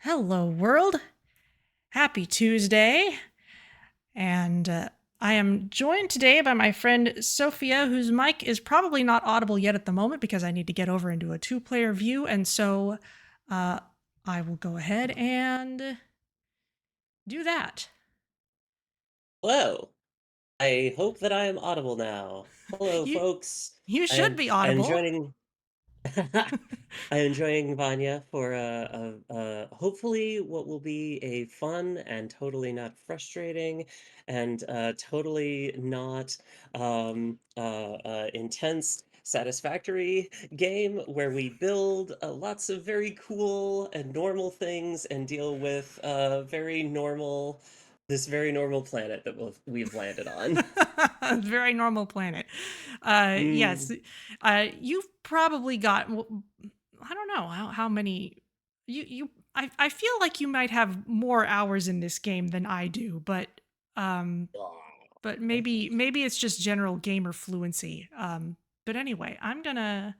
Hello, world. Happy Tuesday. And I am joined today by my friend Sophia, whose mic is probably not audible yet at the moment because I need to get over into a two-player view. And so I will go ahead and do that. Hello. I hope that I am audible now. Hello, You, folks. you I should am be I am audible. joining I am joining Vanya for hopefully what will be a fun and totally not frustrating and totally not intense Satisfactory game where we build lots of very cool and normal things and deal with this very normal planet that we've landed on. Very normal planet. Yes, Mm. you've probably got. I don't know how many. I feel like you might have more hours in this game than I do, um, but maybe it's just general gamer fluency. But anyway, I'm gonna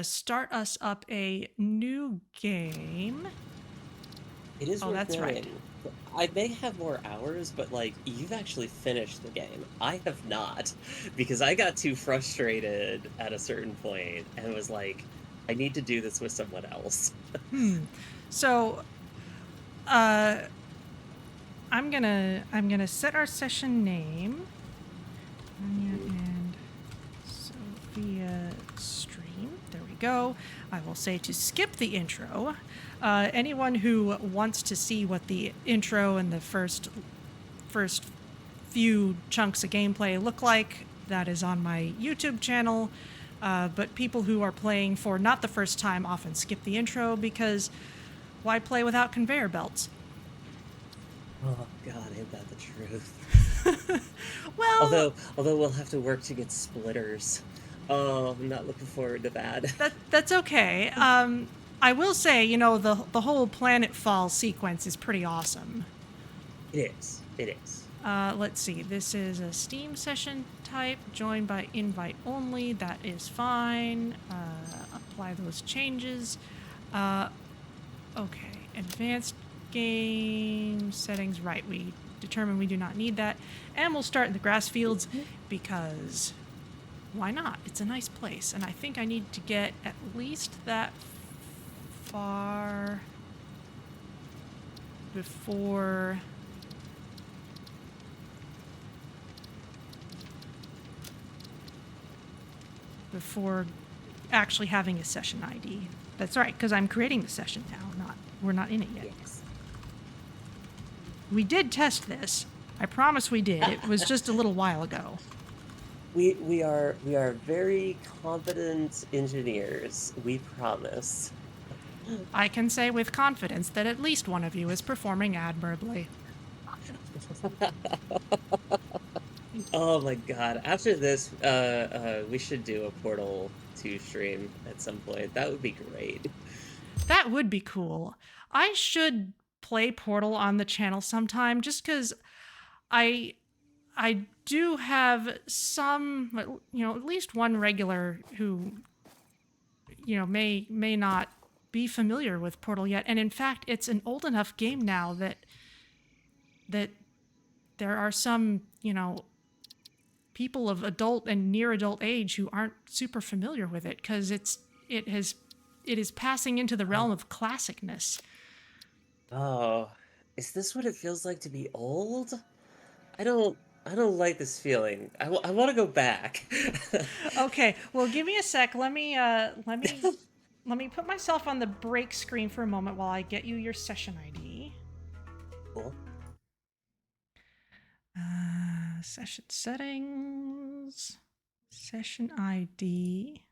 start us up a new game. It is Oh, worth that's right. noting. I may have more hours, but like you've actually finished the game. I have not because I got too frustrated at a certain point and was like, I need to do this with someone else. Hmm. So, uh, I'm gonna set our session name. Anya and Sophia stream. There we go. I will say to skip the intro. Anyone who wants to see what the intro and the first few chunks of gameplay look like, that is on my YouTube channel. But people who are playing for not the first time often skip the intro because why play without conveyor belts? Oh God, ain't that the truth? Well, Although we'll have to work to get splitters. Oh, I'm not looking forward to that. that's okay. I will say, the whole planet fall sequence is pretty awesome. It is. It is. Let's see. This is a Steam session type, joined by invite only. That is fine. Apply those changes. Uh, okay. Advanced game settings. Right. We determine we do not need that. And we'll start in the grass fields because why not? It's a nice place. And I think I need to get at least that far before before actually having a session ID. That's right, because I'm creating the session now. We're not in it yet. Yes. We did test this. I promise we did. It was just a little while ago. We are very competent engineers. We promise. I can say with confidence that at least one of you is performing admirably. Oh my God. After this, we should do a Portal 2 stream at some point. That would be great. That would be cool. I should play Portal on the channel sometime just because I I do have some, at least one regular who, may not be familiar with Portal yet. And in fact, it's an old enough game now that there are some, people of adult and near adult age who aren't super familiar with it because it has it is passing into the realm Oh, of classicness. oh, is this what it feels like to be old? I don't, I don't like this feeling. I want to go back. Okay, well, give me a sec. Let me put myself on the break screen for a moment while I get you your session ID. Cool. Session settings, session ID.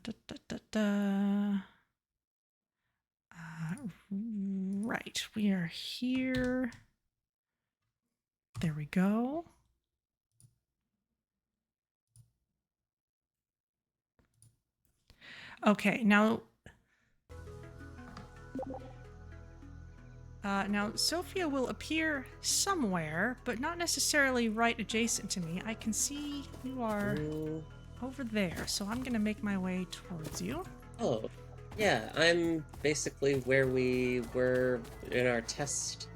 Da, da, da, da. Right, we are here. There we go. Okay, now Sophia will appear somewhere, but not necessarily right adjacent to me. I can see you are. Mm. over there, so I'm gonna make my way towards you. Oh, yeah, I'm basically where we were in our test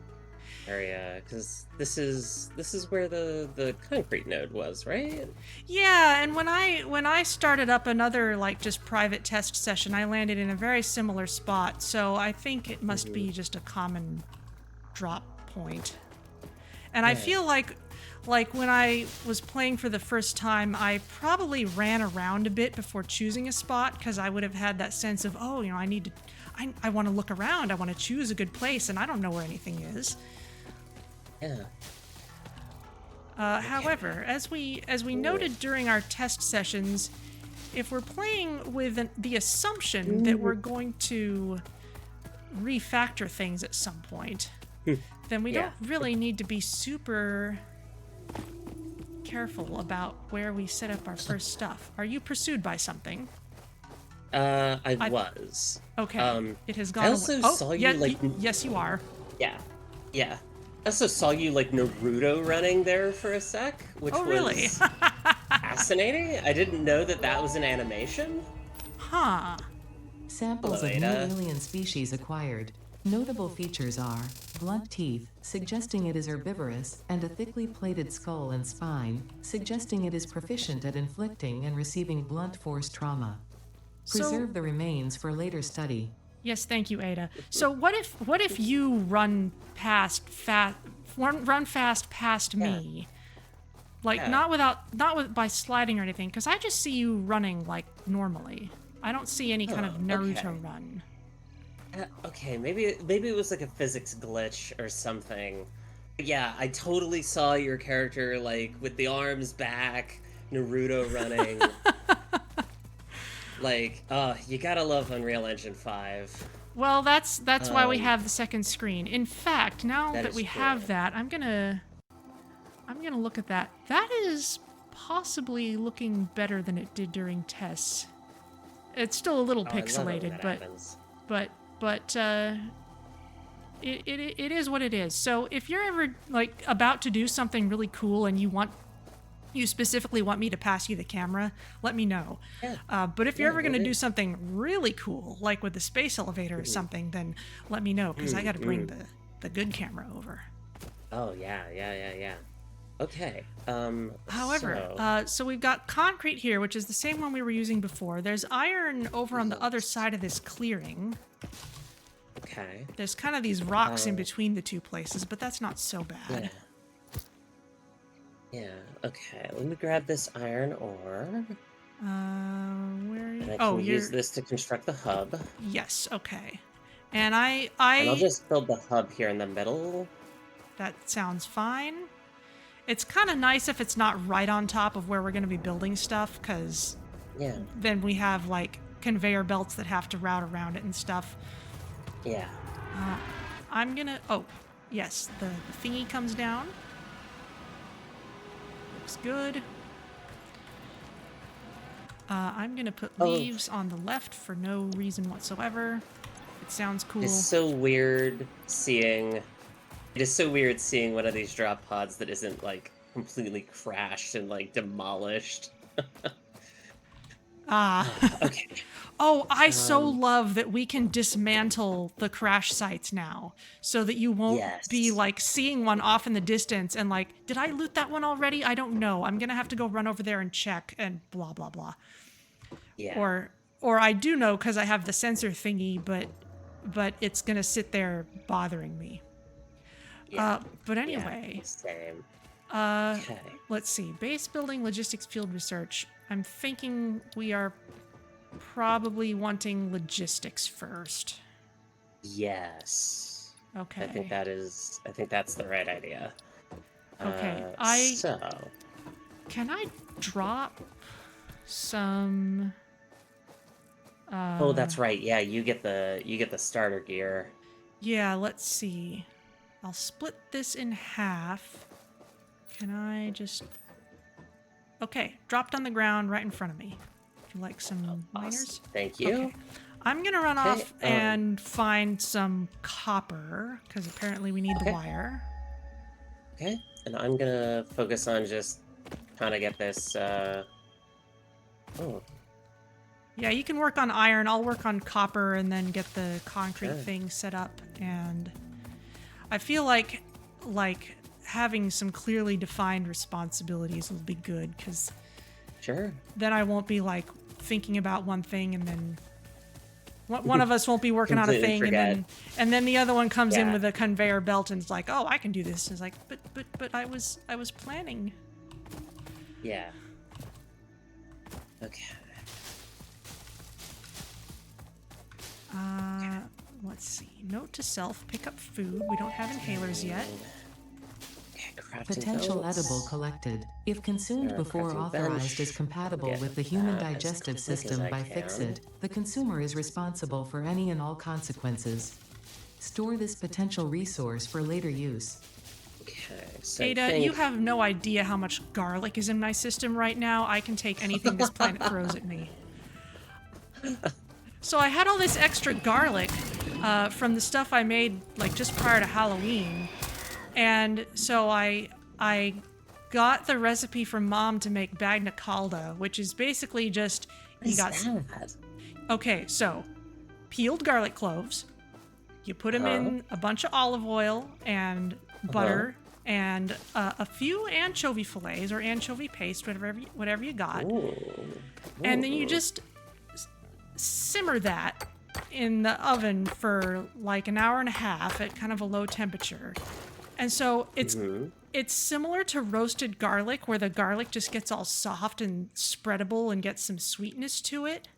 area, because this is where the concrete node was, right? Yeah, and when I started up another like just private test session, I landed in a very similar spot, so I think it must Hmm. be just a common drop point. And I Yeah. feel like when I was playing for the first time, I probably ran around a bit before choosing a spot because I would have had that sense of, oh, I want to look around, I want to choose a good place, and I don't know where anything is. Yeah. However, as we Cool. noted during our test sessions, if we're playing with the assumption that we're going to refactor things at some point, then we Yeah. don't really need to be super careful about where we set up our first stuff. Are you pursued by something? I I was. Okay. It has I gone away. also Oh, saw yeah, you like yes, you are. yeah. Yeah. I also saw you like Naruto running there for a sec, which Oh, really? was fascinating. I didn't know that that was an animation. Huh. Hello, Samples of new Ada. alien species acquired. Notable features are blunt teeth, suggesting it is herbivorous, and a thickly plated skull and spine, suggesting it is proficient at inflicting and receiving blunt force trauma. So, Preserve the remains for later study. yes, thank you, Ada. So what if you run fast past Yeah. me? Like Yeah. not by sliding or anything, because I just see you running like normally. I don't see any kind of Naruto Okay. run. Okay, maybe it was like a physics glitch or something. But yeah, I totally saw your character like with the arms back, Naruto running. Like, you gotta love Unreal Engine 5. Well, that's why we Um, have the second screen. In fact, now that that is we true. have that, I'm gonna look at that. That is possibly looking better than it did during tests. It's still a little Oh, I love it when pixelated, that but happens. but but it is what it is. So if you're ever like about to do something really cool and you specifically want me to pass you the camera, let me know. Yeah. But if you're Yeah, ever will going to do. do something really cool, like with the space elevator or something, then let me know because I got to bring the good camera over. Oh yeah. Okay. However, So so we've got concrete here, which is the same one we were using before. There's iron over on the other side of this clearing. okay. There's kind of these rocks in Uh, between the two places, but that's not so Yeah. bad. Yeah. Okay. Let me grab this iron ore, Where are and you? I Oh, can you're. use this to construct the hub. Yes, okay. And And I'll just build the hub here in the middle. that sounds fine. It's kind of nice if it's not right on top of where we're going to be building stuff, because Yeah. then we have like conveyor belts that have to route around it and stuff. Yeah. I'm gonna. Oh, yes, the thingy comes down. Looks good. I'm gonna put Oh. leaves on the left for no reason whatsoever. It sounds cool. It's so weird seeing. It is so weird seeing one of these drop pods that isn't like completely crashed and like demolished. Ah. Okay. Oh, I so Um, love that we can dismantle the crash sites now so that you won't be yes. like seeing one off in the distance and like, did I loot that one already? I don't know. I'm going to have to go run over there and check and blah blah blah. Yeah. Or I do know cuz I have the sensor thingy, but it's going to sit there bothering me. Yeah. But Yeah. anyway, Same. uh Okay. let's see. Base building, logistics, field research. I'm thinking we are probably wanting logistics first. Yes. Okay. I think that's the right idea. Okay, So can I drop some oh, that's right. Yeah, you get the starter gear. yeah, let's see. I'll split this in half. Can I just Okay, dropped on the ground right in front of me. Would you like some miners? Awesome. Thank you. Okay. I'm gonna run Okay, off and find some copper, because apparently we need the Okay. wire. Okay. And I'm gonna focus on just trying to get this Oh, Yeah, you can work on iron. I'll work on copper and then get the concrete sure. thing set up. And I feel like having some clearly defined responsibilities will be good, because Sure. then I won't be like thinking about one thing and then one of us won't be working on a Completely thing forget. and then the other one comes in Yeah. with a conveyor belt and it's like, oh, I can do this. And it's like, but I was planning. Yeah. Okay. Let's see. Note to self: pick up food. We don't have inhalers yet. Okay, crafting Potential belts. edible collected. If consumed Sure, before crafting authorized bench. as compatible Get with the human that as digestive quick as system I by can. FICSID, the consumer is responsible for any and all consequences. Store this potential resource for later use. Okay, so I Ada, think... you have no idea how much garlic is in my system right now. I can take anything this planet throws at me. So I had all this extra garlic from the stuff I made like just prior to Halloween, and so I got the recipe from Mom to make bagna calda, which is basically just What is that? Okay, so peeled garlic cloves. You put them in a bunch of olive oil and butter and a few anchovy fillets or anchovy paste, whatever you got. Ooh. And then you just simmer that in the oven for like an hour and a half at kind of a low temperature. And so it's similar to roasted garlic, where the garlic just gets all soft and spreadable and gets some sweetness to it.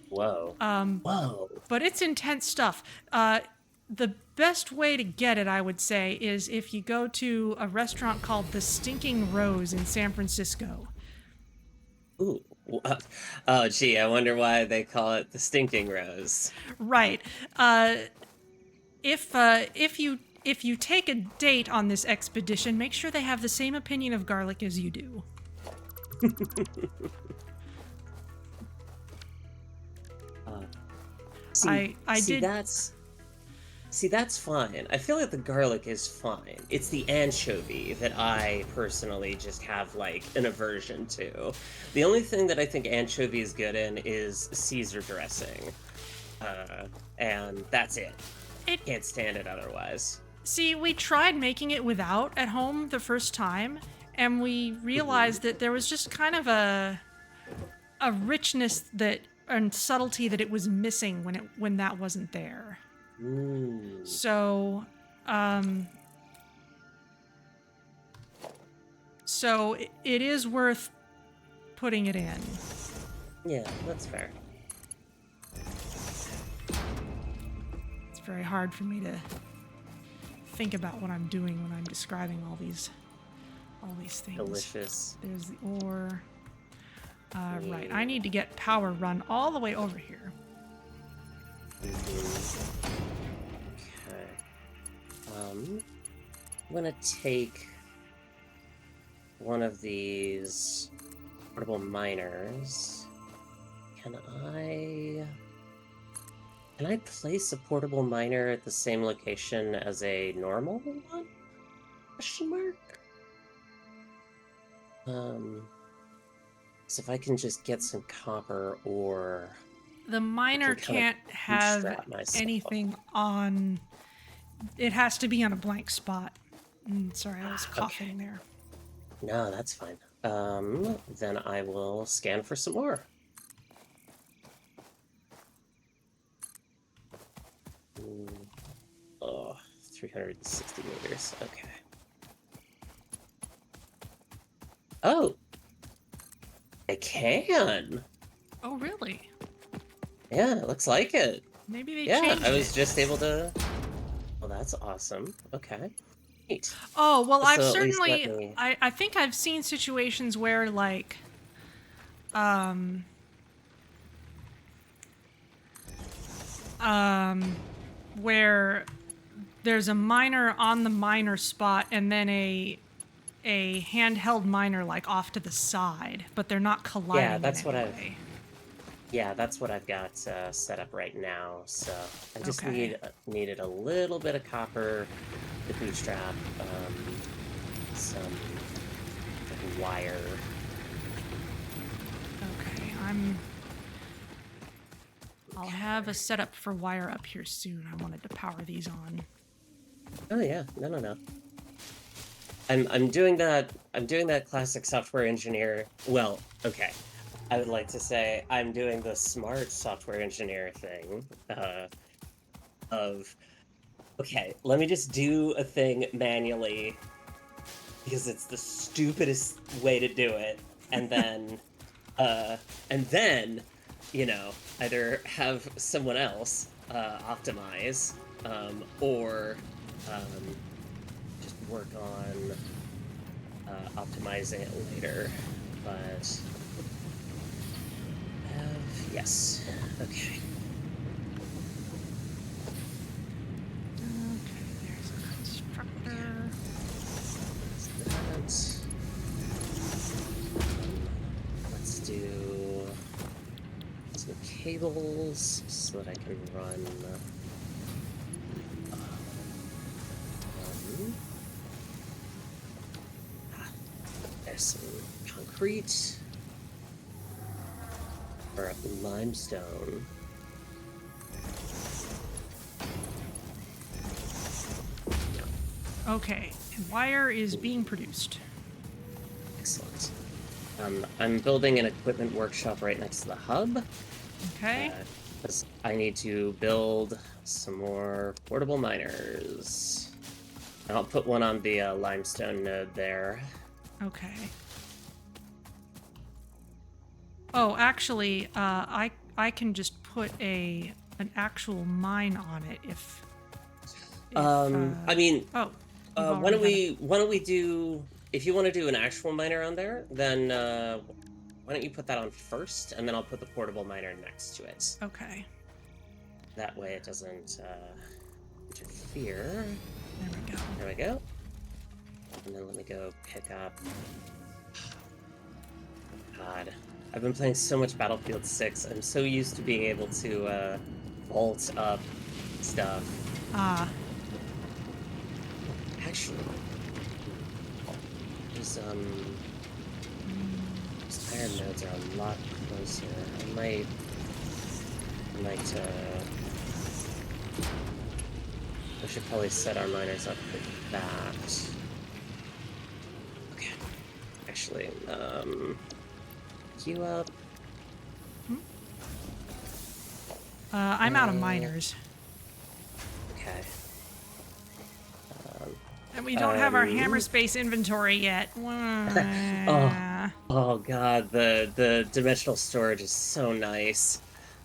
Whoa. Whoa. But it's intense stuff. The best way to get it, I would say, is if you go to a restaurant called The Stinking Rose in San Francisco. Ooh. Oh, gee, I wonder why they call it the Stinking Rose. Right. If you take a date on this expedition, make sure they have the same opinion of garlic as you do. That's fine. I feel like the garlic is fine. It's the anchovy that I personally just have like an aversion to. The only thing that I think anchovy is good in is Caesar dressing. And that's it. Can't stand it otherwise. See, we tried making it without at home the first time, and we realized that there was just kind of a richness and subtlety that it was missing when that wasn't there. So it is worth putting it in. Yeah, that's fair. It's very hard for me to think about what I'm doing when I'm describing all these things. Delicious. There's the ore. Right, I need to get power run all the way over here. Okay. I'm gonna take one of these portable miners. Can I place a portable miner at the same location as a normal one? Question mark? So if I can just get some copper ore... The miner can't have anything on... It has to be on a blank spot. Sorry, I was coughing there. No, that's fine. Then I will scan for some more. Oh, 360 meters. Okay. Oh! I can! Oh, really? Yeah, it looks like it. Maybe they Yeah, changed I was it. just able to... Well, that's awesome. Okay. Neat. Oh, well, I've So at least let certainly... me- I think I've seen situations where, like... where there's a miner on the miner spot and then a handheld miner like off to the side, but they're not colliding. Yeah, that's in what any I've... way. Yeah, that's what I've got set up right now. So I just Okay. needed a little bit of copper, the bootstrap, some wire. Okay. I'll have a setup for wire up here soon. I wanted to power these on. Oh yeah, no. I'm doing that. I'm doing that classic software engineer. Well, okay. I would like to say I'm doing the smart software engineer thing. Of okay, let me just do a thing manually because it's the stupidest way to do it, and then, and then, you know, either have someone else optimize, or just work on optimizing it later. But yes, okay. Okay, there's a constructor. Let's do some cables so that I can run there's some concrete or limestone. Okay, and wire is being produced. Excellent. I'm building an equipment workshop right next to the hub. Okay. 'Cause I need to build some more portable miners. And I'll put one on the limestone node there. Okay. Oh, actually, I can just put an actual mine on it if I mean, oh, why don't we do, if you want to do an actual miner on there, then why don't you put that on first, and then I'll put the portable miner next to it. Okay. That way it doesn't interfere. There we go. There we go. And then let me go pick up. God, I've been playing so much Battlefield 6. I'm so used to being able to vault up stuff. Ah. Actually, these iron nodes are a lot closer. I might we should probably set our miners up for that. Okay. Actually, queue up. I'm out of miners. Okay. And we don't have our hammer space inventory yet. Oh god, the dimensional storage is so nice.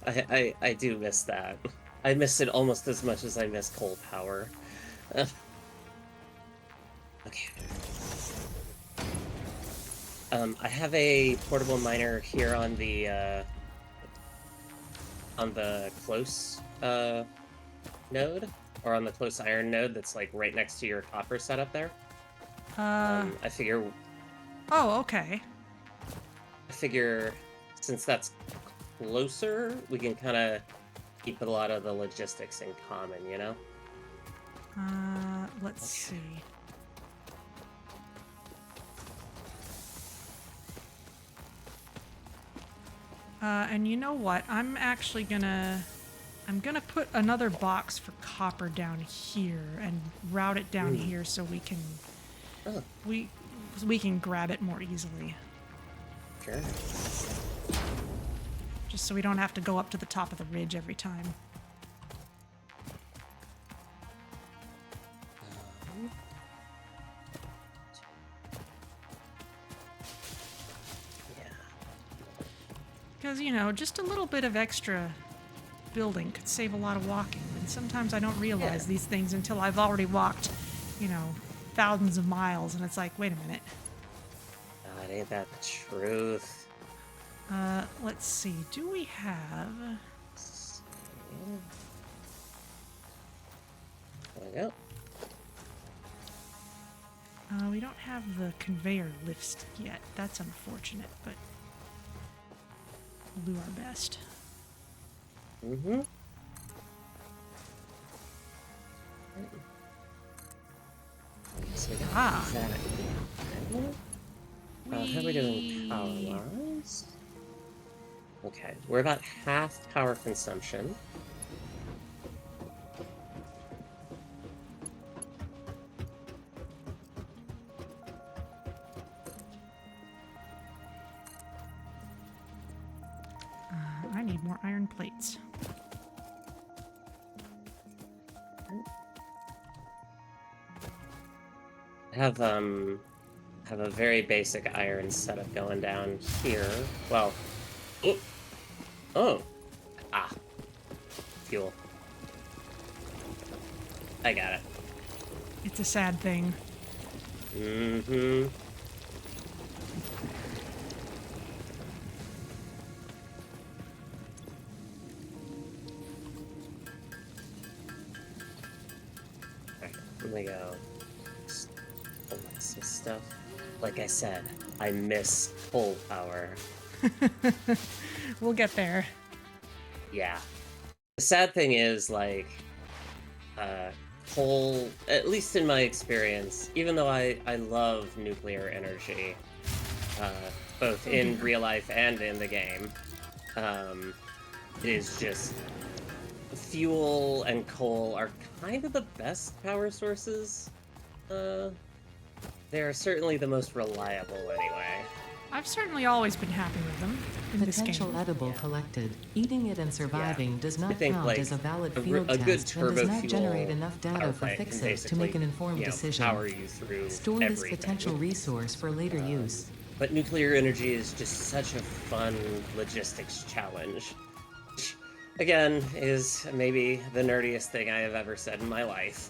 I do miss that. I miss it almost as much as I miss coal power. Okay. I have a portable miner here on the close node, or on the close iron node that's like right next to your copper setup there. I figure. Oh, okay. I figure since that's closer, we can kind of keep a lot of the logistics in common, you know? Let's see. And you know what? I'm gonna put another box for copper down here and route it down here so we can we can grab it more easily. Sure. Just so we don't have to go up to the top of the ridge every time. Because, you know, just a little bit of extra building could save a lot of walking. And sometimes I don't realize these things until I've already walked, you know, thousands of miles. And it's like, wait a minute. God, ain't that the truth? Let's see. Do we have... There we go. We don't have the conveyor lifts yet. That's unfortunate, but we'll do our best. Mm-hmm. So we got that. How are we doing power-wise? Okay, we're about half power consumption. I need more iron plates. Have a very basic iron setup going down here. Well, oh, oh, ah, fuel. I got it. It's a sad thing. Mm-hmm. Alright, here we go. Just collect some stuff. Like I said, I miss coal power. We'll get there. Yeah. The sad thing is, like, coal, at least in my experience, even though I love nuclear energy, both in real life and in the game, it is just fuel and coal are kind of the best power sources. They're certainly the most reliable anyway. I've certainly always been happy with them in this Potential game. edible collected. Eating it and surviving does not think, count like, as a valid a field good test and does not turbo generate fuel enough data power for plant can FICSMAS to make an informed basically, decision. power you through Store this everything. potential resource for later use. But nuclear energy is just such a fun logistics challenge. Which, again, is maybe the nerdiest thing I have ever said in my life.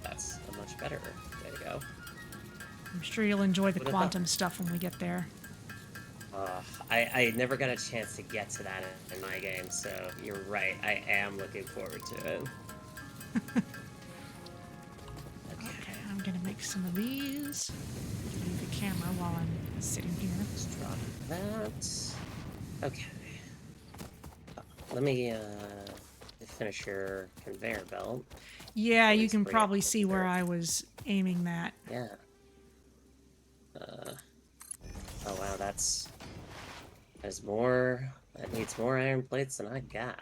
That's a much better way to go. I'm sure you'll enjoy the What about- quantum stuff when we get there. I never got a chance to get to that in my game, so you're right. I am looking forward to it. Okay, I'm gonna make some of these. Leave the camera while I'm sitting here. Let's drop that. Okay. Let me finish your conveyor belt. Yeah, you Please can bring it probably see where there. I was aiming that. Yeah. Oh wow, there's more. That needs more iron plates than I got.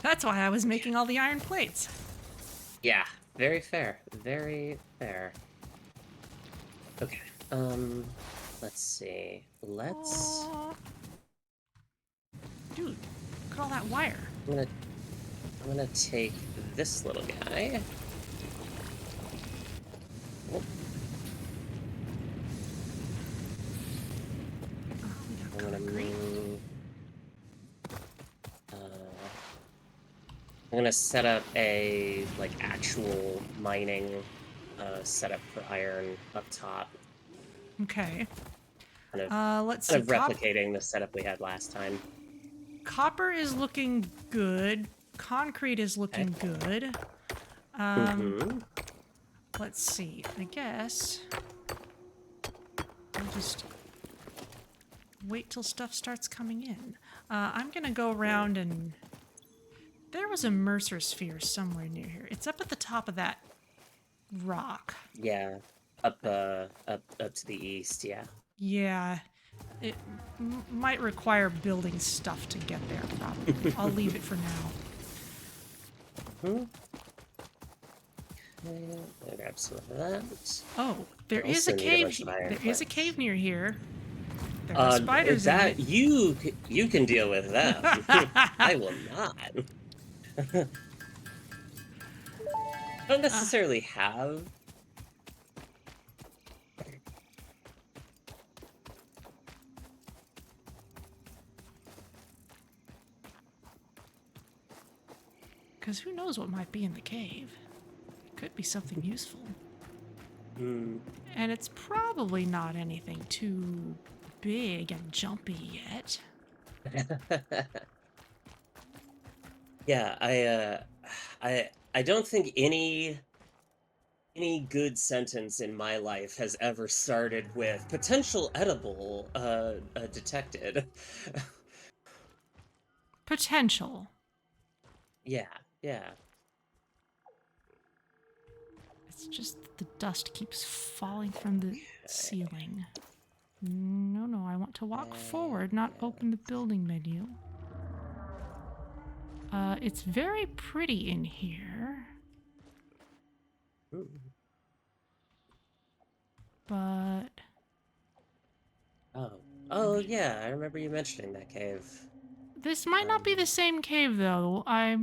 That's why I was making all the iron plates. Yeah, very fair. Very fair. Okay. Let's see. Let's. Aw. Dude, look at all that wire. I'm gonna take this little guy. Oh, Oh, we got I'm gonna concrete. move. I'm gonna set up a like actual mining setup for iron up top. Okay. Kind of, Let's see. replicating the setup we had last time. Copper is looking good. Concrete is looking good. Let's see. I guess I'll just wait till stuff starts coming in. I'm gonna go around and there was a Mercer sphere somewhere near here. It's up at the top of that rock. Yeah, up to the east. Yeah. Yeah, it might require building stuff to get there. Probably. I'll leave it for now. I'll grab some of that. Oh, there I is a also need a cave. bunch of iron There is a plates. cave near here. There are spiders in That it. you can deal with them. I will not. Don't necessarily have. Because who knows what might be in the cave? It could be something useful. And it's probably not anything too big and jumpy yet. Yeah, I don't think any good sentence in my life has ever started with potential edible detected. Potential. Yeah, yeah. It's just that the dust keeps falling from the ceiling. No, I want to walk forward, not open the building menu. It's very pretty in here. Ooh. But Oh yeah, I remember you mentioning that cave. this might not be the same cave, though. I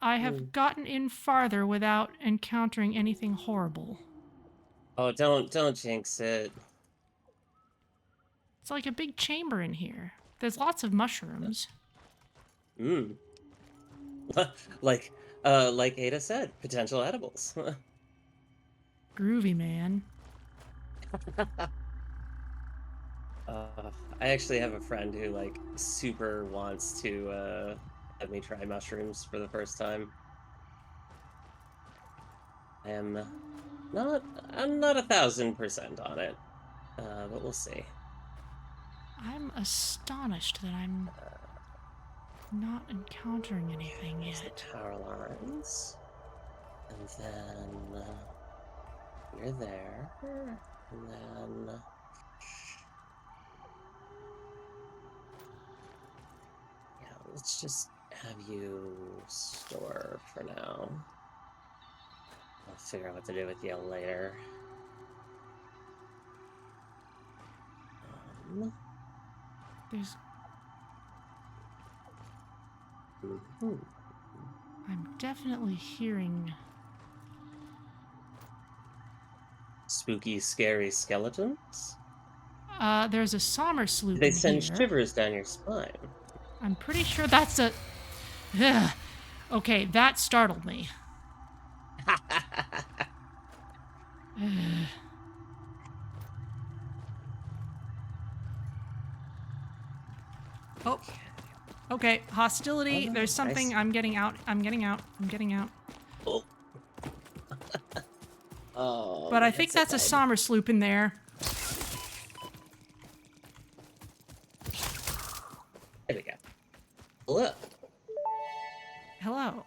have gotten in farther without encountering anything horrible. Oh, don't jinx it. It's like a big chamber in here. There's lots of mushrooms. Mm. like Ada said, potential edibles. Groovy, man. I actually have a friend who like super wants to have me try mushrooms for the first time. I'm not 1,000% on it, but we'll see. I'm astonished that I'm not encountering anything There's the yet. power lines, and then you're there, and then yeah, let's just have you store for now. I'll figure out what to do with you later. There's... I'm definitely hearing... Spooky, scary skeletons? There's a sommer sloop They in send here. shivers down your spine. I'm pretty sure that's a... Ugh. Okay, that startled me. Oh. Okay, hostility. Oh, There's something. nice. I'm getting out. I'm getting out. Oh. Oh, But I think that's a sommer sloop in there. There we go. Hello. Hello.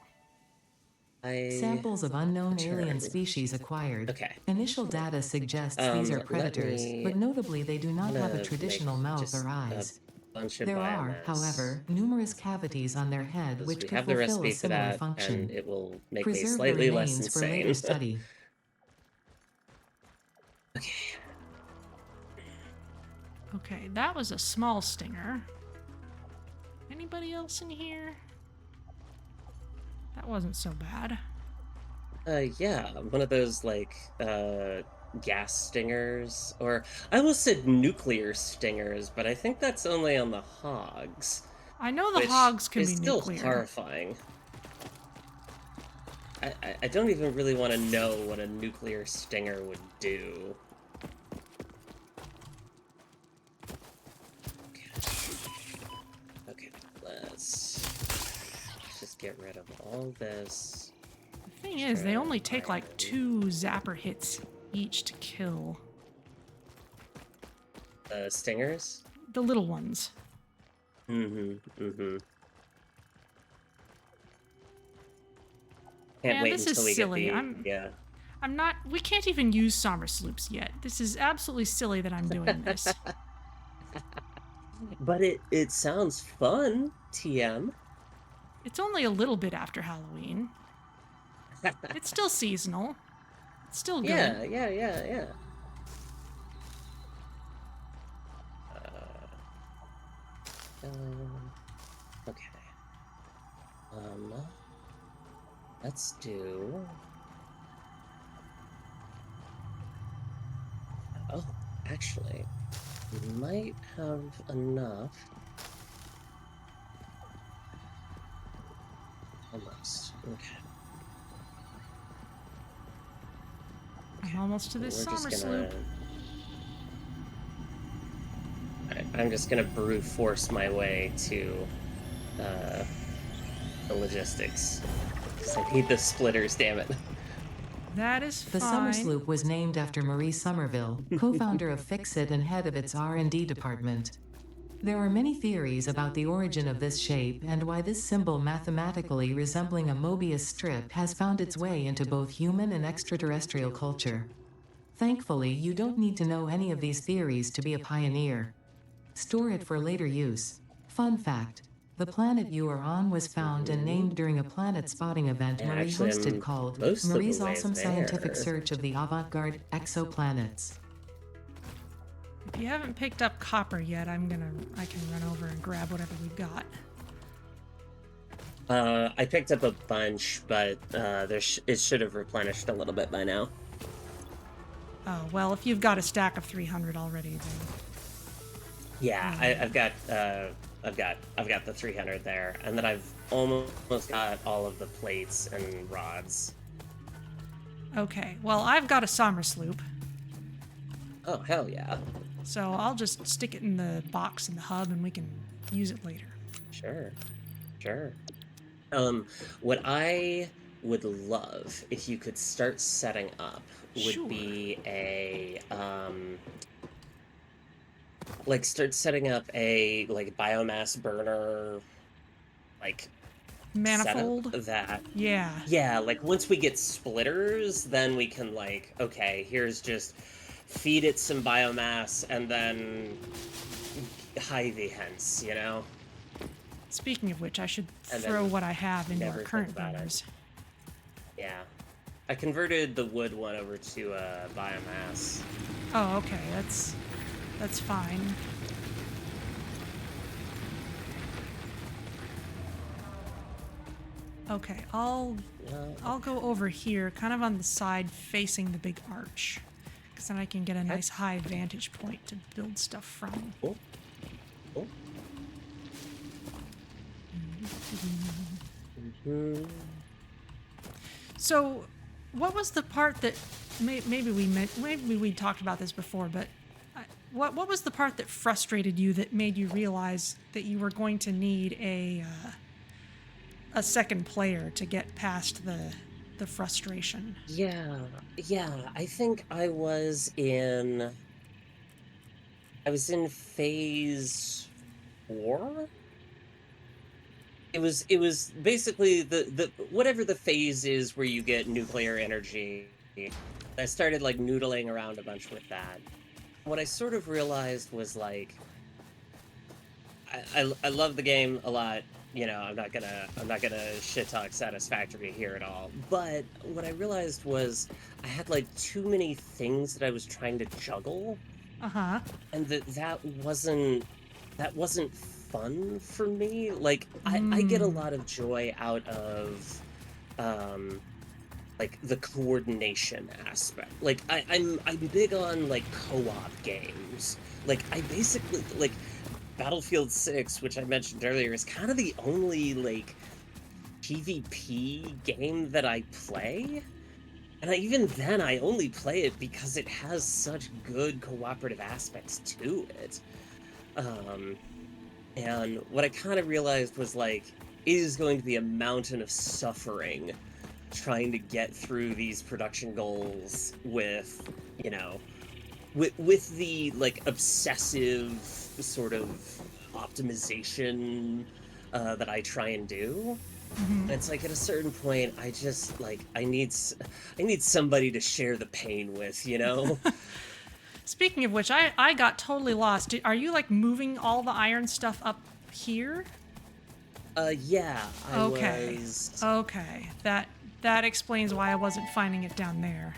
Samples of unknown alien returned. species acquired. Okay. Initial data suggests these are let predators, me- but notably they do not have a make traditional mouth just or eyes. a bunch of There are, biomass. however, numerous cavities on their head Because which we could have the fulfill a recipe for similar that, function. and it will make me Preserve the slightly less remains for insane. later study. Okay. Okay, that was a small stinger. Anybody else in here? That wasn't so bad. Yeah, one of those like gas stingers, or I almost said nuclear stingers, but I think that's only on the hogs. I know the Which hogs can is be still nuclear. horrifying. I don't even really want to know what a nuclear stinger would do. Okay, let's just get rid of all this. The thing is, they only take like 2 zapper hits each to kill. Stingers? The little ones. Can't Man, wait this until is we silly. get the... Yeah. I'm not... We can't even use somber sloops yet. This is absolutely silly that I'm doing this. But it sounds fun, TM. It's only a little bit after Halloween. It's still seasonal. It's still good. Yeah. Okay. Let's do... Oh, actually, we might have enough. Almost. Okay. I'm almost to this We're summer just sloop. Alright, I'm just gonna brute force my way to the logistics. 'Cause I need the splitters, damn it. That is The fine. Summer Sloop was named after Marie Somerville, co-founder of FICSMAS and head of its R&D department. There are many theories about the origin of this shape and why this symbol mathematically resembling a Mobius strip has found its way into both human and extraterrestrial culture. Thankfully, you don't need to know any of these theories to be a pioneer. Store it for later use. Fun fact. The planet you are on was found and named during a planet spotting event Yeah, Marie actually, hosted I'm called most of the Marie's way Awesome Scientific there. Search of the Avant-Garde Exoplanets. If you haven't picked up copper yet, I can run over and grab whatever we've got. I picked up a bunch, but it should have replenished a little bit by now. Oh, well, if you've got a stack of 300 already, then... Yeah, I've got the 300 there, and then I've almost got all of the plates and rods. Okay, well, I've got a summer sloop, Oh, hell yeah. so I'll just stick it in the box in the hub and we can use it later. Sure. What I would love if you could start setting up would Sure. be start setting up a biomass burner Manifold? setup that Yeah. once we get splitters, then we can okay, here's just feed it some biomass and then hivey hence, Speaking of which, I should And throw then what I have into our never think current about it. burners. Yeah. I converted the wood one over to biomass. Oh, okay, that's fine. Okay, I'll go over here, kind of on the side facing the big arch, because then I can get a nice high vantage point to build stuff from. Cool. So, what was the part that maybe we talked about this before, but what was the part that frustrated you that made you realize that you were going to need a second player to get past the frustration? Yeah. I think I was in phase 4. It was basically the whatever the phase is where you get nuclear energy. I started noodling around a bunch with that. What I sort of realized was I love the game a lot. I'm not gonna shit talk Satisfactory here at all. But what I realized was I had too many things that I was trying to juggle, and that wasn't fun for me. I get a lot of joy out of the coordination aspect. I'm big on co-op games. I basically Battlefield 6, which I mentioned earlier, is kind of the only PvP game that I play. And even then I only play it because it has such good cooperative aspects to it. And what I kind of realized was it is going to be a mountain of suffering trying to get through these production goals with the obsessive sort of optimization that I try and do. And it's at a certain point I just I need somebody to share the pain with, Speaking of which, I got totally lost. Are you moving all the iron stuff up here? Yeah, I Okay. was. Okay. That explains why I wasn't finding it down there.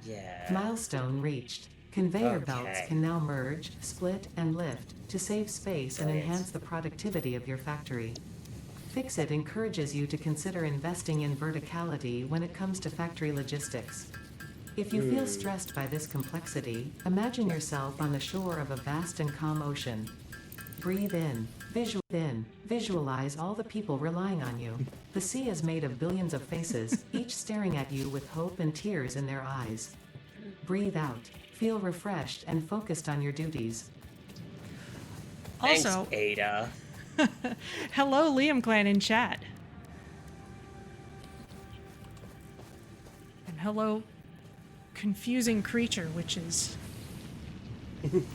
Yeah. Milestone reached. Conveyor Okay. belts can now merge, split, and lift to save space and Great. enhance the productivity of your factory. FICSIT encourages you to consider investing in verticality when it comes to factory logistics. If you feel stressed by this complexity, imagine yourself on the shore of a vast and calm ocean. Breathe in, visualize all the people relying on you. The sea is made of billions of faces, each staring at you with hope and tears in their eyes. Breathe out, feel refreshed and focused on your duties. Thanks, Also, Ada. hello, Liam Clan in chat. And hello, confusing creature, which is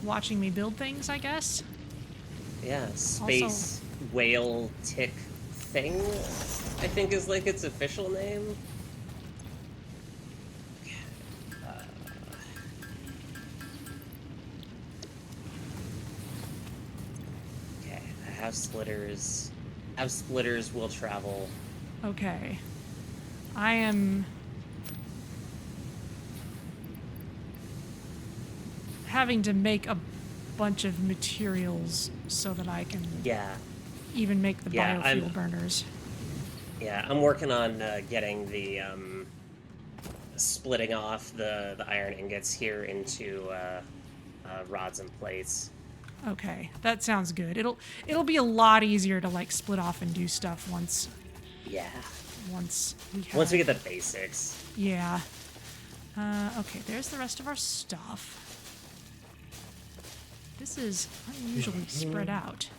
watching me build things, I guess. Yeah, space whale tick thing, I think is its official name. have splitters. Have splitters will travel. Okay. I am having to make a bunch of materials so that I can Yeah. even make the Yeah, biofuel burners. Yeah, I'm working on getting the splitting off the iron ingots here into rods and plates. Okay, that sounds good. It'll be a lot easier to like split off and do stuff once Yeah. we have. Once we get the basics. Yeah. Okay, there's the rest of our stuff. This is unusually spread out.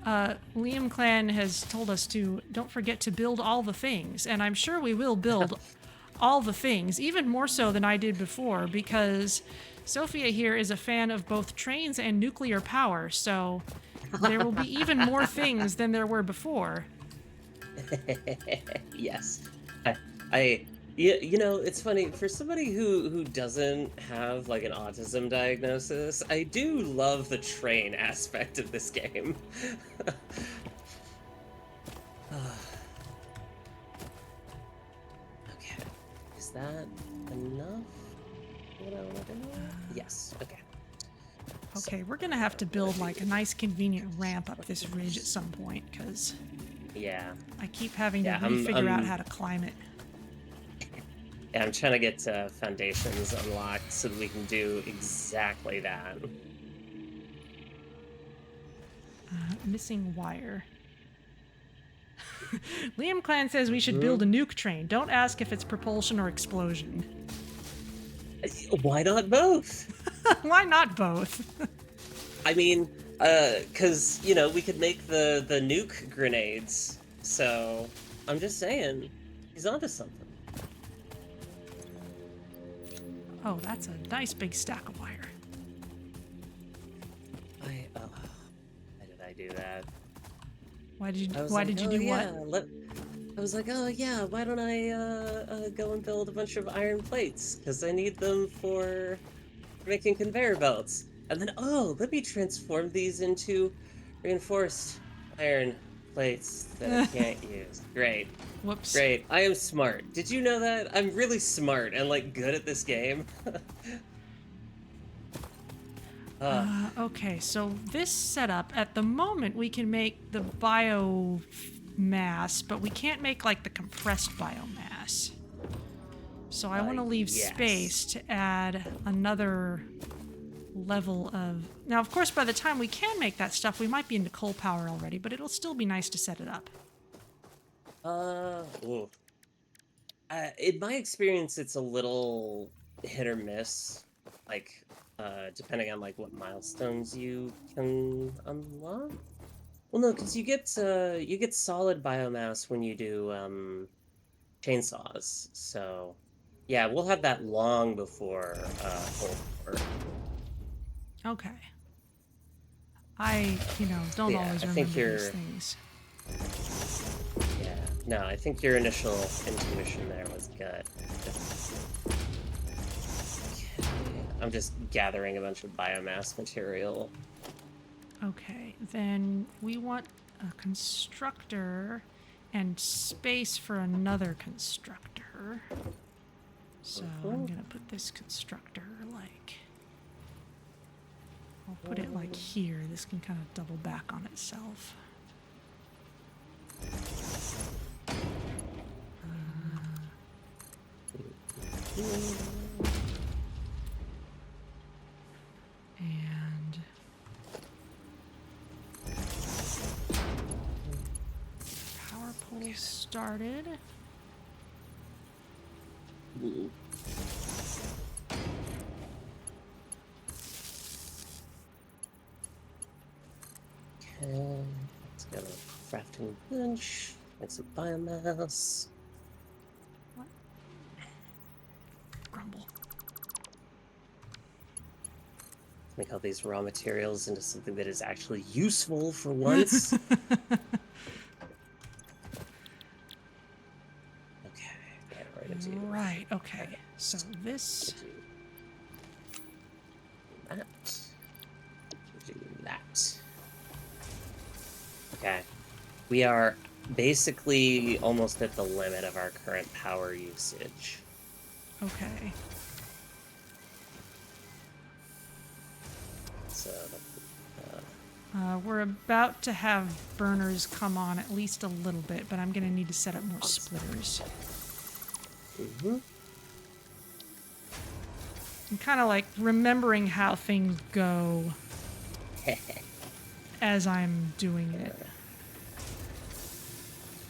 Liam Clan has told us to don't forget to build all the things, and I'm sure we will build all the things, even more so than I did before, because Sophia here is a fan of both trains and nuclear power, so there will be even more things than there were before. Yes. You know, it's funny, for somebody who doesn't have, like, an autism diagnosis, I do love the train aspect of this game. Okay. Is that enough? What I want to do? Yes. Okay. Okay, we're gonna have to build like a nice convenient ramp up this ridge at some point, because Yeah. I keep having to Yeah, refigure out how to climb it. Yeah, I'm trying to get foundations unlocked so that we can do exactly that. Missing wire. Liam Clan says we should build a nuke train. Don't ask if it's propulsion or explosion. Why not both? Why not both? I mean, because, you know, we could make the nuke grenades. So, I'm just saying, he's onto something. Oh, that's a nice big stack of wire. Why did I do that? Why did you? I was Why like, did you oh, do yeah, what? I was like, oh yeah, why don't I go and build a bunch of iron plates? Because I need them for making conveyor belts. And then, oh, let me transform these into reinforced iron plates that I can't use. Great. Whoops. Great. I am smart. Did you know that? I'm really smart and, like, good at this game. Okay, so this setup, at the moment, we can make the biomass, but we can't make, like, the compressed biomass. So I want to leave yes. space to add another level of... Now, of course, by the time we can make that stuff, we might be into coal power already, but it'll still be nice to set it up. Ooh. In my experience, it's a little hit or miss. Like, depending on, like, what milestones you can unlock? Well, no, because you get solid biomass when you do, chainsaws. So, yeah, we'll have that long before, coal power. Okay. I, don't Yeah, always I remember think these things. Yeah, no, I think your initial intuition there was good. Okay, I'm just gathering a bunch of biomass material. Okay, then we want a constructor and space for another constructor. So I'm gonna put this constructor like... I'll put it like here. This can kind of double back on itself. And power pole started. Okay, let's go to crafting bench, make some biomass. What? Grumble. Make all these raw materials into something that is actually useful for once. Okay, get right into you. Right, okay. So this... Do that. Do that. Okay. We are basically almost at the limit of our current power usage. Okay. So, We're about to have burners come on at least a little bit, but I'm going to need to set up more splitters. mm-hmm. I'm kind of like remembering how things go as I'm doing it.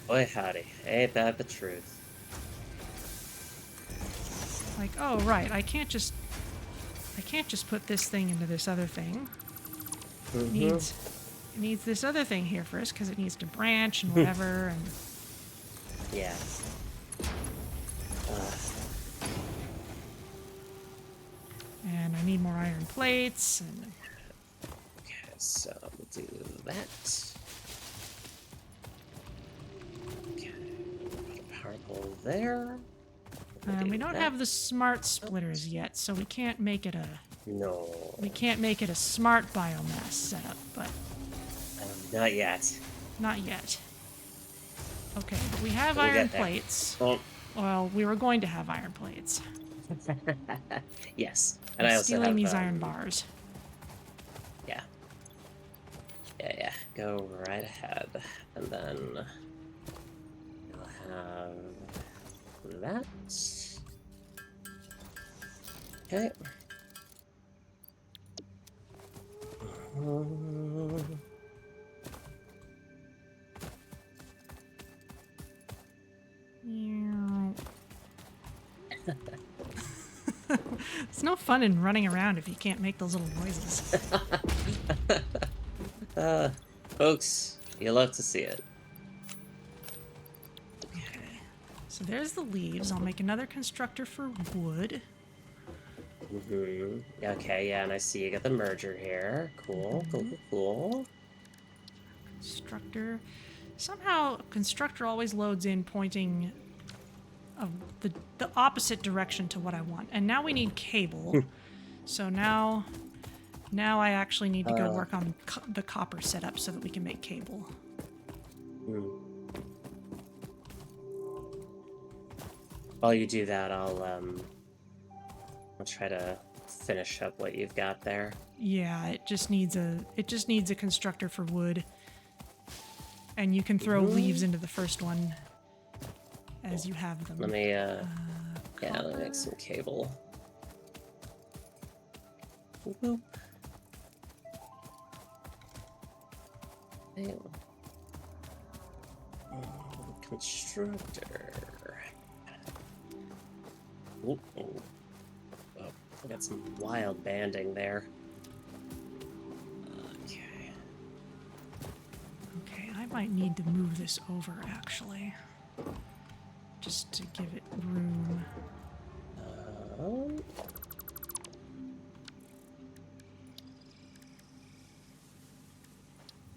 Boy howdy, ain't that the truth? Like, oh right, I can't just put this thing into this other thing. Mm-hmm. It needs this other thing here first because it needs to branch and whatever. And Yeah. and I need more iron plates. And Okay, so we'll do that. Okay, put a power pole there. we don't have the smart splitters yet, so we can't make it a No. smart biomass setup, but Not yet. not yet. Okay, but we have We'll iron get there. plates. Oh, Well, we were going to have iron plates. yes. I'm And I also stealing have these iron bars. Yeah. Yeah. Go right ahead. And then you'll have that. Okay. It's no fun in running around if you can't make those little noises. Folks, you love to see it. Okay. So there's the leaves. I'll make another constructor for wood. Mm-hmm. Okay, yeah, and I see you got the merger here. Cool. Constructor. Somehow, constructor always loads in pointing the opposite direction to what I want. And now we need cable. So now I actually need to go work on the copper setup so that we can make cable. While you do that, I'll try to finish up what you've got there. Yeah, it just needs a constructor for wood. And you can throw leaves into the first one as you have them. Let me let me make some cable. Boop. Hey. Constructor. Oh, I got some wild banding there. Okay, I might need to move this over actually. Just to give it room.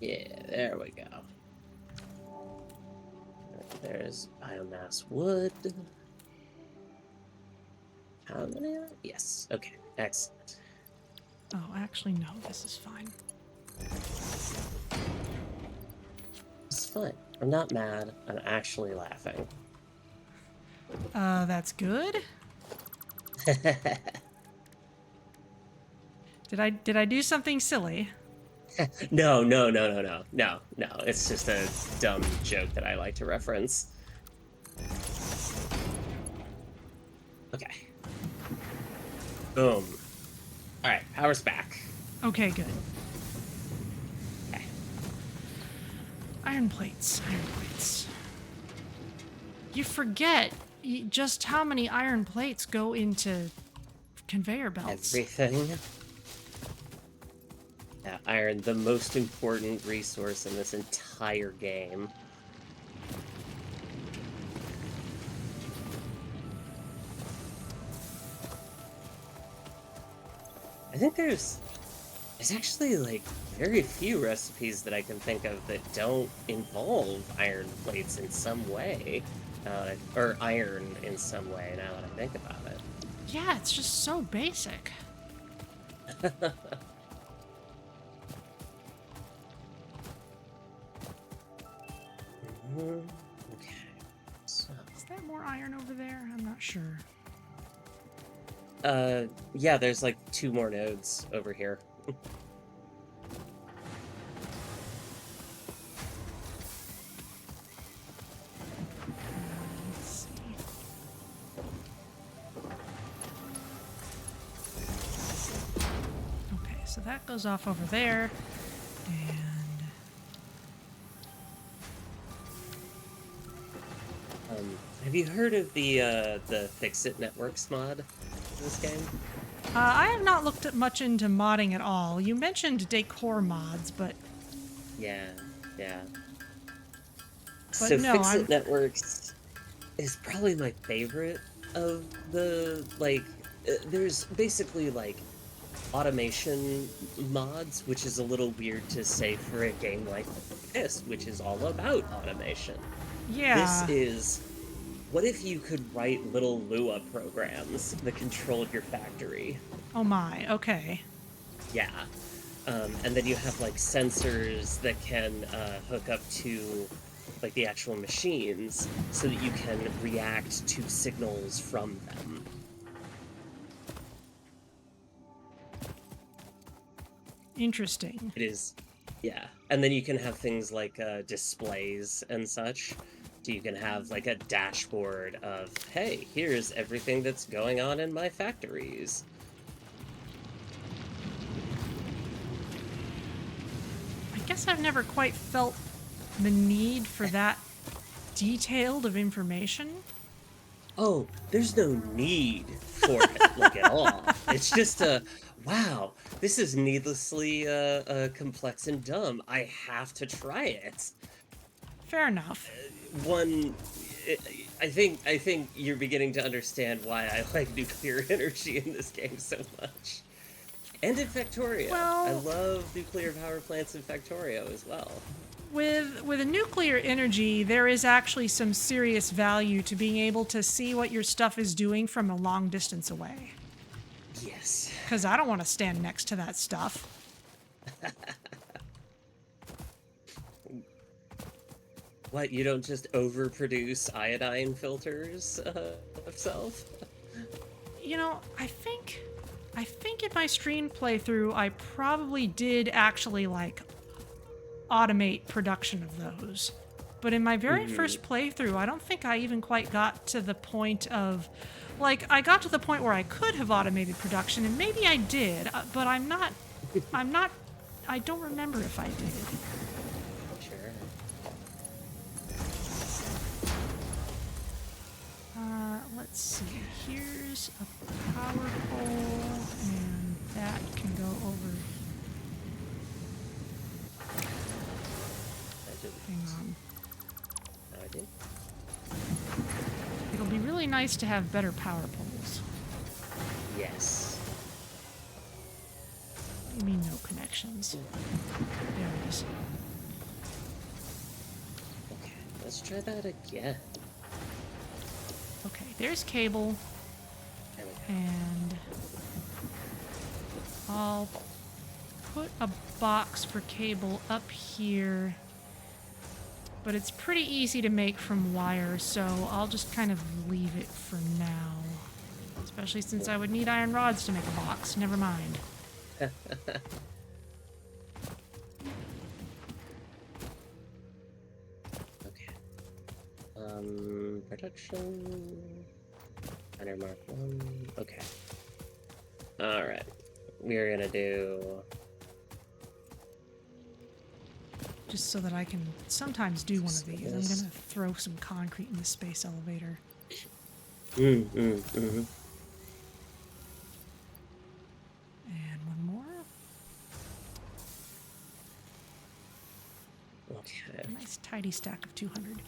Yeah, there we go. There's biomass wood. How many are? Yes. Okay. Excellent. Oh, actually, no. This is fine. It's fine. I'm not mad. I'm actually laughing. That's good. Did I do something silly? No. It's just a dumb joke that I like to reference. Okay. Boom. All right, power's back. Okay, good. Okay. Iron plates. You forget just how many iron plates go into conveyor belts. Everything. Yeah, iron, the most important resource in this entire game. I think there's actually like very few recipes that I can think of that don't involve iron plates in some way, or iron in some way. Now that I think about it. Yeah, it's just so basic. Okay. So, Is there more iron over there? I'm not sure. yeah, there's like 2 more nodes over here. Let's see. Okay, so that goes off over there, and Have you heard of the Fix-It Networks mod in this game? I have not looked at much into modding at all. You mentioned decor mods, but Yeah, yeah. So no, Fix-It Networks is probably my favorite of the, like, there's basically, like, automation mods, which is a little weird to say for a game like this, which is all about automation. This yeah. is, what if you could write little Lua programs that controlled your factory? Oh my. Okay. Yeah. And then you have like sensors that can hook up to like the actual machines so that you can react to signals from them. Interesting. It is, yeah. And then you can have things like displays and such. So you can have like a dashboard of, hey, here's everything that's going on in my factories. I guess I've never quite felt the need for that detailed of information. Oh, there's no need for it, like at all. It's just a, wow, this is needlessly complex and dumb. I have to try it. Fair enough. One, I think you're beginning to understand why I like nuclear energy in this game so much. And in Factorio. Well, I love nuclear power plants in Factorio as well. With a nuclear energy, there is actually some serious value to being able to see what your stuff is doing from a long distance away. Yes. Because I don't want to stand next to that stuff. What, you don't just overproduce iodine filters of self? You know, I think in my stream playthrough, I probably did actually like automate production of those. But in my very first playthrough, I don't think I even quite got to the point of, like, I got to the point where I could have automated production, and maybe I did, but I don't remember if I did. Sure. Let's see, here's a power pole, and that can go over. Hang on. No, I did. It'll be really nice to have better power poles. Yes. What do you mean no connections? There it is. Okay, let's try that again. Okay, there's cable, There we go. and I'll put a box for cable up here, but it's pretty easy to make from wire, so I'll just kind of leave it for now. Especially since I would need iron rods to make a box. Never mind. Okay. Production. Enter mark 1. Okay. Alright. We're gonna do. Just so that I can sometimes do one of these. I'm gonna throw some concrete in the space elevator. Mm-hmm. And one more. Okay. A nice tidy stack of 200.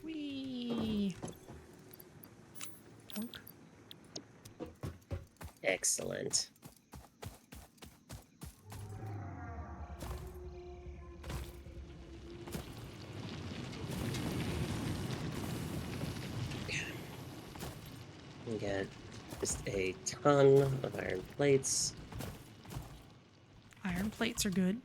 Whee! Bonk. Excellent. We get Just a ton of iron plates. Iron plates are good.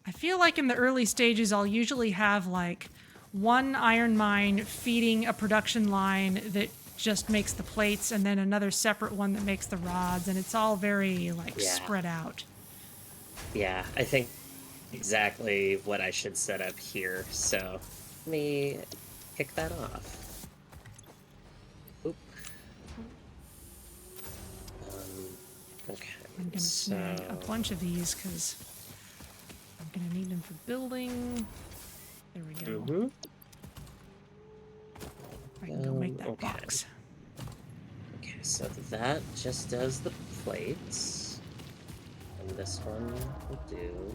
I feel like in the early stages, I'll usually have like one iron mine feeding a production line that just makes the plates, and then another separate one that makes the rods, and it's all very like spread out. Yeah, I think exactly what I should set up here. So let me kick that off. Oop. Okay. I'm gonna snag a bunch of these because I'm gonna need them for building. There we go. Mm-hmm. I can go make that box. Okay, so that just does the plates. And this one will do...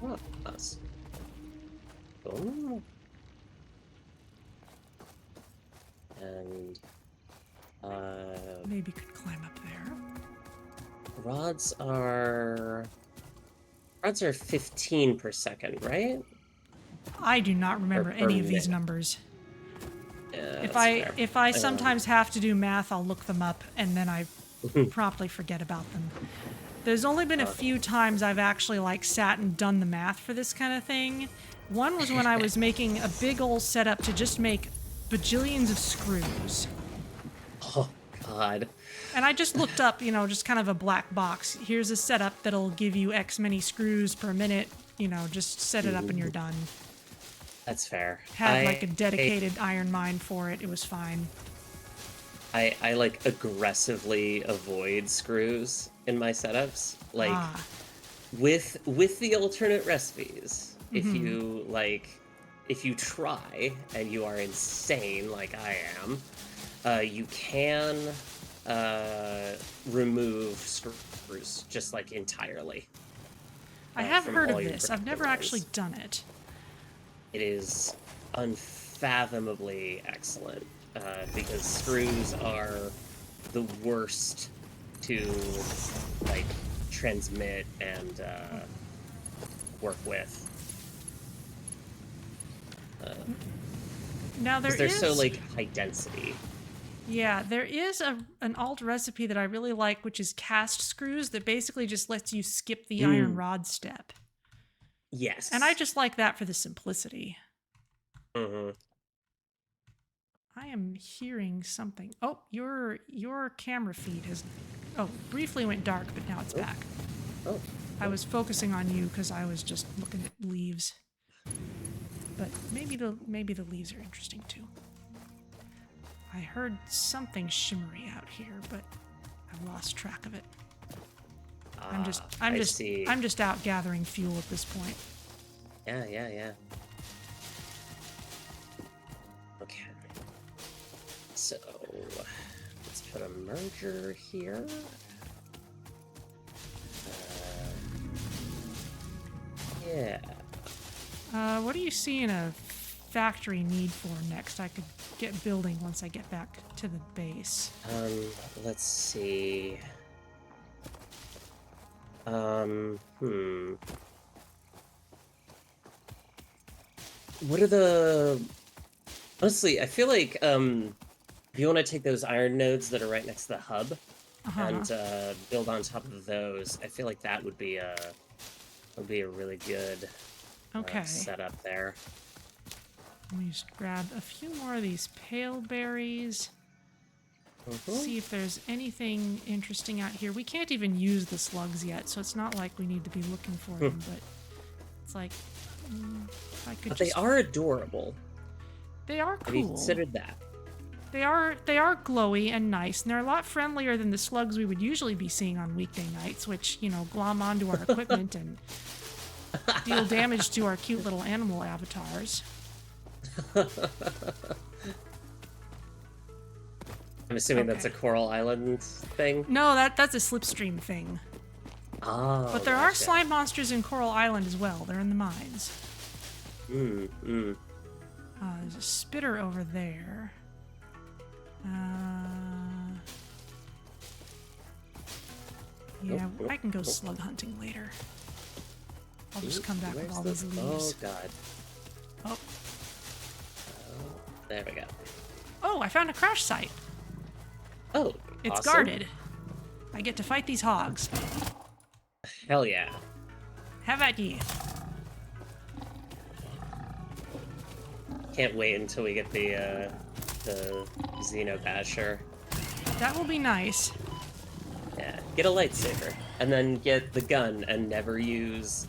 Oh, us. Boom. And... Maybe could climb up there. Rods are 15 per second, right? I do not remember any of these minute. numbers. Yeah, If I sometimes have to do math, I'll look them up and then I promptly forget about them. There's only been a few times I've actually like sat and done the math for this kind of thing. One was when I was making a big old setup to just make bajillions of screws. Oh, God. And I just looked up, you know, just kind of a black box. Here's a setup that'll give you X many screws per minute. You know, just set it up and you're done. That's fair. Had like a dedicated iron mine for it. It was fine. I like aggressively avoid screws in my setups. Like with the alternate recipes, if you try and you are insane like I am, you can remove screws just like entirely. I have heard of this. I've never actually done it. It is unfathomably excellent because screws are the worst to like transmit and work with. Now they're so like high density. Yeah, there is an alt recipe that I really like, which is cast screws that basically just lets you skip the iron rod step. Yes. And I just like that for the simplicity. Mm-hmm. I am hearing something. Oh, your camera feed has briefly went dark, but now it's back. Oh. I was focusing on you because I was just looking at leaves. But maybe the leaves are interesting too. I heard something shimmery out here, but I lost track of it. I'm just out gathering fuel at this point. Yeah. Okay. So let's put a merger here. Yeah. What do you see in a factory need for next? I could get building once I get back to the base. Let's see. What are the... Honestly, I feel like, if you want to take those iron nodes that are right next to the hub and build on top of those, I feel like that would be a really good setup there. Let me just grab a few more of these pale berries. See if there's anything interesting out here. We can't even use the slugs yet, so it's not like we need to be looking for them, but it's like, if I could But they are adorable. They are cool. Have you considered that? They are glowy and nice, and they're a lot friendlier than the slugs we would usually be seeing on weekday nights, which, you know, glom onto our equipment and deal damage to our cute little animal avatars. I'm assuming that's a Coral Island thing? No, that's a slipstream thing. Oh, but there are slime monsters in Coral Island as well. They're in the mines. There's a spitter over there. Yeah, I can go slug hunting later. I'll just come back with all these leaves. Oh, God. Oh. There we go. Oh, I found a crash site. Oh, It's awesome. guarded. I get to fight these hogs. Hell yeah. Have at ye. Can't wait until we get the Xenobasher. That will be nice. Yeah, get a lightsaber, and then get the gun and never use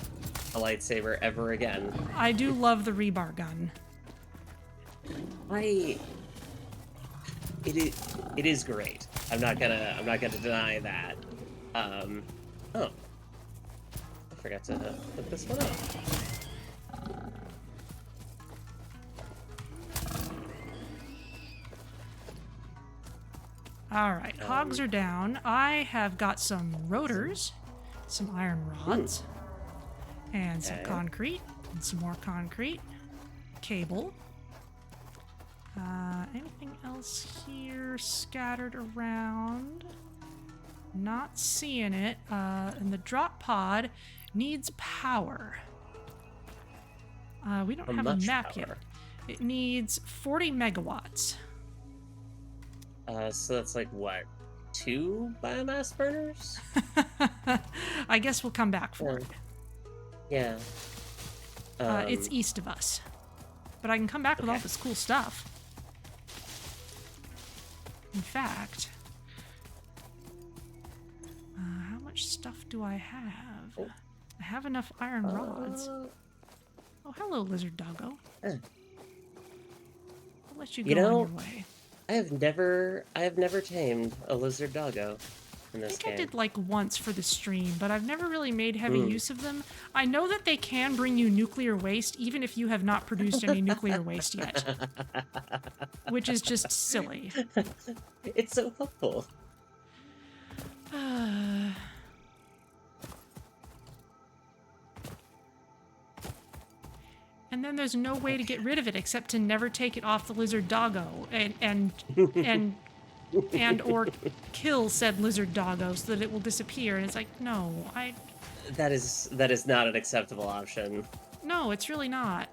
a lightsaber ever again. I do love the rebar gun. It is great. I'm not gonna deny that. Oh, I forgot to put this one up. All right, hogs are down. I have got some rotors, some iron rods, and some Okay. concrete, and some more concrete, cable. Anything else here scattered around? Not seeing it. And the drop pod needs power. We don't How have a much map yet. power? It needs 40 megawatts. So that's like what? 2 biomass burners? I guess we'll come back for it. Yeah. It's east of us. But I can come back with all Okay. this cool stuff. In fact, how much stuff do I have? Oh. I have enough iron rods. Oh, hello, lizard doggo. Eh. I'll let you You go know, on your way. I have never tamed a lizard doggo in I this think I game. did like once for the stream, but I've never really made heavy use of them. I know that they can bring you nuclear waste even if you have not produced any nuclear waste yet, which is just silly. It's so helpful. And then there's no way to get rid of it except to never take it off the lizard doggo and or kill said lizard doggo so that it will disappear. And it's like, no, That is not an acceptable option. no, it's really not.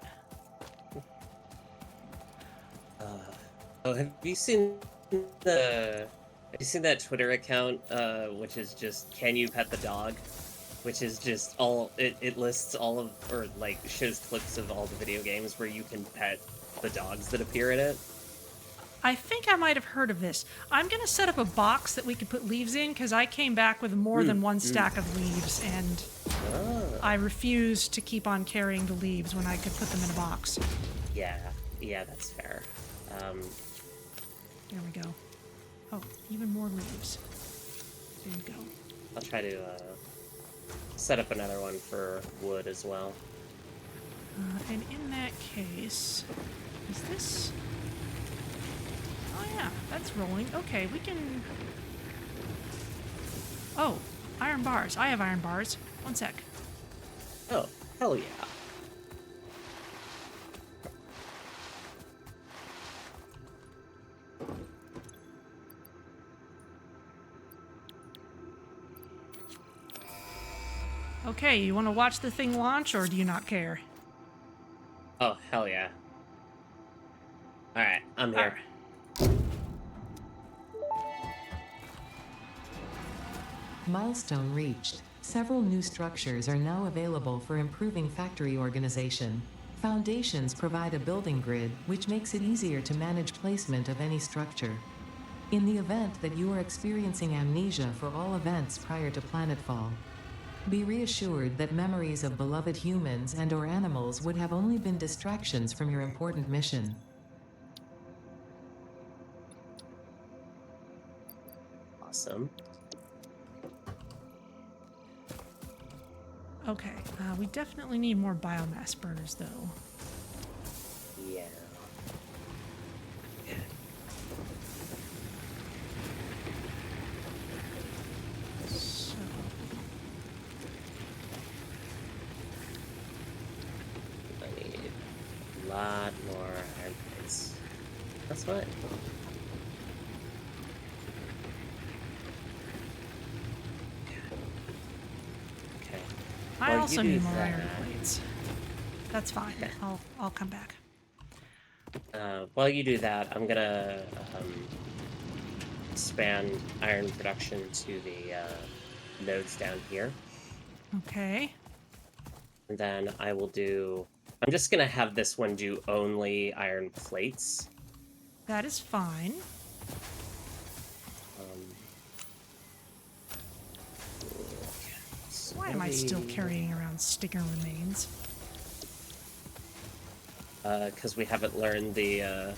Oh, have you seen that Twitter account, which is just "Can you pet the dog?" Which is just it lists all of, or like shows clips of all the video games where you can pet the dogs that appear in it. I think I might have heard of this. I'm going to set up a box that we could put leaves in because I came back with more than one stack of leaves and I refused to keep on carrying the leaves when I could put them in a box. Yeah, that's fair. There we go. Oh, even more leaves. There you go. I'll try to set up another one for wood as well. And in that case, is this... Oh yeah, that's rolling. Okay, we can... Oh, iron bars. I have iron bars. One sec. Oh, hell yeah. Okay, you want to watch the thing launch, or do you not care? Oh, hell yeah. Alright, I'm here. Milestone reached. Several new structures are now available for improving factory organization. Foundations provide a building grid, which makes it easier to manage placement of any structure. In the event that you are experiencing amnesia for all events prior to planetfall, be reassured that memories of beloved humans and/or animals would have only been distractions from your important mission. Awesome. Okay, we definitely need more biomass burners, though. Yeah. So, I need a lot more iron plates. That's fine. Okay. I While also you do need more that- iron plates. That's fine. I'll come back. While you do that, I'm gonna expand iron production to the nodes down here. Okay. And then I will do... I'm just going to have this one do only iron plates. That is fine. So Why am I still carrying around stinger remains? Because we haven't learned the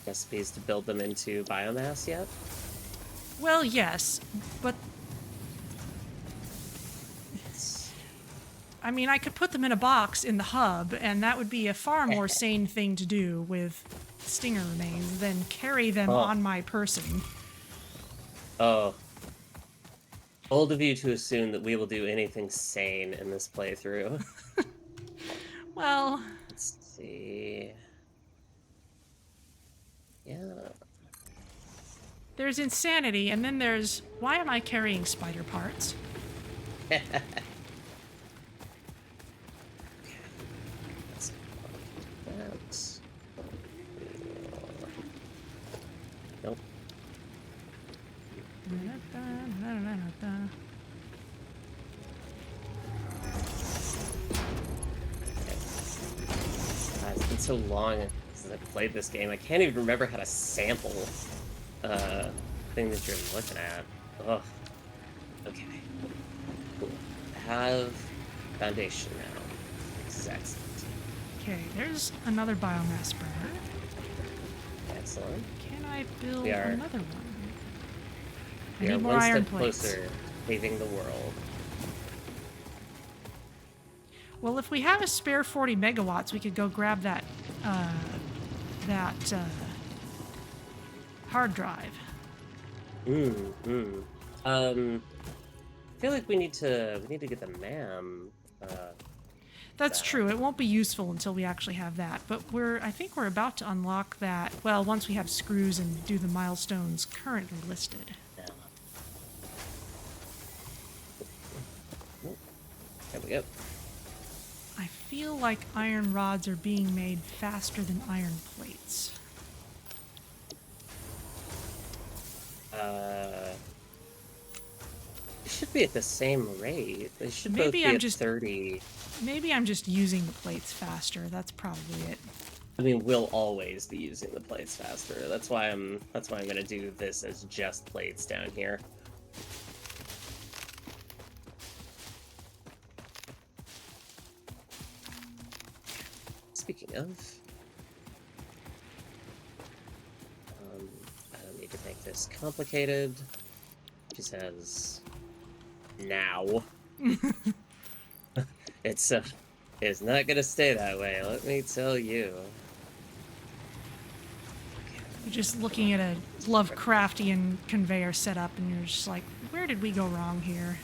recipes to build them into biomass yet. Well, yes, but I mean, I could put them in a box in the hub, and that would be a far more sane thing to do with stinger remains than carry them on my person. Oh. Bold of you to assume that we will do anything sane in this playthrough. Well, Let's see. Yeah. there's insanity, and then there's, why am I carrying spider parts? Let's that. Nope. It's been so long since I played this game. I can't even remember how to sample thing that you're looking at. Ugh. Okay. Cool. I have foundation now. This is excellent. Okay, there's another biomass burner. Excellent. Can I build We are- another one? I We are need more one iron step plates. closer paving the world. Well, if we have a spare 40 megawatts, we could go grab that hard drive. I feel like we need to get the MAM. That's true. It won't be useful until we actually have that. But I think we're about to unlock that. Well, once we have screws and do the milestones currently listed. Yeah. There we go. I feel like iron rods are being made faster than iron plates. They should be at the same rate. They should both Maybe be I'm at just 30. Maybe I'm just using the plates faster. That's probably it. I mean, we'll always be using the plates faster. That's why I'm gonna do this as just plates down here. Speaking of, I don't need to make this complicated. It just says now. It's not gonna stay that way. Let me tell you. You're just looking at a Lovecraftian conveyor setup, and you're just like, where did we go wrong here?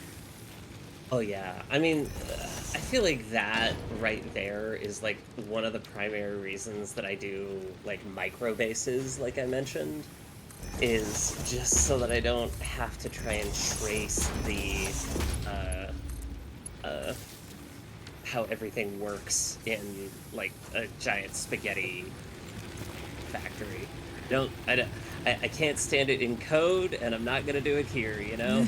Oh yeah, I mean, I feel like that right there is like one of the primary reasons that I do like micro bases, like I mentioned, is just so that I don't have to try and trace the how everything works in like a giant spaghetti factory. I can't stand it in code, and I'm not gonna do it here, you know?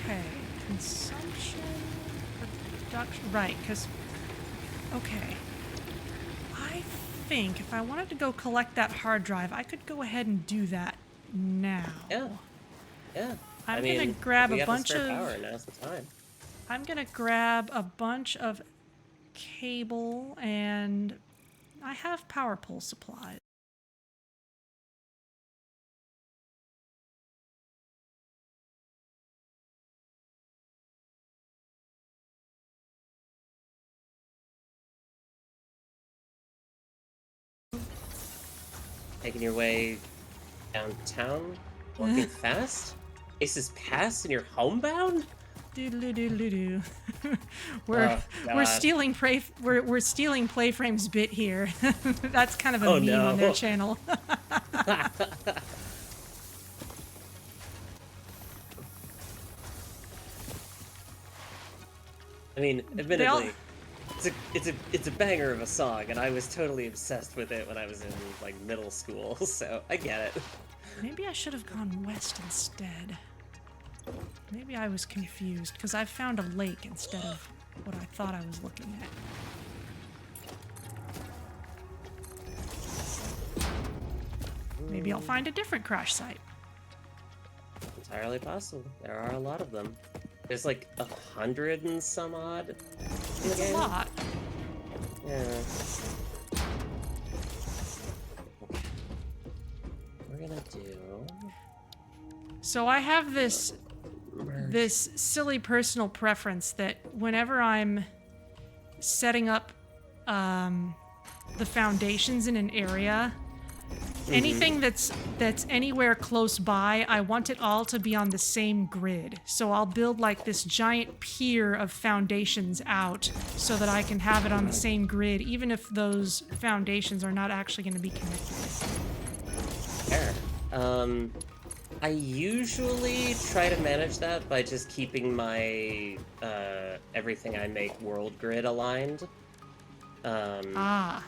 Okay. Consumption, production, right, because, okay. I think if I wanted to go collect that hard drive, I could go ahead and do that now. Yeah. I'm I mean, gonna grab we a got the bunch spare of... power, now's the time. I'm gonna grab a bunch of cable, and I have power pole supplies. Taking your way downtown, walking fast. Aces Pass and you're homebound? Doodle-doo-doo-doo-doo. we're Oh, we're God. stealing we're stealing Playframe's bit here. That's kind of a Oh, meme no. on their channel. I mean, admittedly, it's a banger of a song, and I was totally obsessed with it when I was in like middle school. So I get it. Maybe I should have gone west instead. Maybe I was confused because I found a lake instead of what I thought I was looking at. Maybe I'll find a different crash site. Entirely possible. There are a lot of them. There's like 100 and some odd. It's a lot. Yeah. We're gonna do. So I have this merge. silly personal preference that whenever I'm setting up the foundations in an area, anything that's anywhere close by, I want it all to be on the same grid. So I'll build like this giant pier of foundations out so that I can have it on the same grid, even if those foundations are not actually going to be connected. Fair. I usually try to manage that by just keeping my everything I make world grid aligned. That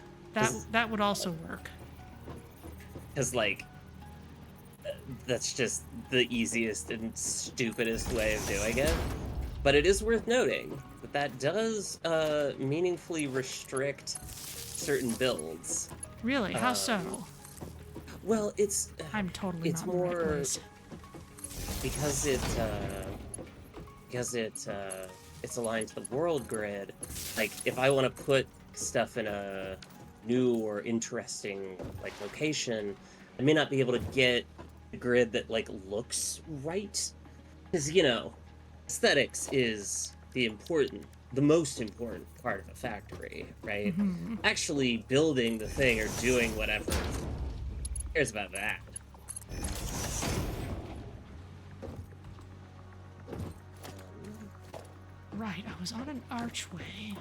would also work. Because, like, that's just the easiest and stupidest way of doing it. But it is worth noting that that does meaningfully restrict certain builds. Really? How so? Well, I'm totally it's not in the right more place. because it's aligned to the world grid. Like, if I want to put stuff in a new or interesting like location, I may not be able to get a grid that like looks right, because aesthetics is the most important part of a factory, right? Actually building the thing or doing whatever, who cares about that? Right, I was on an archway.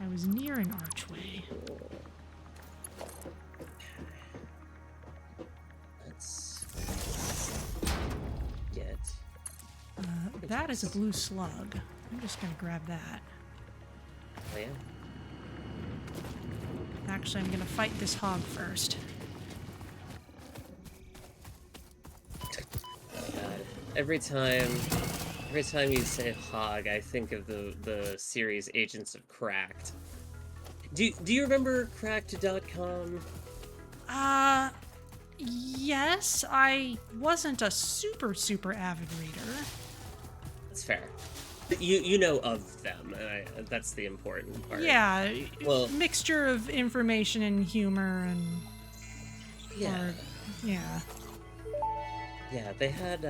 I was near an archway. Let's get That is a blue slug. I'm just gonna grab that. oh yeah. Actually, I'm gonna fight this hog first. God. Every time you say hog, I think of the series Agents of Cracked. Do you remember Cracked.com? Yes, I wasn't a super avid reader. That's fair. You know of them, and that's the important part. Yeah, Well, mixture of information and humor and yeah, yeah. yeah. They had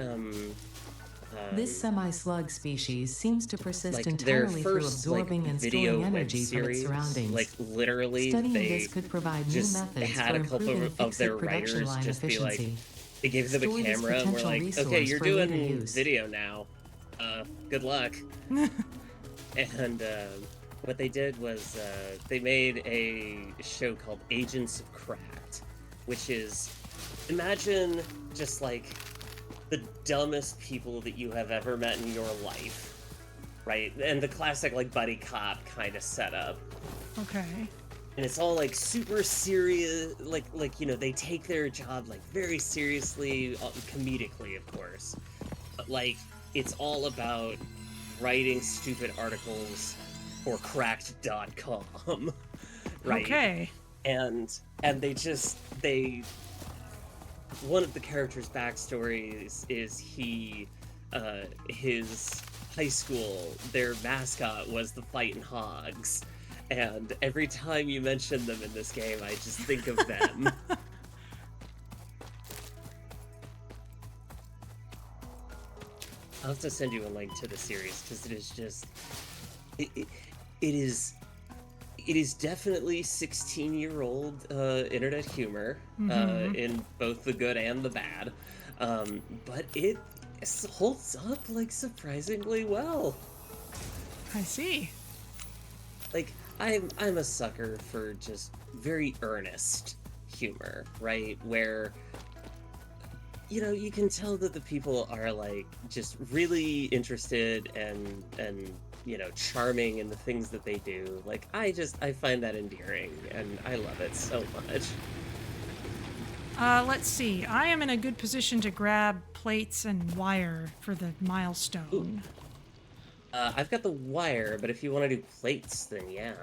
This semi-slug species seems to persist like their entirely through first absorbing like and video storing web energy from its series. surroundings. Like literally, Studying they this could provide new just methods had for a couple improving of their fixed production writers line just be like, efficiency. they gave them a Store this camera and were potential like, resource okay, you're for later doing use. video now. Good luck. And what they did was they made a show called Agents of Cracked, which is, imagine just like the dumbest people that you have ever met in your life, right? And the classic like buddy cop kind of setup. Okay. And it's all like super serious, like they take their job like very seriously, comedically of course, but like it's all about writing stupid articles for cracked.com. Right? Okay. And they one of the characters' backstories is his high school, their mascot was the Fightin' Hogs. And every time you mention them in this game, I just think of them. I'll have to send you a link to the series, because it is just... It is definitely 16-year-old internet humor, in both the good and the bad. But it holds up, like, surprisingly well. I see. Like, I'm a sucker for just very earnest humor, right? Where, you can tell that the people are, like, just really interested and charming in the things that they do. Like, I find that endearing, and I love it so much. Let's see. I am in a good position to grab plates and wire for the milestone. I've got the wire, but if you want to do plates, then yeah.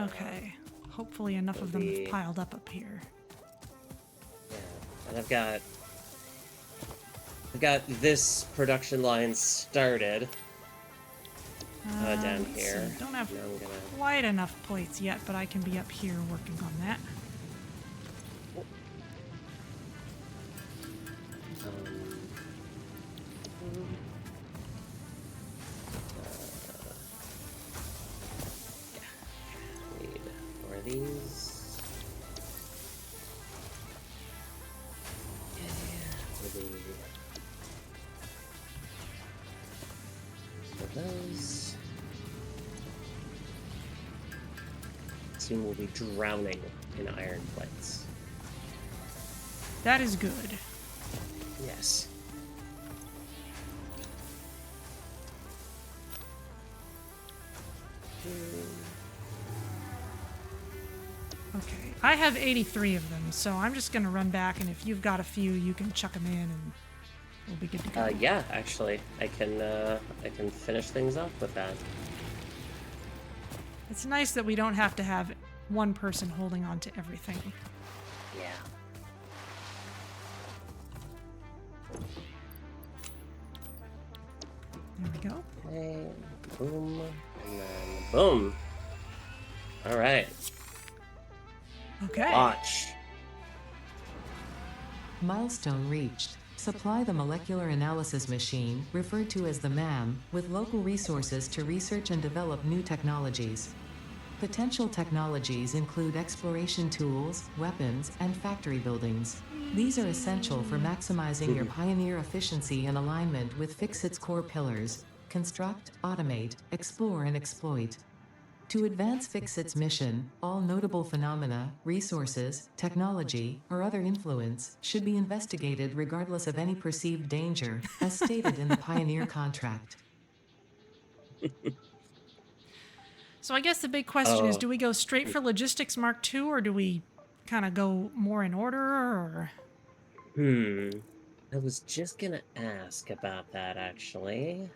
Okay. Hopefully enough of them have piled up here. Yeah, and I've got this production line started down Let's here. see. Don't have Now I'm gonna... quite enough plates yet, but I can be up here working on that. Need more of these. Those. Soon we'll be drowning in iron plates. That is good. Yes. Okay. I have 83 of them, so I'm just going to run back, and if you've got a few, you can chuck them in, and we'll be good to go. Yeah, actually, I can finish things off with that. It's nice that we don't have to have one person holding on to everything. Yeah. There we go. Okay, boom, and then boom. All right. Okay. Watch. Milestone reached. Supply the molecular analysis machine, referred to as the MAM, with local resources to research and develop new technologies. Potential technologies include exploration tools, weapons, and factory buildings. These are essential for maximizing your Pioneer efficiency and alignment with FICSIT's core pillars: construct, automate, explore, and exploit. To advance FICSIT's mission, all notable phenomena, resources, technology, or other influence should be investigated regardless of any perceived danger, as stated in the Pioneer contract. So I guess the big question is, do we go straight for Logistics Mark II, or do we kind of go more in order, or... I was just gonna ask about that, actually.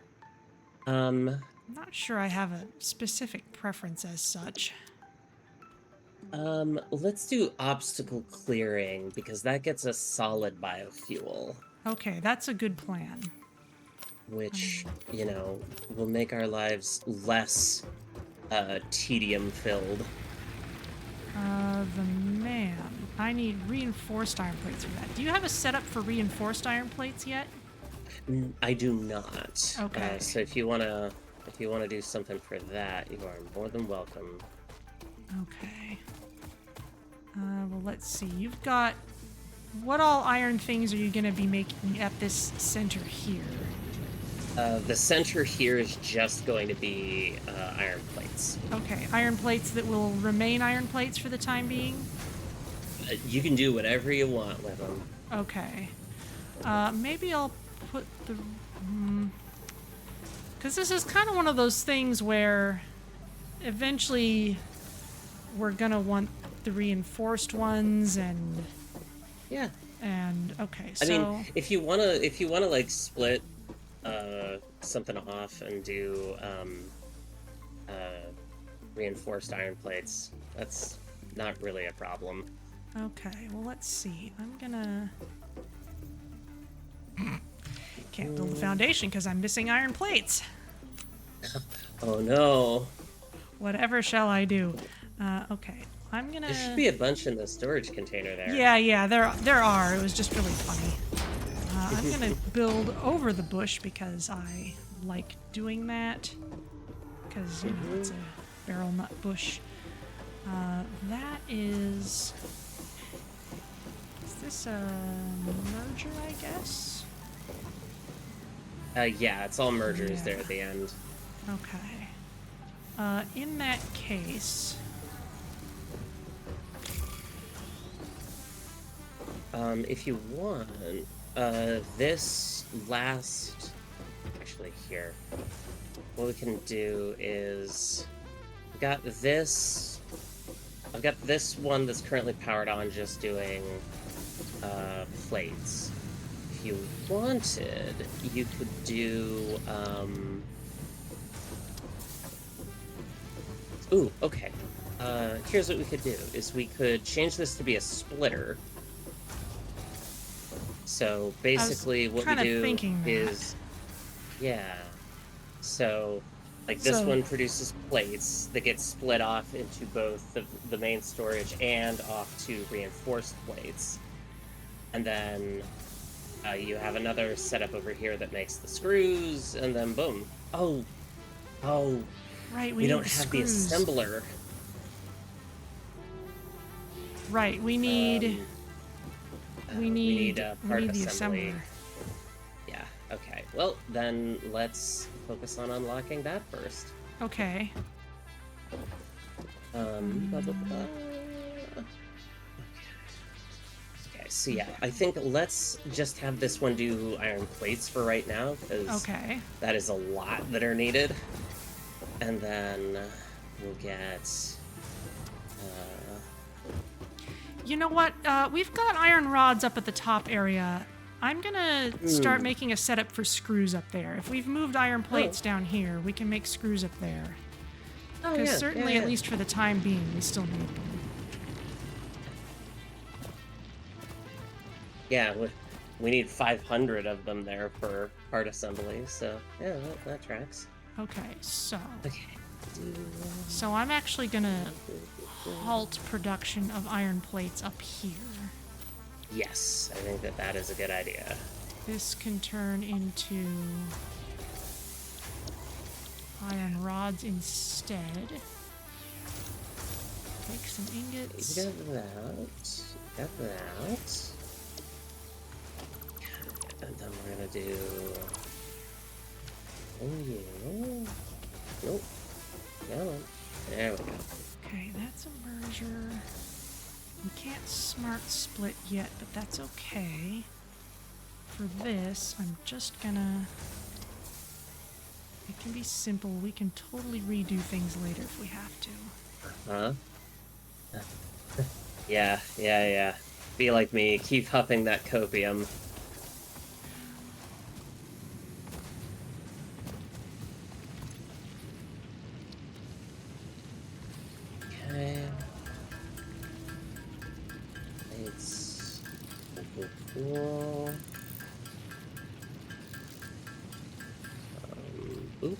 I'm not sure I have a specific preference as such. Let's do obstacle clearing, because that gets us solid biofuel. Okay, that's a good plan. Which, will make our lives less, tedium-filled. The man. I need reinforced iron plates for that. Do you have a setup for reinforced iron plates yet? I do not. Okay. So if you wanna do something for that, you are more than welcome. Okay. Well, let's see. You've got... What all iron things are you going to be making at this center here? The center here is just going to be iron plates. Okay, iron plates that will remain iron plates for the time being? You can do whatever you want with them. Okay. Maybe I'll put the... Because this is kind of one of those things where eventually we're going to want the reinforced ones and... Yeah. And, okay, so... I mean, if you wanna like split something off and do reinforced iron plates, that's not really a problem. Okay, well, let's see. I'm gonna... Can't build the foundation because I'm missing iron plates. Oh no. Whatever shall I do? Okay, I'm gonna... There should be a bunch in the storage container there. Yeah, there are. It was just really funny. I'm gonna build over the bush because I like doing that. Because, it's a barrel nut bush. That is... Is this a merger, I guess? Yeah, it's all mergers there at the end. Okay. In that case... If you want, this last... Actually, here. what we can do is I've got this one that's currently powered on, just doing plates. If you wanted, you could do ooh, okay. Here's what we could do, is we could change this to be a splitter. So basically what we do is, yeah. So, like this one produces plates that get split off into both the main storage and off to reinforced plates. And then you have another setup over here that makes the screws, and then boom. Oh, right. We don't have the assembler. Right. We need the assembly. Yeah. Okay. Well, then let's focus on unlocking that first. Okay. Blah, blah, blah. Okay, so yeah, I think let's just have this one do iron plates for right now, because that is a lot that are needed. And then we'll get... You know what? We've got iron rods up at the top area. I'm gonna start making a setup for screws up there. If we've moved iron plates down here, we can make screws up there. Because certainly, at least for the time being, we still need them. Yeah, we need 500 of them there for part assembly, so yeah, that tracks. Okay, so... Okay. So I'm actually gonna halt production of iron plates up here. Yes, I think that is a good idea. This can turn into iron rods instead. Take some ingots. You got that. And then we're gonna do... Oh, yeah. Nope. Come on. There we go. Okay, that's a merger. We can't smart split yet, but that's okay. For this, I'm just gonna... It can be simple. We can totally redo things later if we have to. Huh? Yeah. Be like me. Keep huffing that copium. Okay. It's cool. Oop.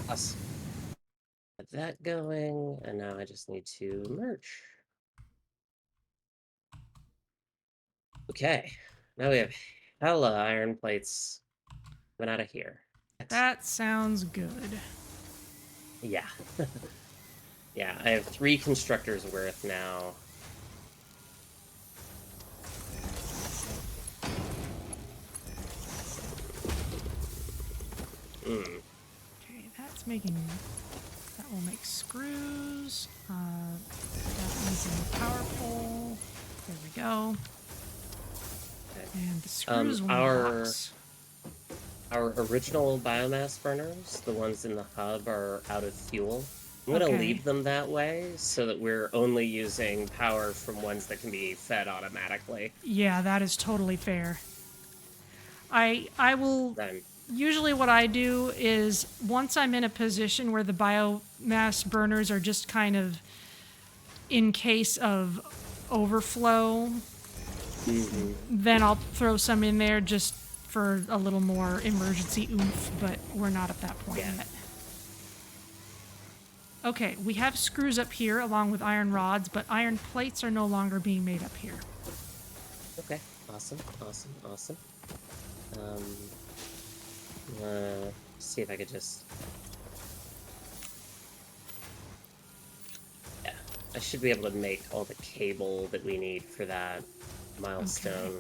Us. Get that going, and now I just need to merge. Okay. Now we have hella iron plates coming out of here. That sounds good. Yeah. Yeah, I have 3 constructors worth now. Okay, that's making... That will make screws. That needs a power pole. There we go. Okay. And the screws will Our original biomass burners, the ones in the hub, are out of fuel. I'm going to leave them that way so that we're only using power from ones that can be fed automatically. Yeah, that is totally fair. I will... Then, usually what I do is once I'm in a position where the biomass burners are just kind of in case of overflow, then I'll throw some in there just for a little more emergency oomph, but we're not at that point yet. Okay, we have screws up here along with iron rods, but iron plates are no longer being made up here. Okay, awesome. See if I could just... Yeah, I should be able to make all the cable that we need for that milestone. Okay.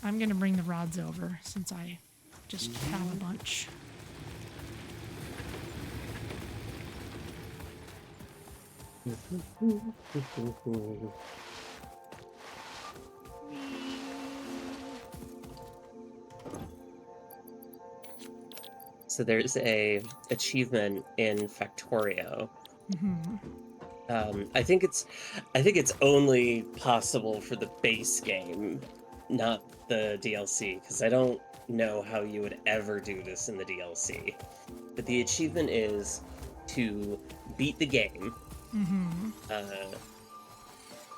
I'm gonna bring the rods over since I just have a bunch. So there's a achievement in Factorio. I think it's only possible for the base game, not the DLC, because I don't know how you would ever do this in the DLC. But the achievement is to beat the game,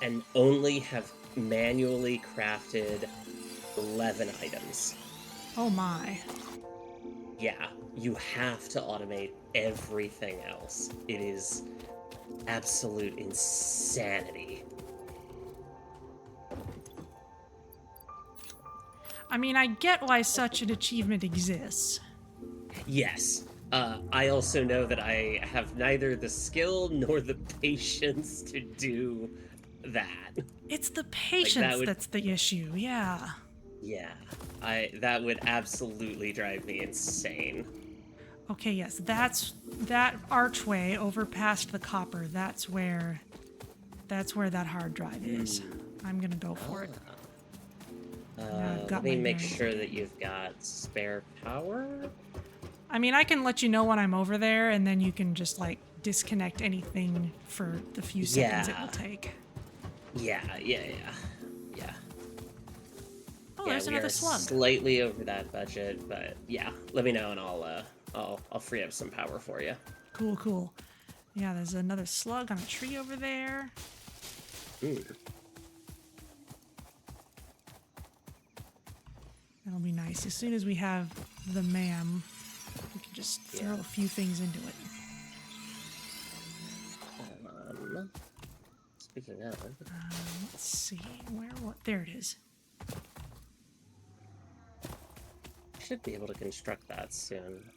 and only have manually crafted 11 items. Oh my. Yeah, you have to automate everything else. It is absolute insanity. I mean, I get why such an achievement exists. Yes. I also know that I have neither the skill nor the patience to do that. It's the patience that's the issue, yeah. Yeah. That would absolutely drive me insane. Okay, yes, that archway over past the copper. That's where that hard drive is. I'm gonna go for it. Let me make sure that you've got spare power. I mean, I can let you know when I'm over there, and then you can just like disconnect anything for the few seconds it will take. Yeah. Oh, there's another slug. Slightly over that budget, but yeah, let me know and I'll free up some power for you. Cool. Yeah, there's another slug on a tree over there. That'll be nice. As soon as we have the MAM, we can just throw a few things into it. Speaking of, let's see what. There it is. Should be able to construct that soon.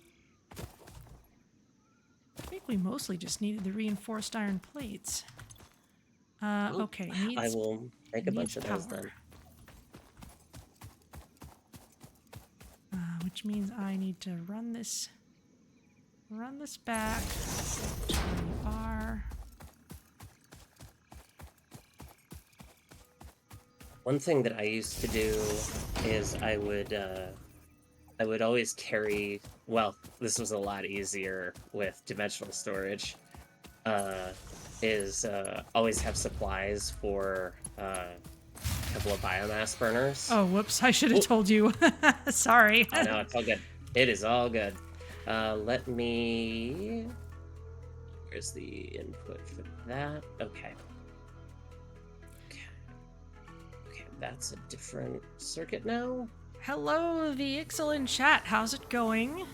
I think we mostly just needed the reinforced iron plates. Okay. I will make a bunch of those then. Which means I need to run this back to where you are. One thing that I used to do is I would always carry, well, this was a lot easier with dimensional storage, always have supplies for a couple of biomass burners. Oh, whoops, I should have told you. Sorry. I know, it's all good. It is all good. Where's the input for that? Okay, that's a different circuit now. Hello, the excellent chat. How's it going?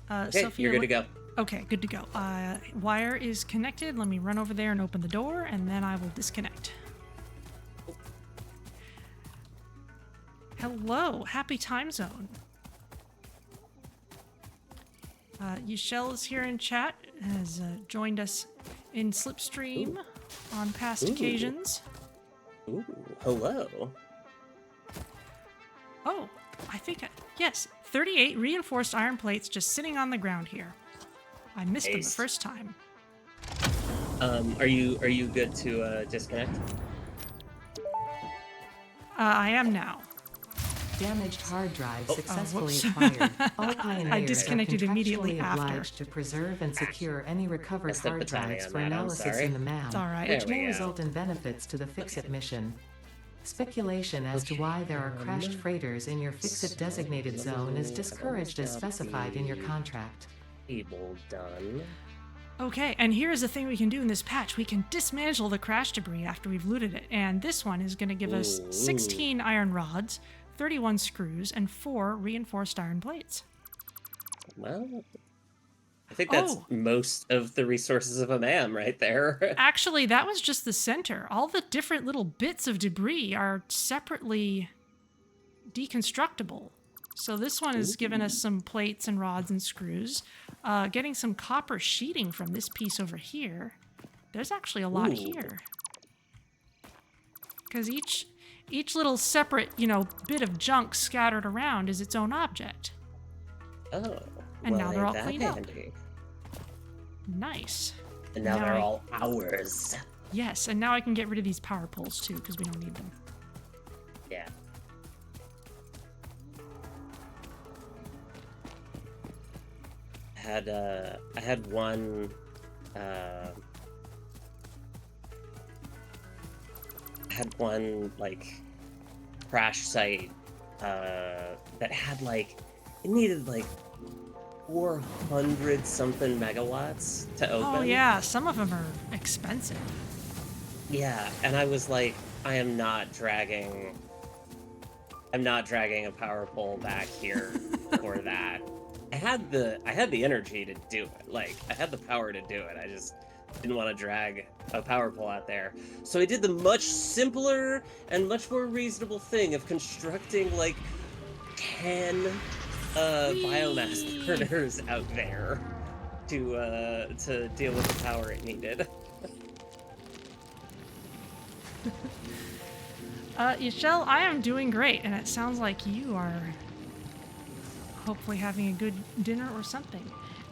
Okay, Sophia, you're good to go. Okay, good to go. Wire is connected. Let me run over there and open the door, and then I will disconnect. Hello, happy time zone. Yushel is here in chat, has joined us in Slipstream on past occasions. Ooh, hello. Oh, I think, yes, 38 reinforced iron plates just sitting on the ground here. I missed them the first time. Are you good to disconnect? I am now. Damaged hard drive successfully acquired. All pioneers I disconnected are immediately contractually after. obliged to preserve and secure any recovered Messed up hard the timing drives on for that, I'm analysis sorry. in the MAM, It's all right. which There we may go. result in benefits to the FICSIT mission. Speculation as to why there are crashed freighters in your FICSIT designated zone is discouraged as specified in your contract. Able done. Okay, and here's the thing we can do in this patch. We can dismantle the crash debris after we've looted it. And this one is going to give us 16 iron rods, 31 screws, and 4 reinforced iron plates. Well, I think that's most of the resources of a MAM right there. Actually, that was just the center. All the different little bits of debris are separately deconstructible. So this one is giving us some plates and rods and screws. Getting some copper sheeting from this piece over here. There's actually a lot here. Because each little separate, bit of junk scattered around is its own object. Oh. And well, now they're all ain't that cleaned up. handy. Nice. And now they're all ours. Yes, and now I can get rid of these power poles too, because we don't need them. Yeah. I had one like crash site that had like it needed like 400 something megawatts to open. Oh yeah, some of them are expensive. Yeah, and I was like, I'm not dragging a power pole back here for that. I had the energy to do it. Like, I had the power to do it. I just didn't want to drag a power pole out there. So I did the much simpler and much more reasonable thing of constructing like 10 biomass burners out there to deal with the power it needed. Yashel, I am doing great, and it sounds like you are hopefully having a good dinner or something.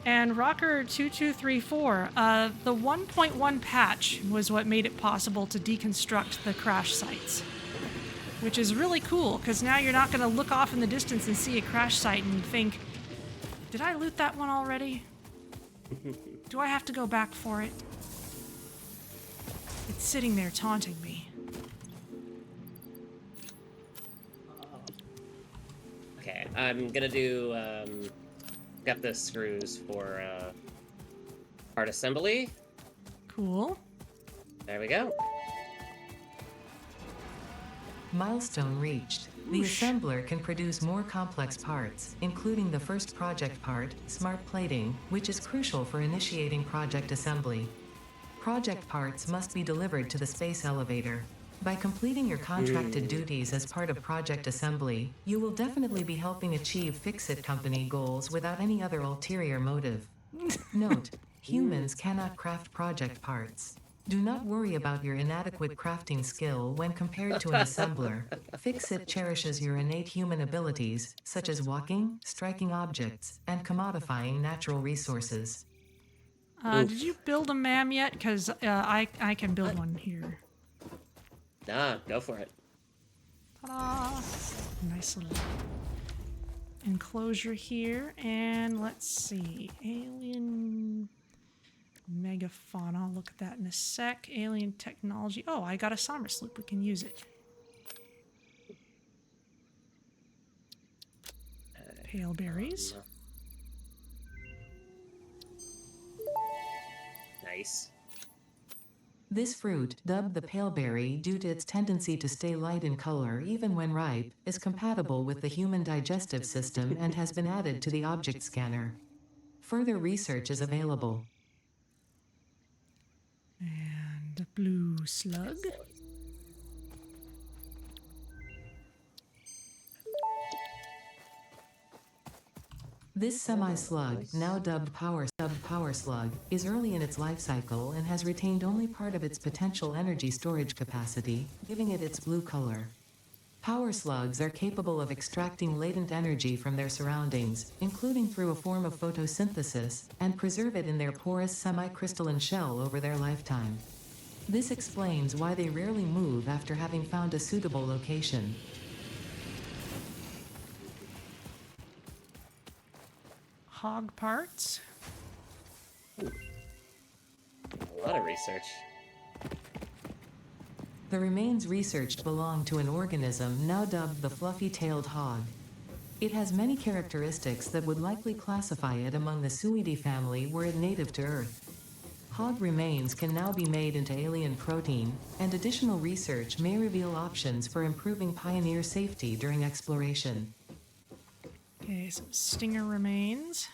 And Rocker2234, the 1.1 patch was what made it possible to deconstruct the crash sites, which is really cool, because now you're not going to look off in the distance and see a crash site and think, did I loot that one already? Do I have to go back for it? It's sitting there taunting me. Okay, I'm gonna do, got the screws for, part assembly. Cool. There we go. Milestone reached. The assembler can produce more complex parts, including the first project part, smart plating, which is crucial for initiating project assembly. Project parts must be delivered to the space elevator. By completing your contracted duties as part of project assembly, you will definitely be helping achieve Fix-It Company goals without any other ulterior motive. Note, humans cannot craft project parts. Do not worry about your inadequate crafting skill when compared to an assembler. Fix-It cherishes your innate human abilities, such as walking, striking objects, and commodifying natural resources. Did you build a MAM yet? Because I can build one here. Nah, go for it. Ta-da! Nice little enclosure here. And let's see. Alien megafauna. I'll look at that in a sec. Alien technology. Oh, I got a summer sloop. We can use it. Pale berries. Nice. This fruit, dubbed the paleberry due to its tendency to stay light in color even when ripe, is compatible with the human digestive system and has been added to the object scanner. Further research is available. And a blue slug. This semi-slug, now dubbed power slug, is early in its life cycle and has retained only part of its potential energy storage capacity, giving it its blue color. Power slugs are capable of extracting latent energy from their surroundings, including through a form of photosynthesis, and preserve it in their porous semi-crystalline shell over their lifetime. This explains why they rarely move after having found a suitable location. Hog parts. A lot of research. The remains researched belong to an organism now dubbed the fluffy-tailed hog. It has many characteristics that would likely classify it among the Suidae family were it native to Earth. Hog remains can now be made into alien protein, and additional research may reveal options for improving pioneer safety during exploration. Okay, some stinger remains.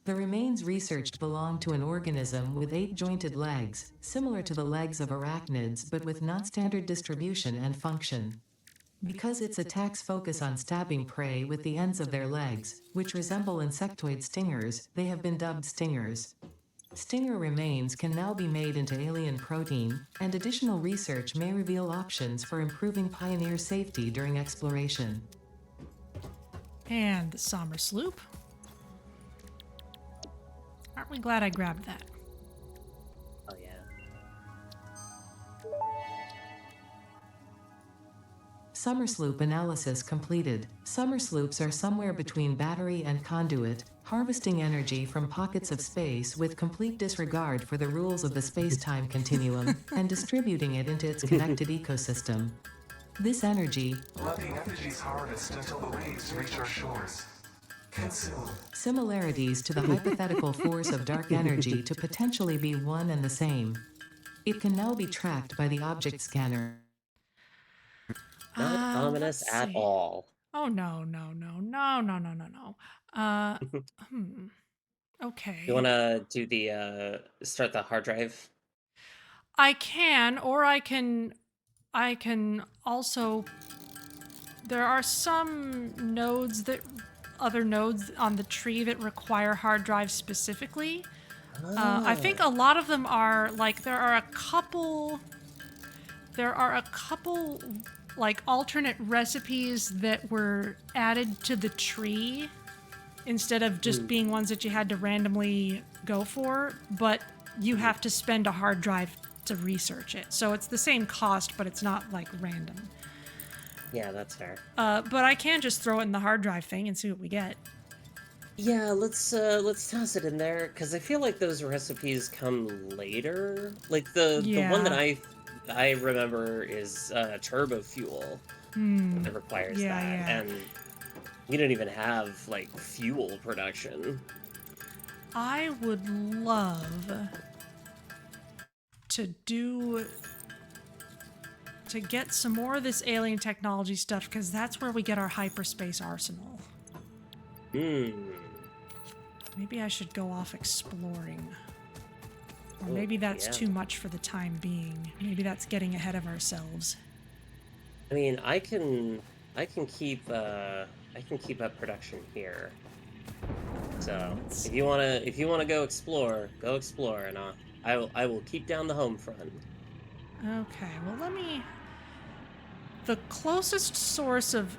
The remains researched belong to an organism with 8 jointed legs, similar to the legs of arachnids but with non-standard distribution and function. Because its attacks focus on stabbing prey with the ends of their legs, which resemble insectoid stingers, they have been dubbed stingers. Stinger remains can now be made into alien protein, and additional research may reveal options for improving pioneer safety during exploration. And the Somber Sloop. Aren't we glad I grabbed that? Oh yeah. Summer sloop analysis completed. Summer sloops are somewhere between battery and conduit, harvesting energy from pockets of space with complete disregard for the rules of the space-time continuum, and distributing it into its connected ecosystem. This energy, Let the energies harvest until the waves reach our shores. Consume. similarities to the hypothetical force of dark energy to potentially be one and the same. It can now be tracked by the object scanner. Not ominous Let's at see. all. Oh, no, no, no, no, no, no, no, no. Uh, hmm. Okay. You wanna do the start the hard drive? I can, or I can also, there are some nodes that, other nodes on the tree that require hard drives specifically. I think a lot of them are, like, there are a couple like alternate recipes that were added to the tree instead of just being ones that you had to randomly go for, but you have to spend a hard drive to research it. So it's the same cost, but it's not like random. Yeah, that's fair. But I can just throw it in the hard drive thing and see what we get. Yeah, let's toss it in there because I feel like those recipes come later. Like the one that Yeah. I remember is turbo fuel that requires Yeah, that, yeah. and you don't even have like fuel production. I would love to get some more of this alien technology stuff, because that's where we get our hyperspace arsenal. Maybe I should go off exploring. Or maybe that's yeah. too much for the time being. Maybe that's getting ahead of ourselves. I mean, I can keep up production here. So if you wanna go explore, and I will keep down the home front. Okay, well, the closest source of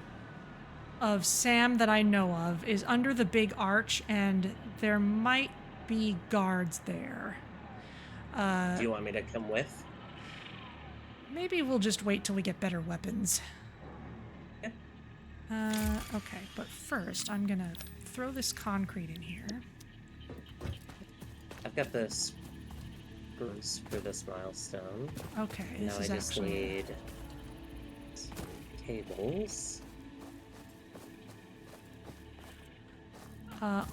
Sam that I know of is under the big arch, and there might be guards there. Do you want me to come with? Maybe we'll just wait till we get better weapons. Yeah. Okay, but first I'm gonna throw this concrete in here. I've got the spruce for this milestone. Okay, Now this is I just actually... need cables.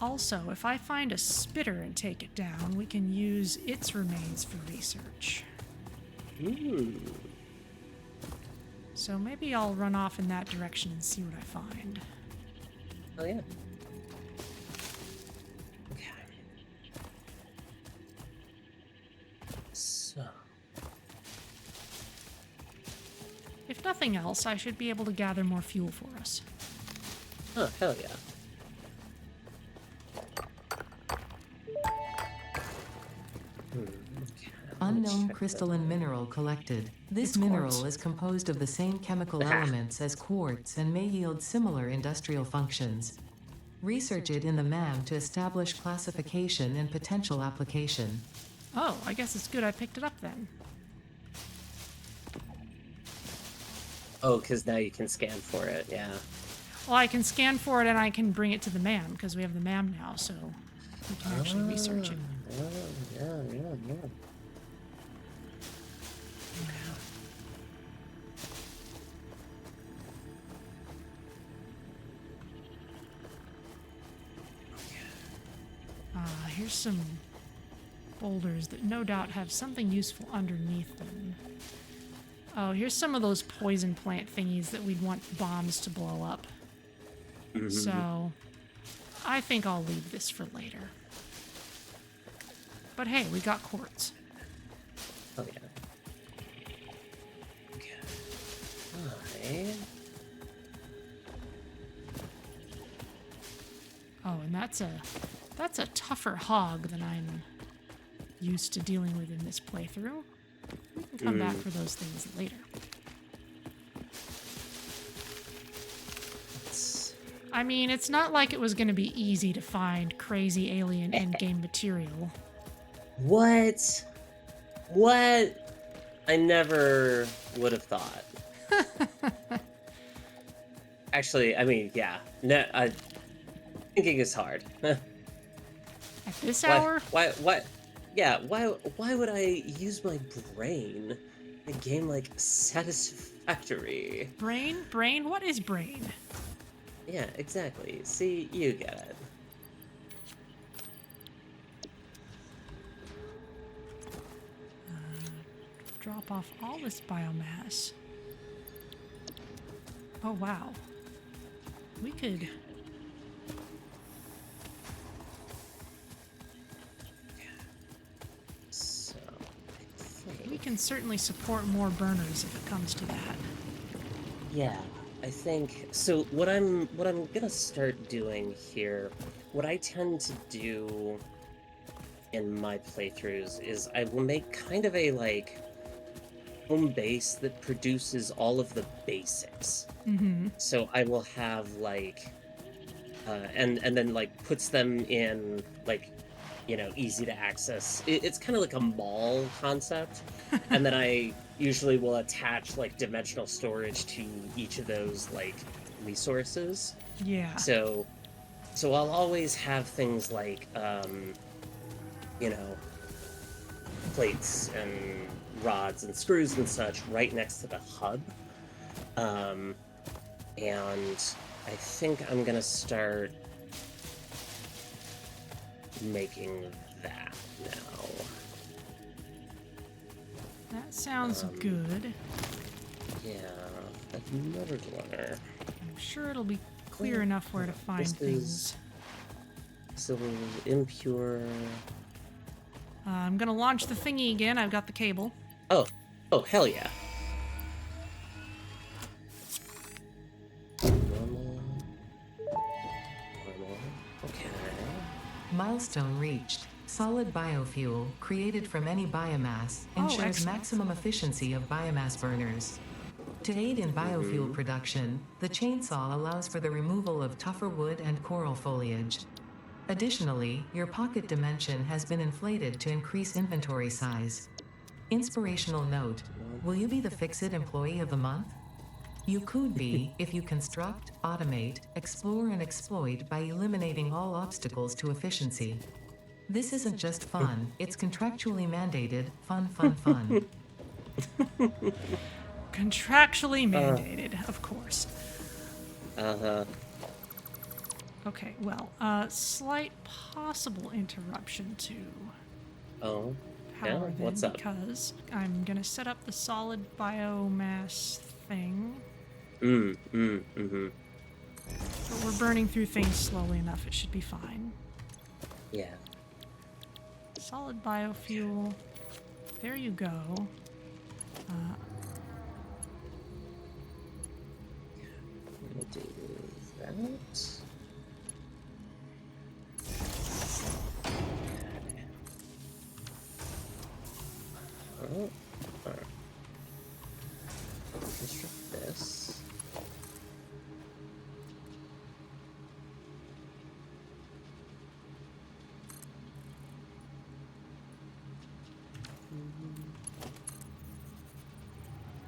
Also, if I find a spitter and take it down, we can use its remains for research. So maybe I'll run off in that direction and see what I find. Oh yeah. Okay. So. If nothing else, I should be able to gather more fuel for us. Oh, hell yeah. Unknown crystalline mineral collected. This It's mineral quartz. is composed of the same chemical elements as quartz and may yield similar industrial functions. Research it in the MAM to establish classification and potential application. Oh, I guess it's good I picked it up then. Oh, because now you can scan for it, yeah. Well, I can scan for it and I can bring it to the MAM, because we have the MAM now, so we can actually research it. Yeah. Here's some boulders that no doubt have something useful underneath them. Oh, here's some of those poison plant thingies that we'd want bombs to blow up. So, I think I'll leave this for later. But hey, we got quartz. Oh yeah. Okay. Alright. Oh, and that's a tougher hog than I'm used to dealing with in this playthrough. We can come back for those things later. I mean, it's not like it was going to be easy to find crazy alien endgame material. What? I never would have thought. Actually, I mean, yeah. No, thinking is hard. At this Why? hour? Why? Yeah. Why would I use my brain in a game like Satisfactory? Brain? What is brain? Yeah, exactly. See, you get it. Drop off all this biomass. Oh, wow. We could... So, I think... We can certainly support more burners if it comes to that. Yeah, I think so. What I'm gonna start doing here, what I tend to do in my playthroughs is I will make kind of a like home base that produces all of the basics. Mm-hmm. So I will have like, and then like puts them in like, easy to access. It's kind of like a mall concept, and then I usually will attach like dimensional storage to each of those like resources. Yeah. So I'll always have things like, you know, plates and rods and screws and such right next to the hub. And I think I'm gonna start making that now. That sounds good. Yeah, another runner. I'm sure it'll be clear enough where to find This things. is so impure. I'm gonna launch the thingy again. I've got the cable. Oh hell yeah. Normal. Okay. Milestone reached. Solid biofuel, created from any biomass, Oh, ensures excellent. maximum efficiency of biomass burners. To aid in biofuel production, the chainsaw allows for the removal of tougher wood and coral foliage. Additionally, your pocket dimension has been inflated to increase inventory size. Inspirational note: will you be the Fix-It Employee of the Month? You could be if you construct, automate, explore, and exploit by eliminating all obstacles to efficiency. This isn't just fun, it's contractually mandated fun. Contractually mandated, of course. Uh-huh. Okay, well, slight possible interruption to Oh. power Yeah, then, what's up? because I'm gonna set up the solid biomass thing. Mm-hmm. But we're burning through things slowly enough, it should be fine. Yeah. Solid biofuel. There you go. I'm gonna do that. Oh, alright. Construct this.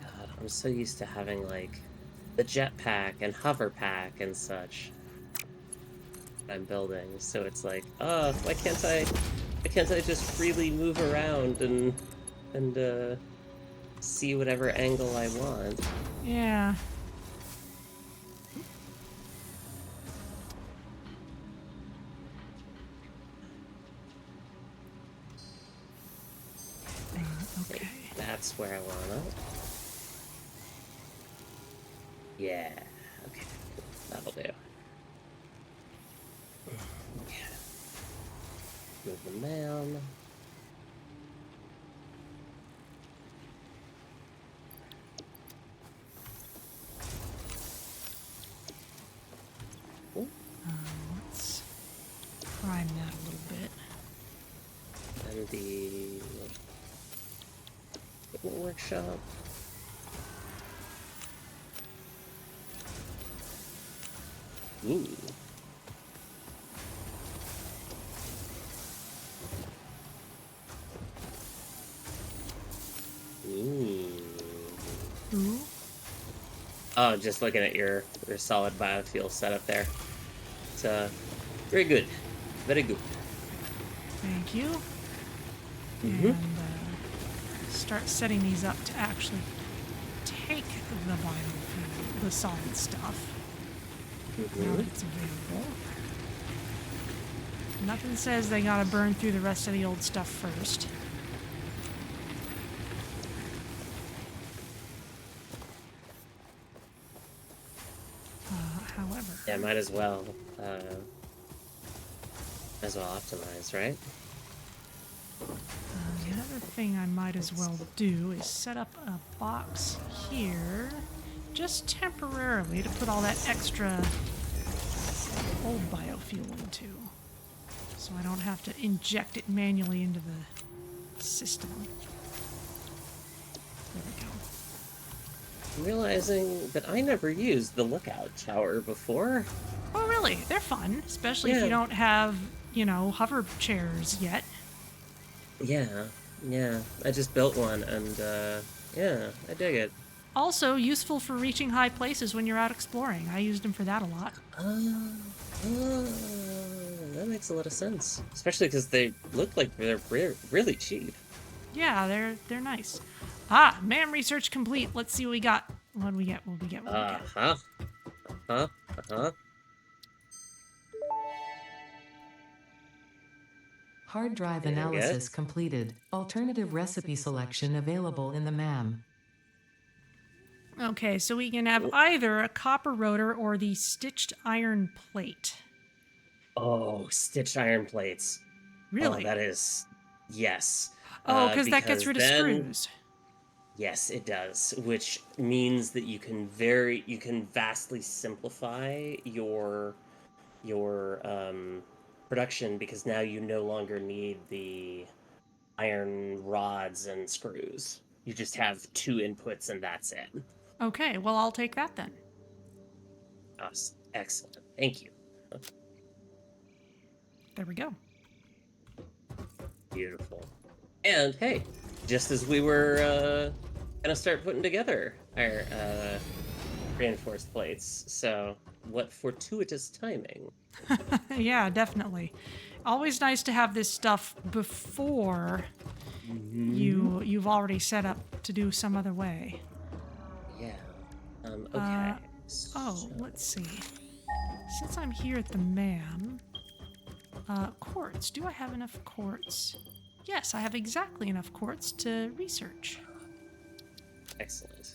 God, I'm so used to having like the jetpack and hover pack and such. I'm building, so it's like, why can't I just freely move around and see whatever angle I want? Yeah. Okay. That's where I want it. Yeah. Okay. That'll do. Okay. Move them down. Let's prime that a little bit. And the workshop. Ooh. Ooh. Ooh. Oh, just looking at your solid biofuel setup there. It's very good. Very good. Thank you. Mm-hmm. And start setting these up to actually take the biofuel, the solid stuff. Now that it's available. Nothing says they gotta burn through the rest of the old stuff first. However, Yeah, might as well optimize, right? the other thing I might as well do is set up a box here, just temporarily, to put all that extra old biofuel into, so I don't have to inject it manually into the system. There we go. I'm realizing that I never used the lookout tower before. Oh, really? They're fun, especially if Yeah. you don't have, hover chairs yet. Yeah. I just built one, and yeah, I dig it. Also, useful for reaching high places when you're out exploring. I used them for that a lot. That makes a lot of sense, especially because they look like they're really cheap. Yeah, they're nice. Ah, man research complete. Let's see what we got. What do we get? What do we get? What do we get? Uh-huh. Hard drive There you go. analysis completed. Alternative recipe selection available in the MAM. Okay, so we can have either a copper rotor or the stitched iron plate. Oh, stitched iron plates. Really? Oh, that is... Yes. Oh, because that gets rid of then... screws. Yes, it does, which means that you can vastly simplify your production, because now you no longer need the iron rods and screws. You just have 2 inputs and that's it. Okay, well, I'll take that then. Oh, excellent. Thank you. There we go. Beautiful. And hey, just as we were gonna start putting together our reinforced plates, so what fortuitous timing. Yeah, definitely. Always nice to have this stuff before you've already set up to do some other way. Yeah. Okay. Oh, let's see. Since I'm here at the MAM, quartz. Do I have enough quartz? Yes, I have exactly enough quartz to research. Excellent.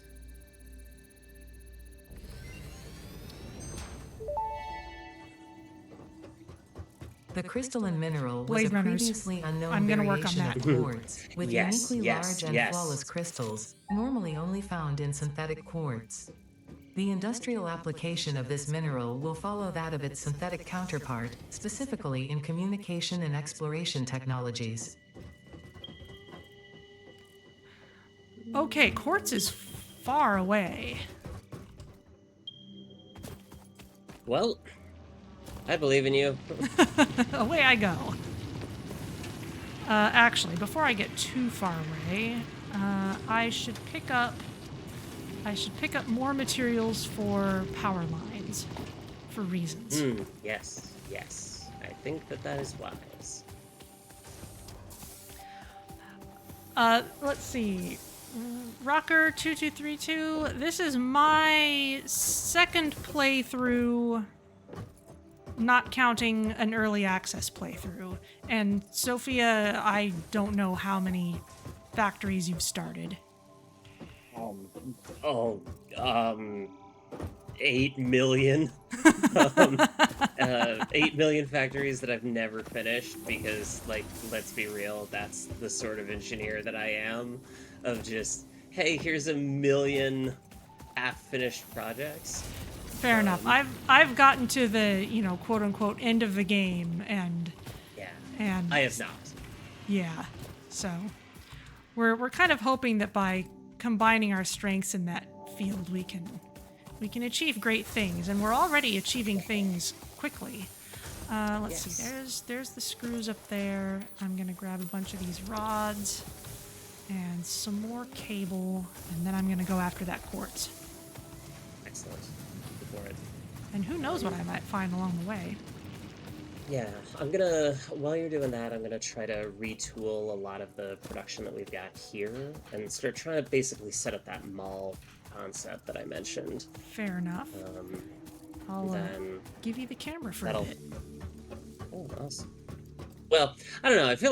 The crystalline mineral was Blade a Runners. previously unknown I'm gonna work on variation that. of quartz, with Yes, uniquely yes, large and yes. flawless crystals, normally only found in synthetic quartz. The industrial application of this mineral will follow that of its synthetic counterpart, specifically in communication and exploration technologies. Okay, quartz is far away. Well, I believe in you. Away I go. Actually, before I get too far away, I should pick up more materials for power lines, for reasons. Yes. I think that is wise. Let's see. Rocker 2232. This is my second playthrough, not counting an early access playthrough. And Sophia, I don't know how many factories you've started. 8 million. 8 million factories that I've never finished, because, like, let's be real, that's the sort of engineer that I am, of just, hey, here's a million half-finished projects. Fair enough. I've gotten to the, quote unquote end of the game, and I have not. yeah. So we're kind of hoping that by combining our strengths in that field, we can achieve great things, and we're already achieving things quickly. Let's see. There's the screws up there. I'm gonna grab a bunch of these rods and some more cable, and then I'm gonna go after that quartz. Excellent. Good for it. And who knows what I might find along the way. Yeah, while you're doing that, I'm gonna try to retool a lot of the production that we've got here and start trying to basically set up that mall concept that I mentioned. Fair enough. I'll Then give you the camera for a that'll. bit. Oh, awesome. Well, I don't know. I feel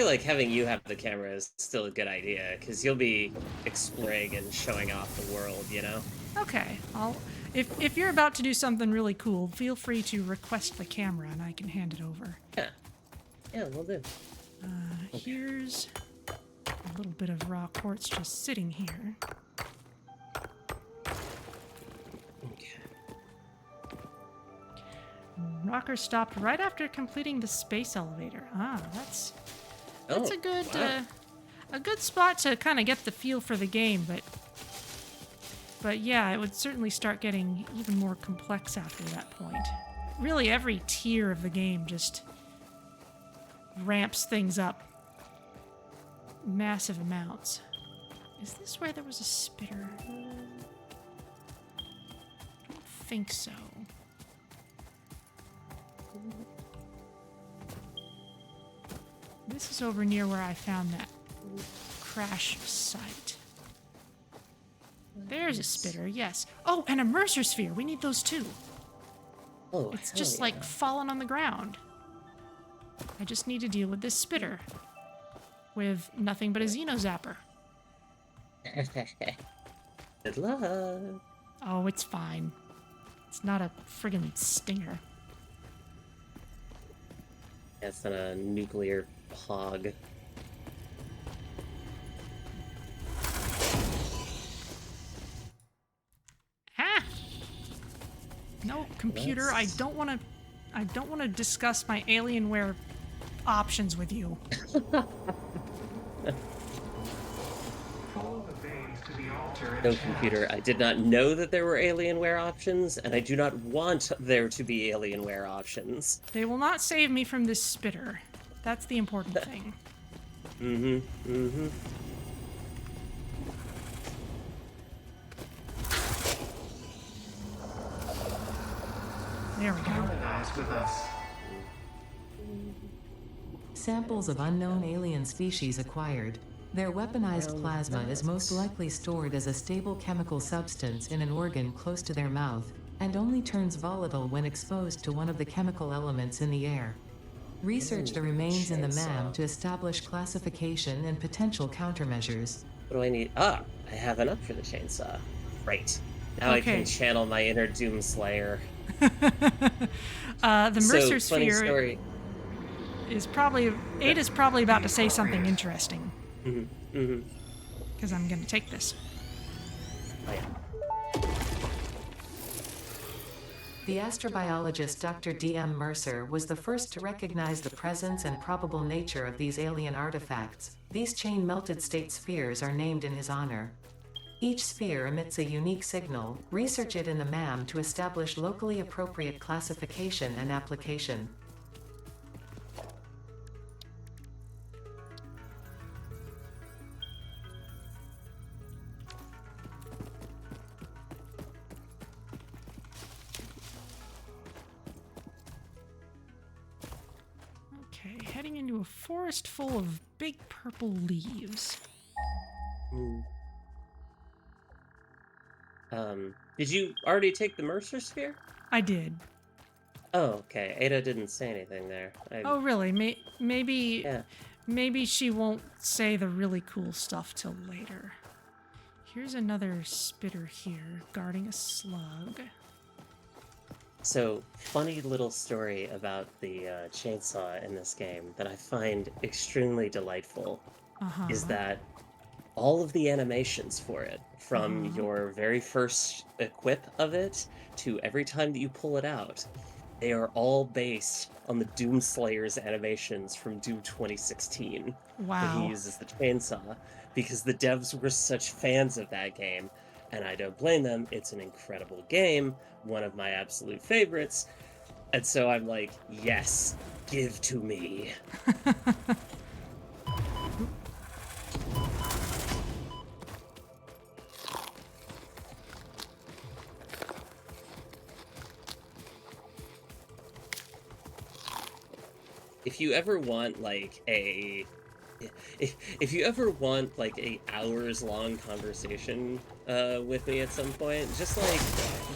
like having you have the camera is still a good idea because you'll be exploring and showing off the world, you know. Okay, if you're about to do something really cool, feel free to request the camera and I can hand it over. Yeah, we'll do. Here's a little bit of raw quartz just sitting here. Okay. Rocker stopped right after completing the space elevator. That's a good wow. a good spot to kind of get the feel for the game, but yeah, it would certainly start getting even more complex after that point. Really, every tier of the game just ramps things up massive amounts. Is this where there was a spitter? I don't think so. This is over near where I found that crash site. There's a spitter, yes. Oh, and a Mercer sphere. We need those too. Oh, It's hell just yeah. like falling on the ground. I just need to deal with this spitter. With nothing but a Xeno Zapper. Good luck. Oh, it's fine. It's not a friggin' stinger. That's not a nuclear hog. Ah! No, computer, I don't want to discuss my Alienware options with you. Follow the veins to the altar and No, chant. computer, I did not know that there were Alienware options, and I do not want there to be Alienware options. They will not save me from this spitter. That's the important thing. Mm-hmm. There we go. Harmonize with us. Samples of unknown alien species acquired. Their weaponized plasma is most likely stored as a stable chemical substance in an organ close to their mouth, and only turns volatile when exposed to one of the chemical elements in the air. Research the remains in the MAM to establish classification and potential countermeasures. What do I need? I have enough for the chainsaw. Right. Now I Okay. can channel my inner Doomslayer. The Mercer So, funny sphere story. is probably... Ada's probably about to say something interesting. Mm-hmm. Because I'm going to take this. Oh, yeah. The astrobiologist Dr. D.M. Mercer was the first to recognize the presence and probable nature of these alien artifacts. These chain-melted state spheres are named in his honor. Each sphere emits a unique signal. Research it in the MAM to establish locally appropriate classification and application. Okay, heading into a forest full of big purple leaves. Did you already take the Mercer sphere? I did. Oh, okay. Ada didn't say anything there. Oh, really? Maybe... Yeah. Maybe she won't say the really cool stuff till later. Here's another spitter here, guarding a slug. So, funny little story about the chainsaw in this game that I find extremely delightful is that all of the animations for it, from your very first equip of it to every time that you pull it out, they are all based on the Doomslayer's animations from Doom 2016. That Wow. he uses the chainsaw because the devs were such fans of that game, and I don't blame them. It's an incredible game, one of my absolute favorites, and so I'm like, yes, give to me. if you ever want like if you ever want like a hours long conversation with me at some point, just like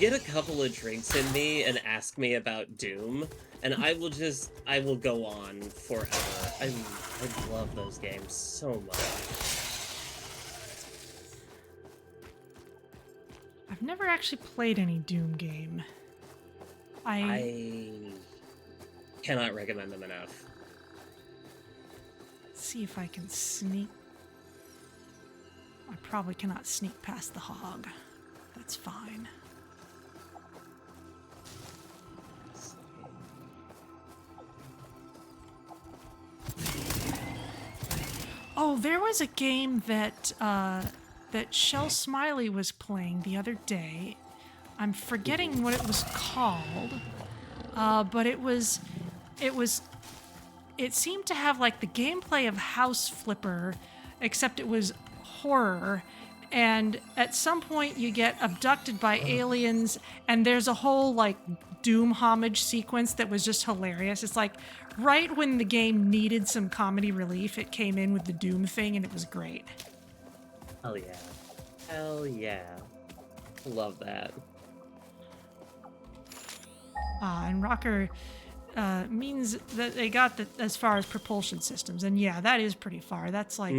get a couple of drinks in me and ask me about Doom, and I will go on forever. I love those games so much. I've never actually played any Doom game. I cannot recommend them enough. See if I can sneak. I probably cannot sneak past the hog. That's fine. Oh, there was a game that that Shell Smiley was playing the other day. I'm forgetting what it was called, but it seemed to have like the gameplay of House Flipper, except it was horror. And at some point you get abducted by aliens, and there's a whole like Doom homage sequence that was just hilarious. It's like right when the game needed some comedy relief, it came in with the Doom thing, and it was great. Hell yeah. Hell yeah. Love that. And Rocker means that they got as far as propulsion systems, and yeah, that is pretty far. That's like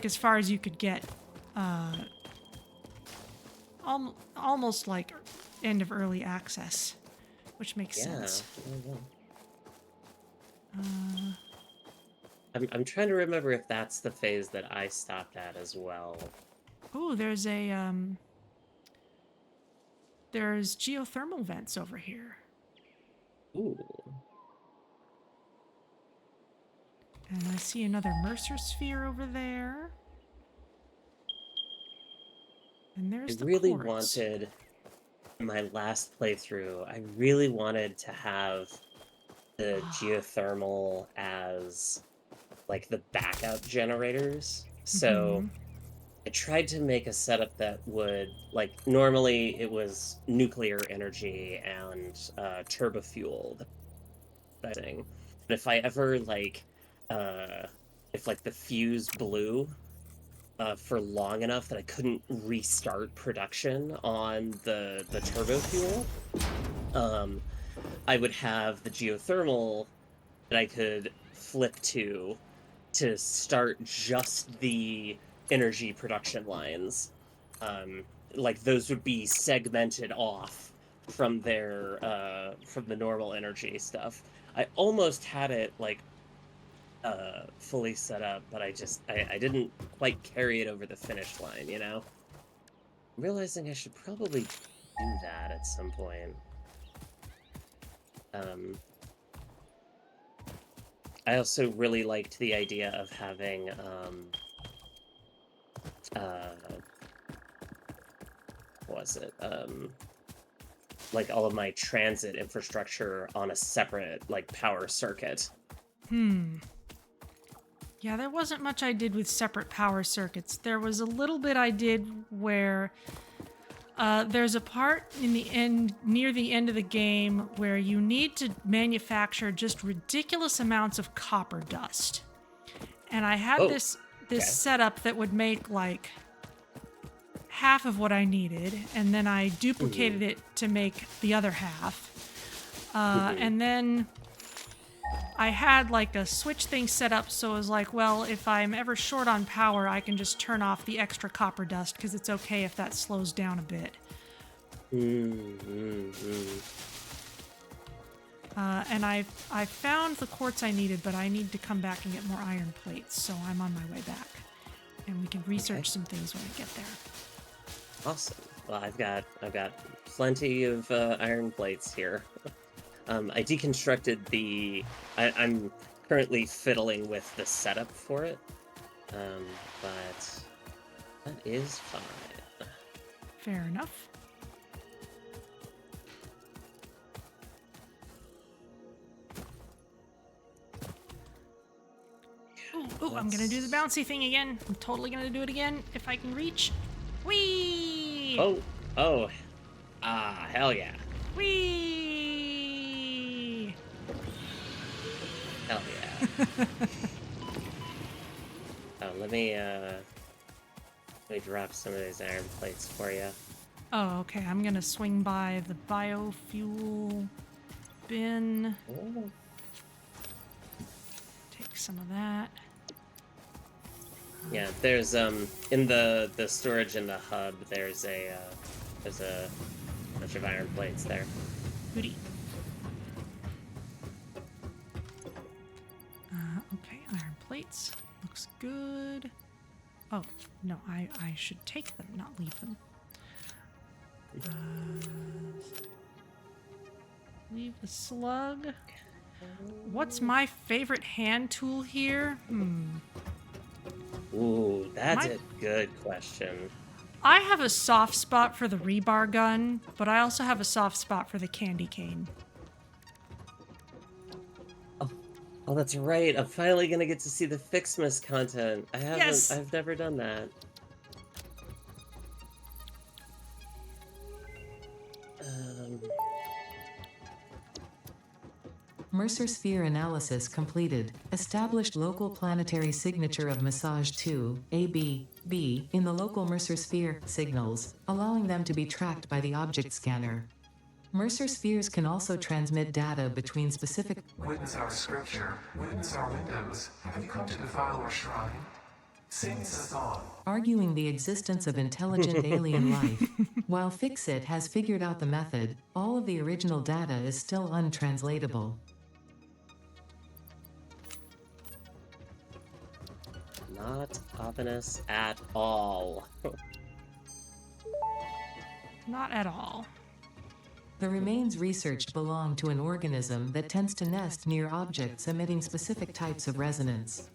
as far as you could get. Almost like end of early access, which makes sense. I'm trying to remember if that's the phase that I stopped at as well. Oh, there's geothermal vents over here. Ooh. And I see another Mercer sphere over there. And there's the really Quartz. wanted, in my last playthrough, I really wanted to have the geothermal as like the backup generators. So I tried to make a setup that would, like, normally it was nuclear energy and turbo fuel thing. But if I ever like if like the fuse blew for long enough that I couldn't restart production on the turbo fuel, I would have the geothermal that I could flip to start just the energy production lines. Like those would be segmented off from their from the normal energy stuff. I almost had it like fully set up, but I didn't quite carry it over the finish line, you know? I'm realizing I should probably do that at some point. I also really liked the idea of having what was it? Like all of my transit infrastructure on a separate like power circuit. Yeah, there wasn't much I did with separate power circuits. There was a little bit I did where there's a part in the end, near the end of the game, where you need to manufacture just ridiculous amounts of copper dust. And I had this setup that would make like half of what I needed, and then I duplicated it to make the other half. And then I had like a switch thing set up, so it was like, well, if I'm ever short on power, I can just turn off the extra copper dust because it's okay if that slows down a bit. And I found the quartz I needed, but I need to come back and get more iron plates, so I'm on my way back. And we can research some things when I get there. Awesome. Well, I've got plenty of iron plates here. I deconstructed I'm currently fiddling with the setup for it, but that is fine. Fair enough. Ooh, I'm gonna do the bouncy thing again. I'm totally gonna do it again if I can reach. Whee! Oh. Hell yeah. Whee! Hell yeah. Oh, let me drop some of these iron plates for you. Oh, okay. I'm gonna swing by the biofuel bin. Oh. Take some of that. Yeah, there's in the storage in the hub. There's a bunch of iron plates there. Goody. Okay, iron plates. Looks good. Oh, no, I should take them, not leave them. Leave the slug. What's my favorite hand tool here? Ooh, that's My- a good question. I have a soft spot for the rebar gun, but I also have a soft spot for the candy cane. Oh, that's right. I'm finally gonna get to see the FICSMAS content. I haven't. Yes. I've never done that. Mercer sphere analysis completed. Established local planetary signature of massage 2, AB, B, in the local Mercer sphere signals, allowing them to be tracked by the object scanner. Mercer spheres can also transmit data between specific. Witness our scripture. Witness our windows. Have you come to defile our shrine? Sing us on. Arguing the existence of intelligent alien life. While Fixit has figured out the method, all of the original data is still untranslatable. Not ominous at all. Not at all. The remains researched belong to an organism that tends to nest near objects emitting specific types of resonance.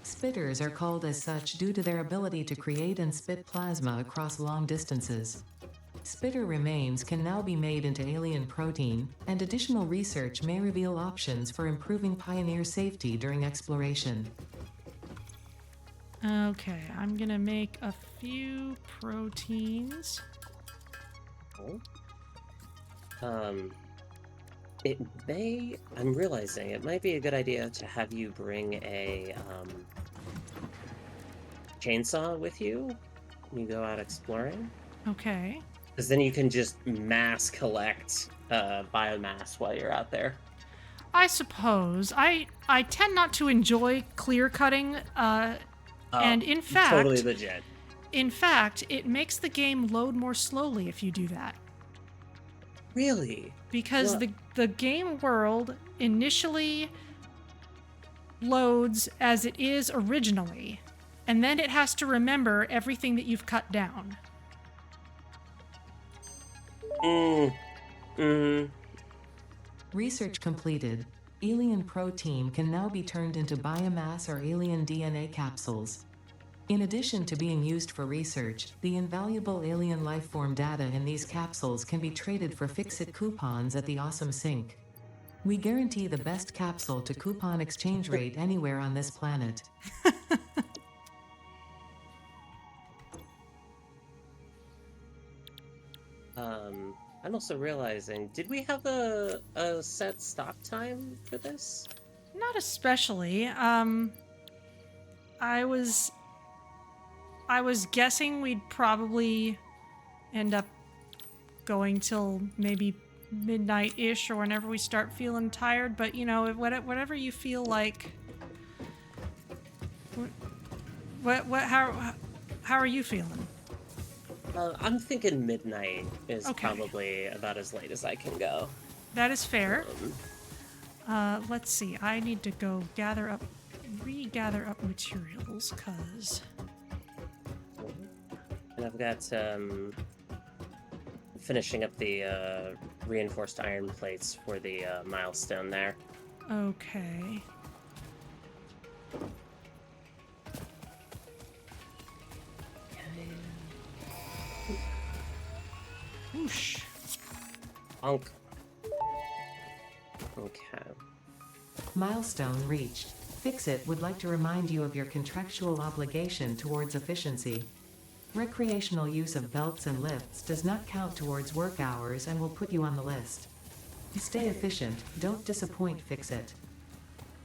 Spitters are called as such due to their ability to create and spit plasma across long distances. Spitter remains can now be made into alien protein, and additional research may reveal options for improving Pioneer safety during exploration. Okay, I'm gonna make a few proteins. Oh. I'm realizing it might be a good idea to have you bring a, chainsaw with you when you go out exploring. Okay. Because then you can just mass collect, biomass while you're out there. I suppose. I tend not to enjoy clear cutting, and in fact, Totally legit. in fact, it makes the game load more slowly if you do that. Really? Because Well- the game world initially loads as it is originally, and then it has to remember everything that you've cut down. Research completed. Alien protein can now be turned into biomass or alien DNA capsules. In addition to being used for research, the invaluable alien lifeform data in these capsules can be traded for Fixit coupons at the Awesome Sink. We guarantee the best capsule to coupon exchange rate anywhere on this planet. I'm also realizing, did we have a set stop time for this? Not especially. I was guessing we'd probably end up going till maybe midnight-ish or whenever we start feeling tired, but you know, whatever you feel like. How are you feeling? I'm thinking midnight is Okay. probably about as late as I can go. That is fair. Let's see. I need to go regather up materials, cause And I've got finishing up the reinforced iron plates for the milestone there. okay. Whoosh. Bonk. Okay. Milestone reached. Fixit would like to remind you of your contractual obligation towards efficiency. Recreational use of belts and lifts does not count towards work hours and will put you on the list. Stay efficient, don't disappoint Fixit.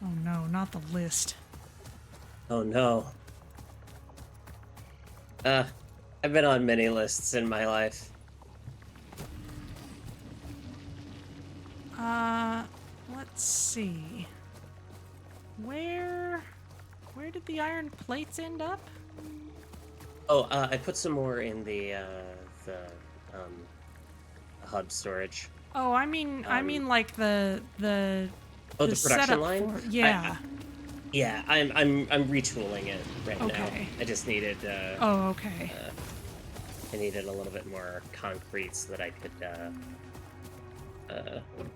Oh no, not the list. Oh no. I've been on many lists in my life. Let's see. Where did the iron plates end up? Oh, I put some more in the hub storage. Oh, I mean like the Oh, the production setup line? yeah. Yeah, I'm retooling it right now. Okay. I just needed Oh, okay. I needed a little bit more concrete so that I could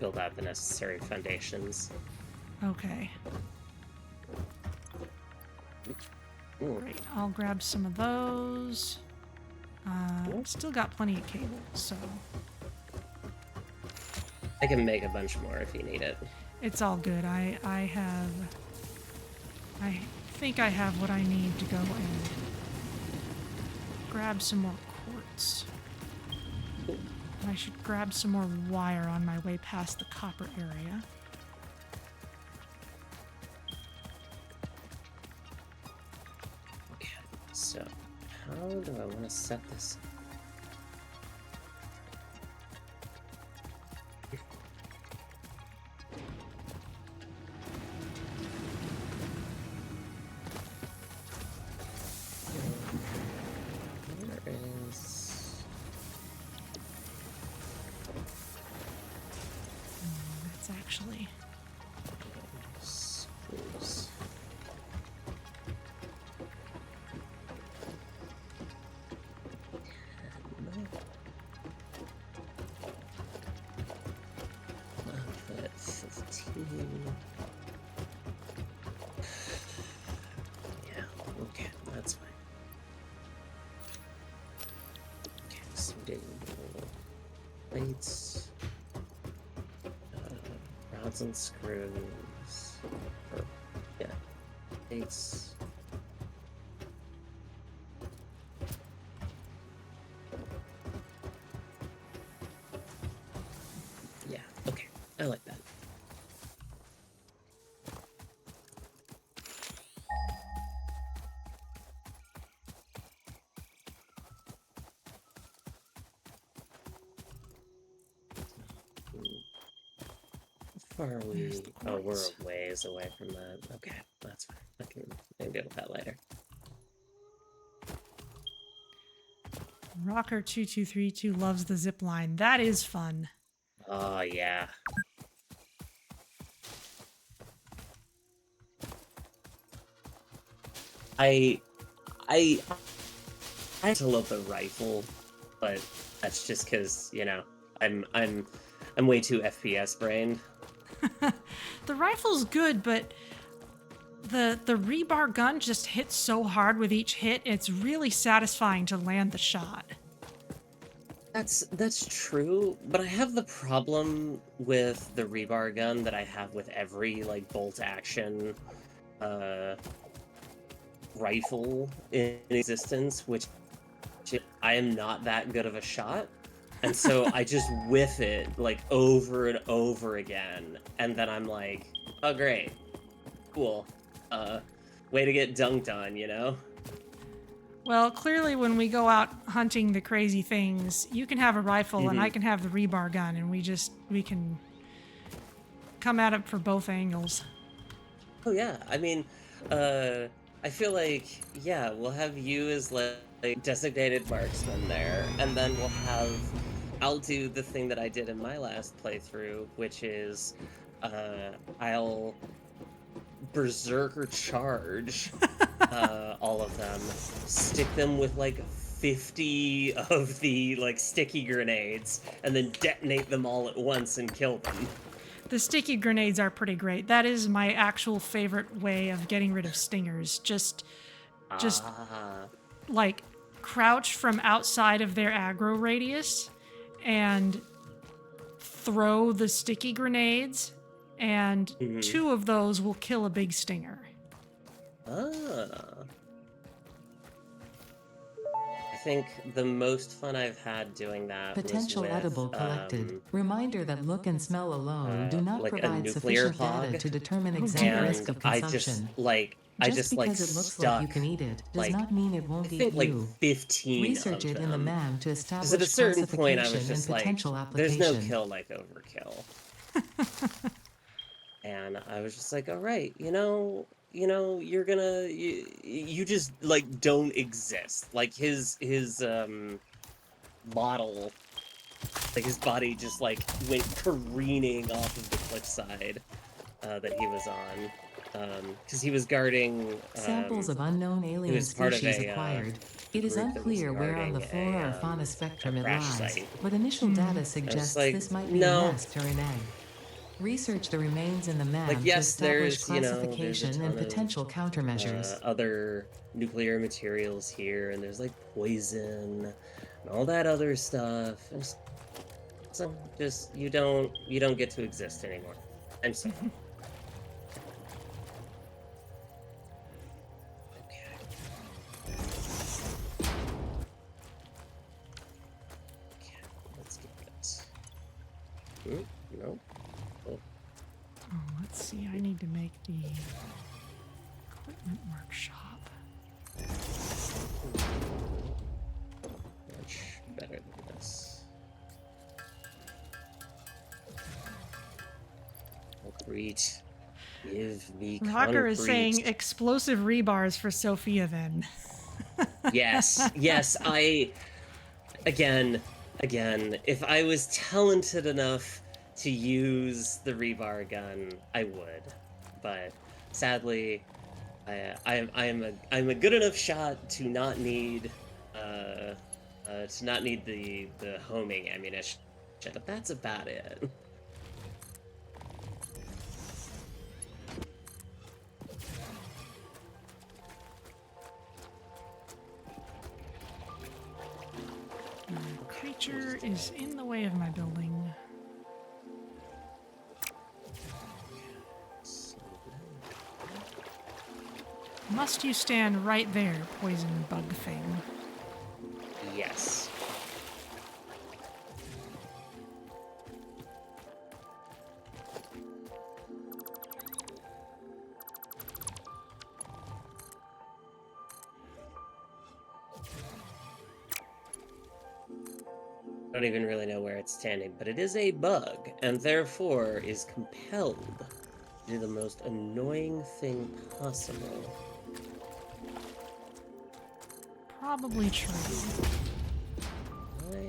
build out the necessary foundations. Okay. Ooh. Great. I'll grab some of those. Still got plenty of cable, so I can make a bunch more if you need it. it's all good. I think I have what I need to go and grab some more quartz. I should grab some more wire on my way past the copper area. Okay, so how do I want to set this up? There is... That's actually... spruce. I'll put 15. Yeah, okay, that's fine. Okay, so digging plates, rods and screws, or, yeah, plates. Yeah, okay, I like that. How far are we? There's the Oh, we're quartz. a ways away from that. Okay, that's fine. I can deal with that later. Rocker2232 loves the zip line. That is fun. Oh, yeah. I I had to love the rifle, but that's just because, you know, I'm way too FPS brained. The rifle's good, but the rebar gun just hits so hard with each hit. It's really satisfying to land the shot. That's true, but I have the problem with the rebar gun that I have with every like bolt action rifle in existence, which I am not that good of a shot. And so I just whiff it like over and over again, and then I'm like, oh great, cool, way to get dunked on, you know? Well, clearly when we go out hunting the crazy things, you can have a rifle and I can have the rebar gun, and we can come at it for both angles. Oh yeah, I mean, I feel like, yeah, we'll have you as like designated marksman there, and then I'll do the thing that I did in my last playthrough, which is, I'll berserker charge all of them, stick them with like 50 of the like sticky grenades, and then detonate them all at once and kill them. The sticky grenades are pretty great. That is my actual favorite way of getting rid of stingers. Just like crouch from outside of their aggro radius and throw the sticky grenades, and 2 of those will kill a big stinger. I think the most fun I've had doing that Potential was edible with collected. Reminder that look and smell alone do not like a provide nuclear sufficient data hog, to determine Oh, exact dear. risk and of I just consumption. I Just like because it looks like you stuck can eat it does like not mean it I won't eat think like you. 15 Research of it in the them. MAM to Because at a establish certain point I was classification and just like, potential there's no application. kill like overkill. And I was just like, all right, you're gonna you just like don't exist. Like his model, like his body just like went careening off of the cliffside that he was on. Because he was guarding Samples of unknown he alien was part of species a acquired. It is group that was unclear where on the guarding flora or fauna a spectrum it crash lies, site. but initial data I was just suggests like, this might be a no. nest or an egg. Research the remains in the Like, MAM to yes, establish there's a classification and ton potential of countermeasures. other nuclear materials here, and there's like poison and all that other stuff. And so just you don't get to exist anymore. I'm sorry. Okay. Okay, let's get this. No. Oh, Oh, let's see. I need to make the equipment workshop. much better than this. Concrete. Give me Rocker is saying concrete. explosive rebars for Sophia then. Yes, again, if I was talented enough to use the rebar gun, I would. But sadly, I'm a good enough shot to not need the homing ammunition. But that's about it. Creature is in the way of my building. Must you stand right there, poison bug thing? Yes. I don't even really know where it's standing, but it is a bug, and therefore is compelled to do the most annoying thing possible. Probably true. I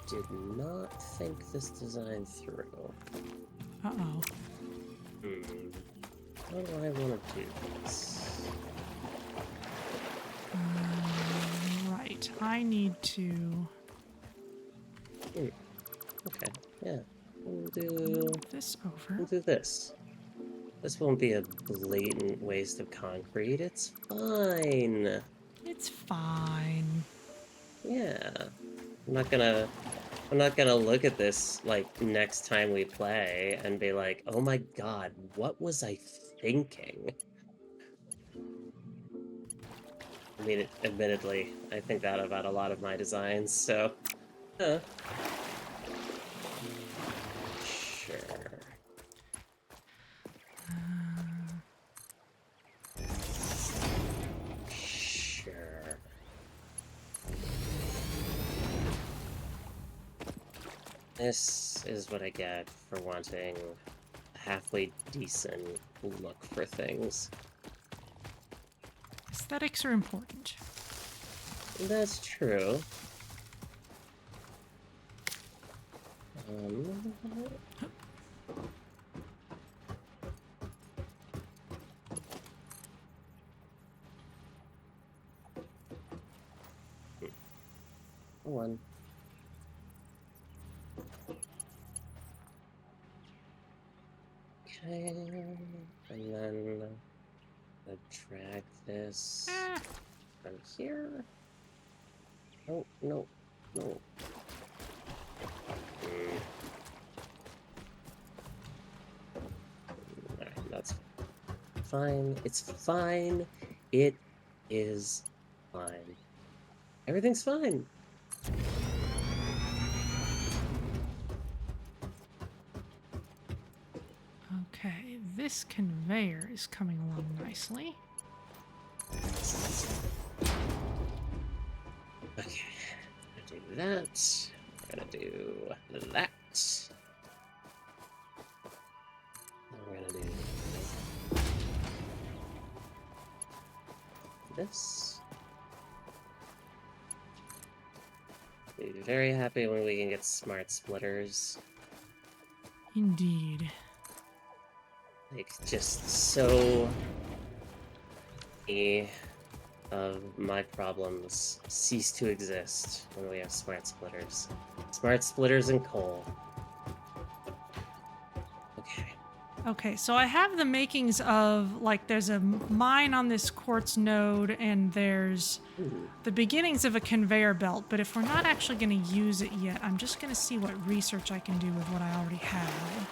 did not think this design through. Uh-oh. How do I want to do this? Right. I need to Okay, yeah. We'll do move this over. this. This won't be a blatant waste of concrete. It's fine. It's fine. Yeah. I'm not gonna look at this like next time we play and be like, oh my god, what was I thinking? I mean, admittedly, I think that about a lot of my designs, so sure. Sure. This is what I get for wanting a halfway decent look for things. Aesthetics are important. That's true. One. Okay, and then I'll drag this from here. Oh, no. Alright, that's fine. It's fine. It is fine. Everything's fine. Okay, this conveyor is coming along nicely. Okay, I'm gonna do that. I'm gonna do that. And we're gonna do this. Be very happy when we can get smart splitters. Indeed. Like, just so many of my problems cease to exist when we have smart splitters. Smart splitters and coal. Okay. Okay, so I have the makings of, like, there's a mine on this quartz node, and there's Ooh. the beginnings of a conveyor belt, but if we're not actually going to use it yet, I'm just going to see what research I can do with what I already have.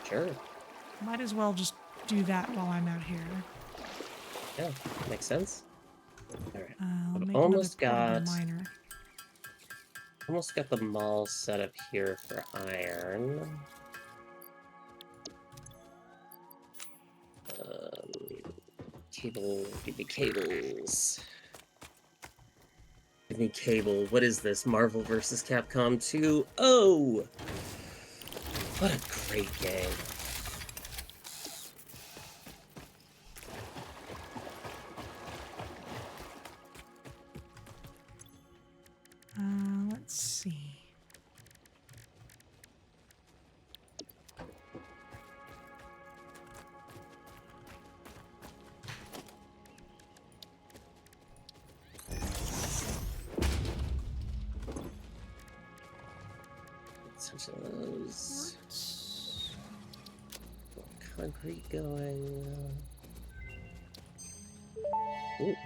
Sure. Might as well just do that while I'm out here. Yeah, makes sense. Alright. I'll I've make almost another got miner. almost got the mall set up here for iron. Cable, give me cables. Give me cable. What is this? Marvel vs. Capcom 2? Oh! What a great game. Let's see. Such of those. Concrete going. Ooh.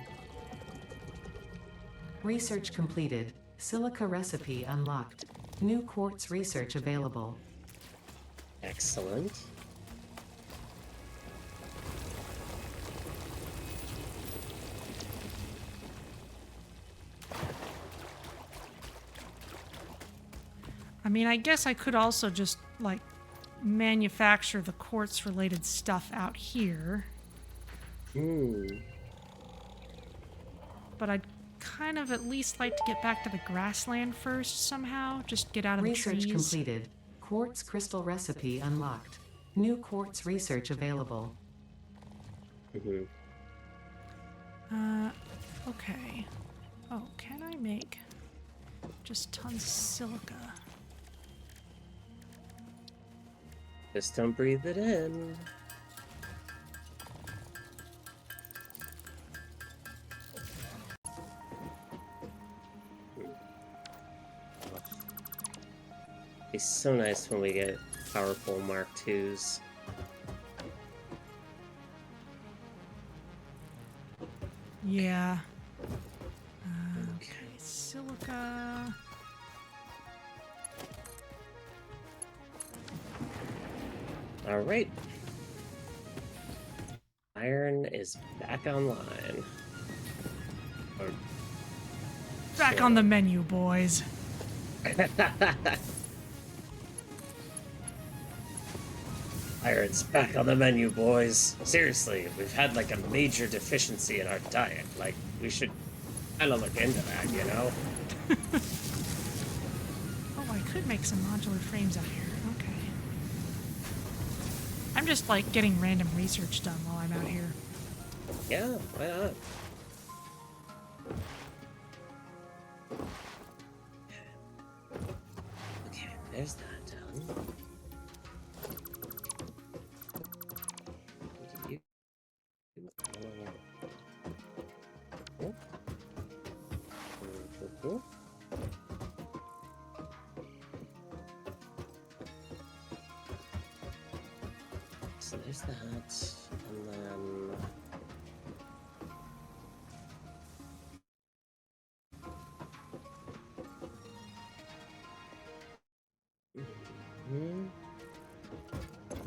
Research completed. Silica recipe unlocked. New quartz research available. Excellent. I mean, I guess I could also just, like, manufacture the quartz-related stuff out here. But I'd kind of at least like to get back to the grassland first somehow. Just get out of the trees. Research completed. Quartz crystal recipe unlocked. New quartz research available. Okay. Oh, can I make just tons of silica? Just don't breathe it in. It's so nice when we get powerful Mark IIs. Yeah. Okay, silica. All right. Iron is back online. Or Back on the menu, boys. Iron's back on the menu, boys. Seriously, we've had like a major deficiency in our diet. Like, we should kind of look into that, you know? Oh, I could make some modular frames out here. Okay. I'm just, like, getting random research done while I'm out here. Yeah, why not? Okay, there's that done. You- Oh. Mhm. So there's that, and then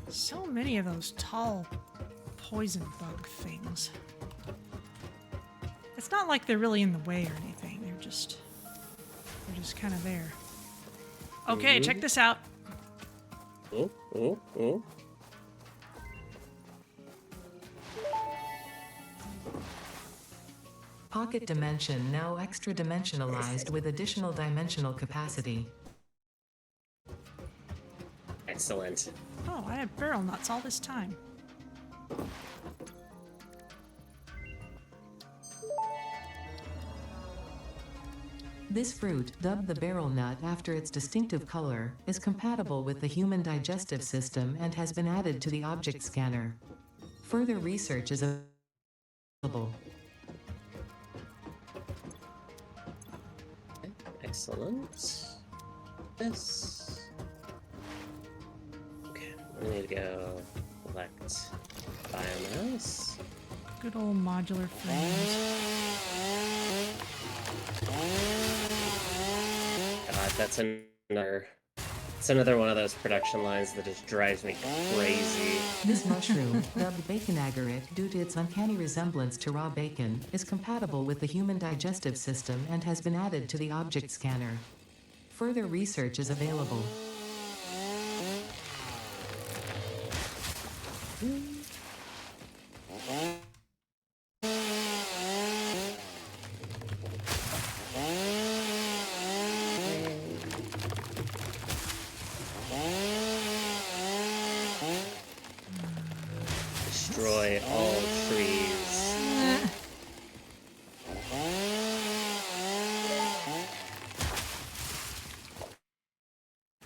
So many of those tall poison bug things. It's not like they're really in the way or anything. They're just kind of there. Okay, check this out. Oh. Pocket dimension now extra dimensionalized with additional dimensional capacity. Excellent. Oh, I had barrel nuts all this time. This fruit, dubbed the barrel nut after its distinctive color, is compatible with the human digestive system and has been added to the object scanner. Further research is available. Excellent. This. Okay, we need to go collect biomass. Good old modular frames. God, that's another one of those production lines that just drives me crazy. This mushroom, dubbed bacon agaric due to its uncanny resemblance to raw bacon, is compatible with the human digestive system and has been added to the object scanner. Further research is available. Destroy all trees.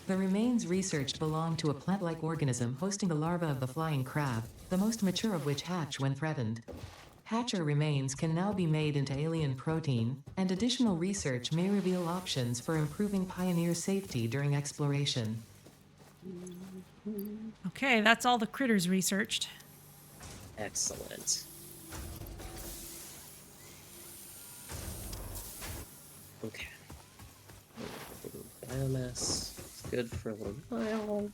The remains researched belong to a plant-like organism hosting the larva of the flying crab, the most mature of which hatch when threatened. Hatcher remains can now be made into alien protein, and additional research may reveal options for improving pioneer safety during exploration. Okay, that's all the critters researched. Excellent. Okay. Biomass. Good for a little while.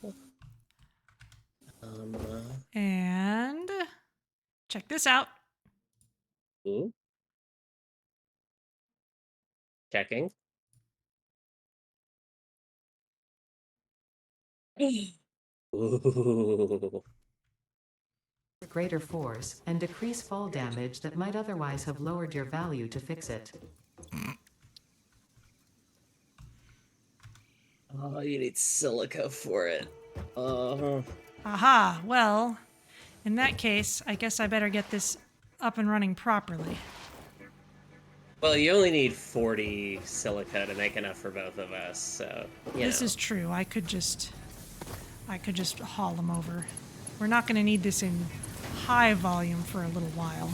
And check this out. Ooh. Checking. Ooh. Greater force, and decrease fall damage that might otherwise have lowered your value to fix it. Oh, you need silica for it. Aha, well, in that case, I guess I better get this up and running properly. Well, you only need 40 silica to make enough for both of us, so This is true. I could just haul them over. We're not going to need this in high volume for a little while.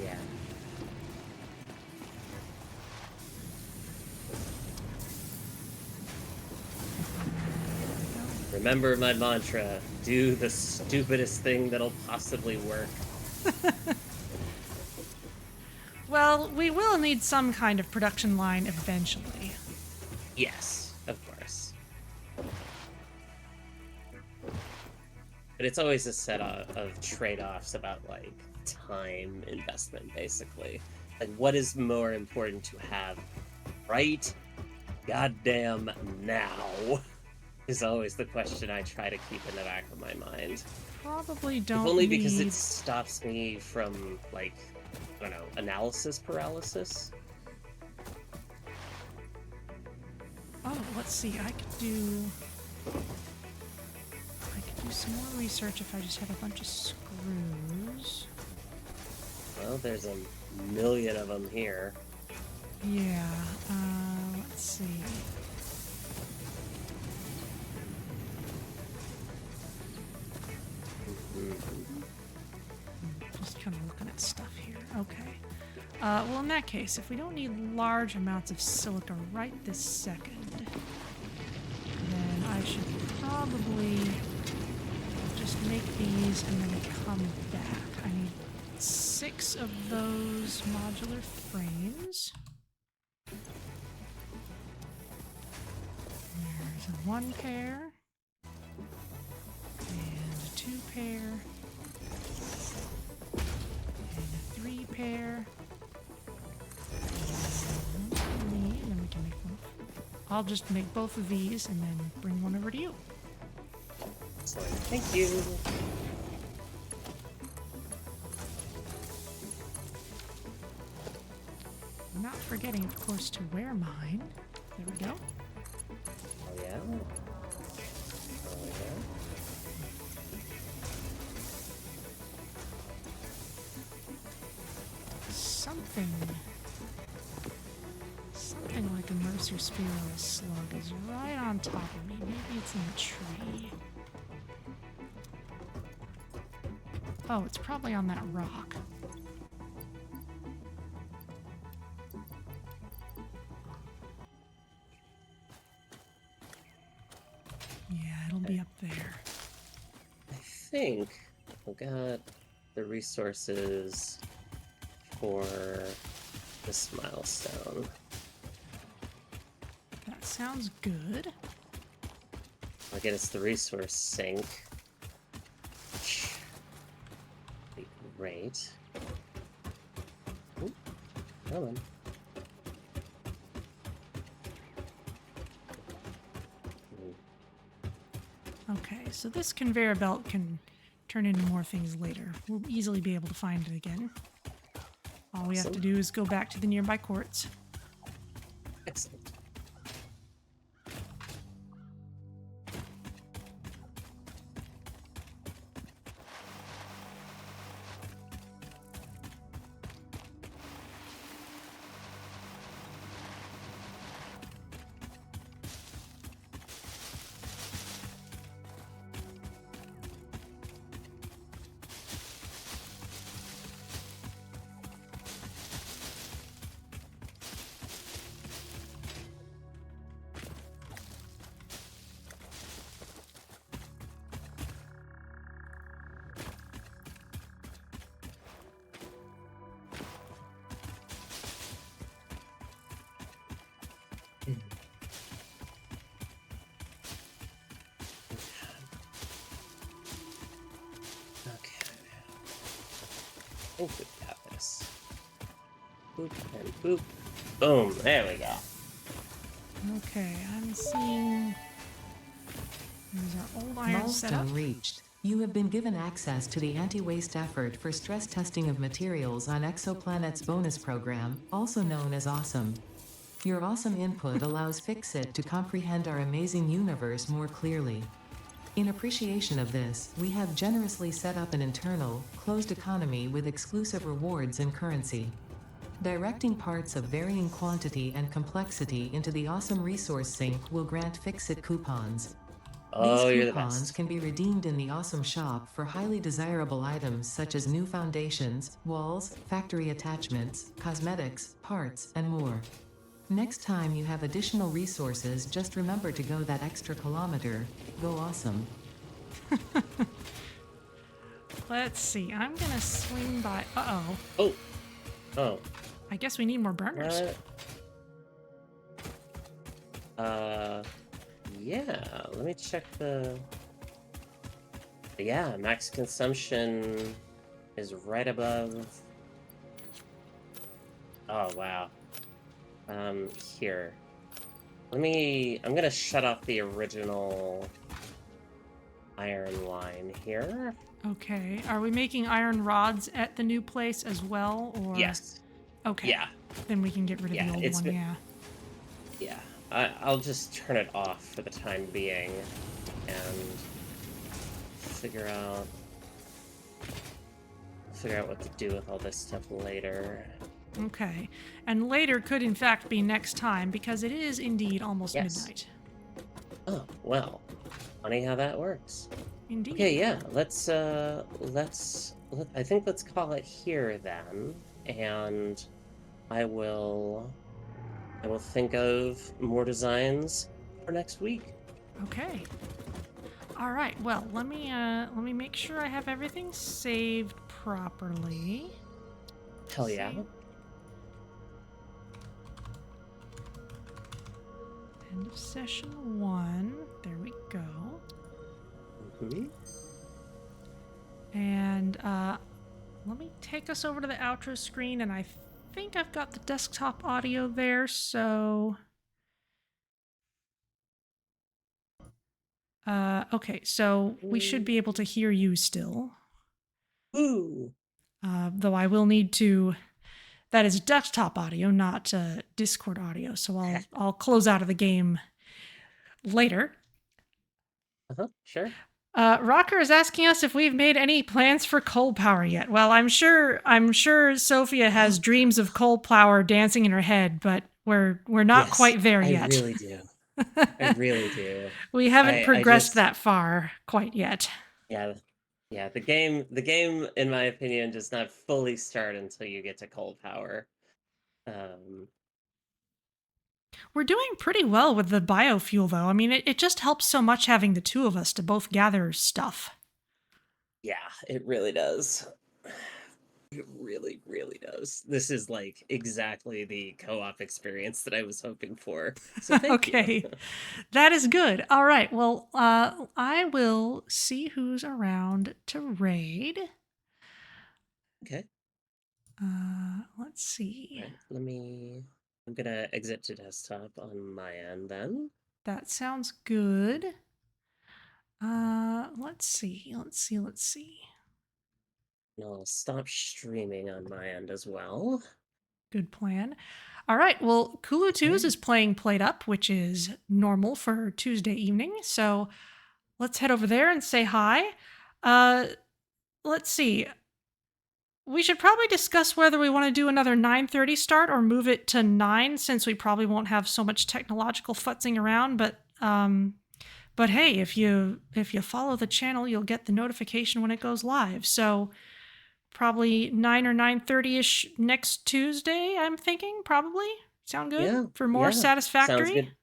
Yeah. Remember my mantra, do the stupidest thing that'll possibly work. Well, we will need some kind of production line eventually. Yes, of course. But it's always a set of trade-offs about, like, time investment, basically. Like, what is more important to have right goddamn now is always the question I try to keep in the back of my mind. Probably don't If only because need... it stops me from, like, I don't know, analysis paralysis. Oh, let's see. I could do some more research if I just had a bunch of screws. Well, there's a million of them here. Yeah, let's see. Just kind of looking at stuff here. Okay. Well, in that case, if we don't need large amounts of silica right this second, then I should probably just make these and then come back. I need 6 of those modular frames. There's a 1 pair. And a 2 pair. And a 3 pair. I'll just make both of these and then bring one over to you. Excellent. Thank you. I'm not forgetting, of course, to wear mine. There we go. Oh, yeah. Oh, yeah. Something like a Mercer Sparrow slug is right on top of me. Maybe it's in the tree. Oh, it's probably on that rock. Yeah, it'll be up there. I think I've got the resources for this milestone. That sounds good. I get it's the resource sink. Be great. Ooh, come on. Okay, so this conveyor belt can turn into more things later. We'll easily be able to find it again. All we have to do is go back to the nearby quartz. Excellent. I think we've got this. Boop and boop. Boom. There we go. Okay, I'm seeing... There's our old iron setup. Milestone reached. You have been given access to the anti-waste effort for stress testing of materials on Exoplanet's bonus program, also known as Awesome. Your awesome input allows FICSIT to comprehend our amazing universe more clearly. In appreciation of this, we have generously set up an internal, closed economy with exclusive rewards and currency. Directing parts of varying quantity and complexity into the awesome resource sink will grant FICSIT coupons. Oh, These you're the coupons best. can be redeemed in the Awesome Shop for highly desirable items such as new foundations, walls, factory attachments, cosmetics, parts, and more. Next time you have additional resources, just remember to go that extra kilometer. Go awesome. Let's see, I'm gonna swing by... Uh-oh. Oh. Oh. I guess we need more burners. Yeah, let me check the... Yeah, max consumption is right above... Oh, wow. Here. I'm gonna shut off the original iron line here. Okay, are we making iron rods at the new place as well, or...? Yes. Okay. Yeah. Then we can get rid of Yeah, the old it's one, been- yeah. Yeah. I'll just turn it off for the time being and figure out what to do with all this stuff later. Okay. And later could in fact be next time, because it is indeed almost Yes. midnight. Oh, well. Funny how that works. Indeed. Okay, yeah, I think let's call it here then, and I will think of more designs for next week. Okay. All right. Well, let me make sure I have everything saved properly. Hell yeah. Save. End of session 1. There we go. Mm-hmm. And let me take us over to the outro screen, and I think I've got the desktop audio there, so Okay, so we should be able to hear you still. Ooh. Though I will need to. That is desktop audio, not Discord audio. So I'll close out of the game later. Sure. Rocker is asking us if we've made any plans for coal power yet. Well, I'm sure Sophia has dreams of coal power dancing in her head, but we're not Yes, quite there I yet. really do. I really do. We haven't I progressed just that far quite yet. yeah, yeah, the game in my opinion does not fully start until you get to coal power. Um We're doing pretty well with the biofuel, though. I mean, it just helps so much having the two of us to both gather stuff. yeah, it really does. It really, really does. This is like exactly the co-op experience that I was hoping for. So thank you. Okay, that is good. All right, well, I will see who's around to raid. Okay. Let's see. All right. I'm gonna exit to desktop on my end then. That sounds good. Let's see. And I'll stop streaming on my end as well. Good plan. All right. Well, Kulu Twos Okay. is playing Played Up, which is normal for Tuesday evening. So let's head over there and say hi. Let's see. We should probably discuss whether we want to do another 9:30 start or move it to 9, since we probably won't have so much technological futzing around. But hey, if you follow the channel, you'll get the notification when it goes live. So probably 9 or 9:30ish next Tuesday, I'm thinking. Probably. Sound good? Yeah. For more Yeah. Sounds Satisfactory? good.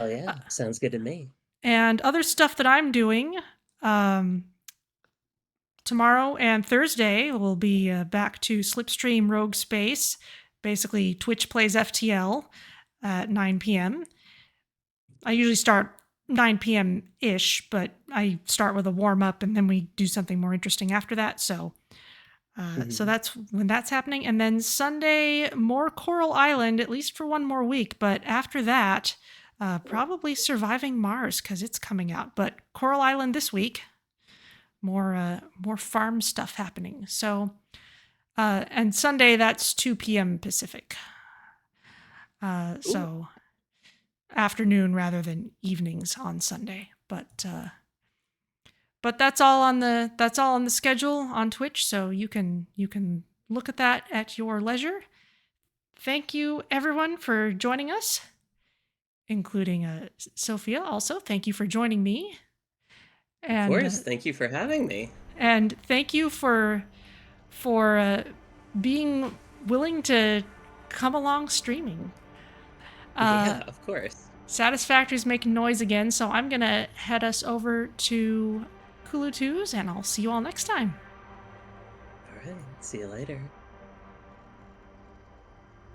Oh yeah. Sounds good to me. And other stuff that I'm doing, tomorrow and Thursday we'll be back to Slipstream Rogue Space. Basically, Twitch plays FTL at 9 p.m. I usually start 9 p.m.-ish, but I start with a warm-up and then we do something more interesting after that. So that's when that's happening. And then Sunday, more Coral Island, at least for one more week. But after that, probably Surviving Mars, because it's coming out. But Coral Island this week, more farm stuff happening. So, and Sunday, that's 2 p.m. Pacific. So afternoon rather than evenings on Sunday. But that's all on the schedule on Twitch, so you can look at that at your leisure. Thank you everyone for joining us, including Sophia. Also, thank you for joining me. And of course, thank you for having me. And thank you for being willing to come along streaming. Yeah, of course. Satisfactory's making noise again, so I'm gonna head us over to Kulu Twos, and I'll see you all next time. All right. See you later.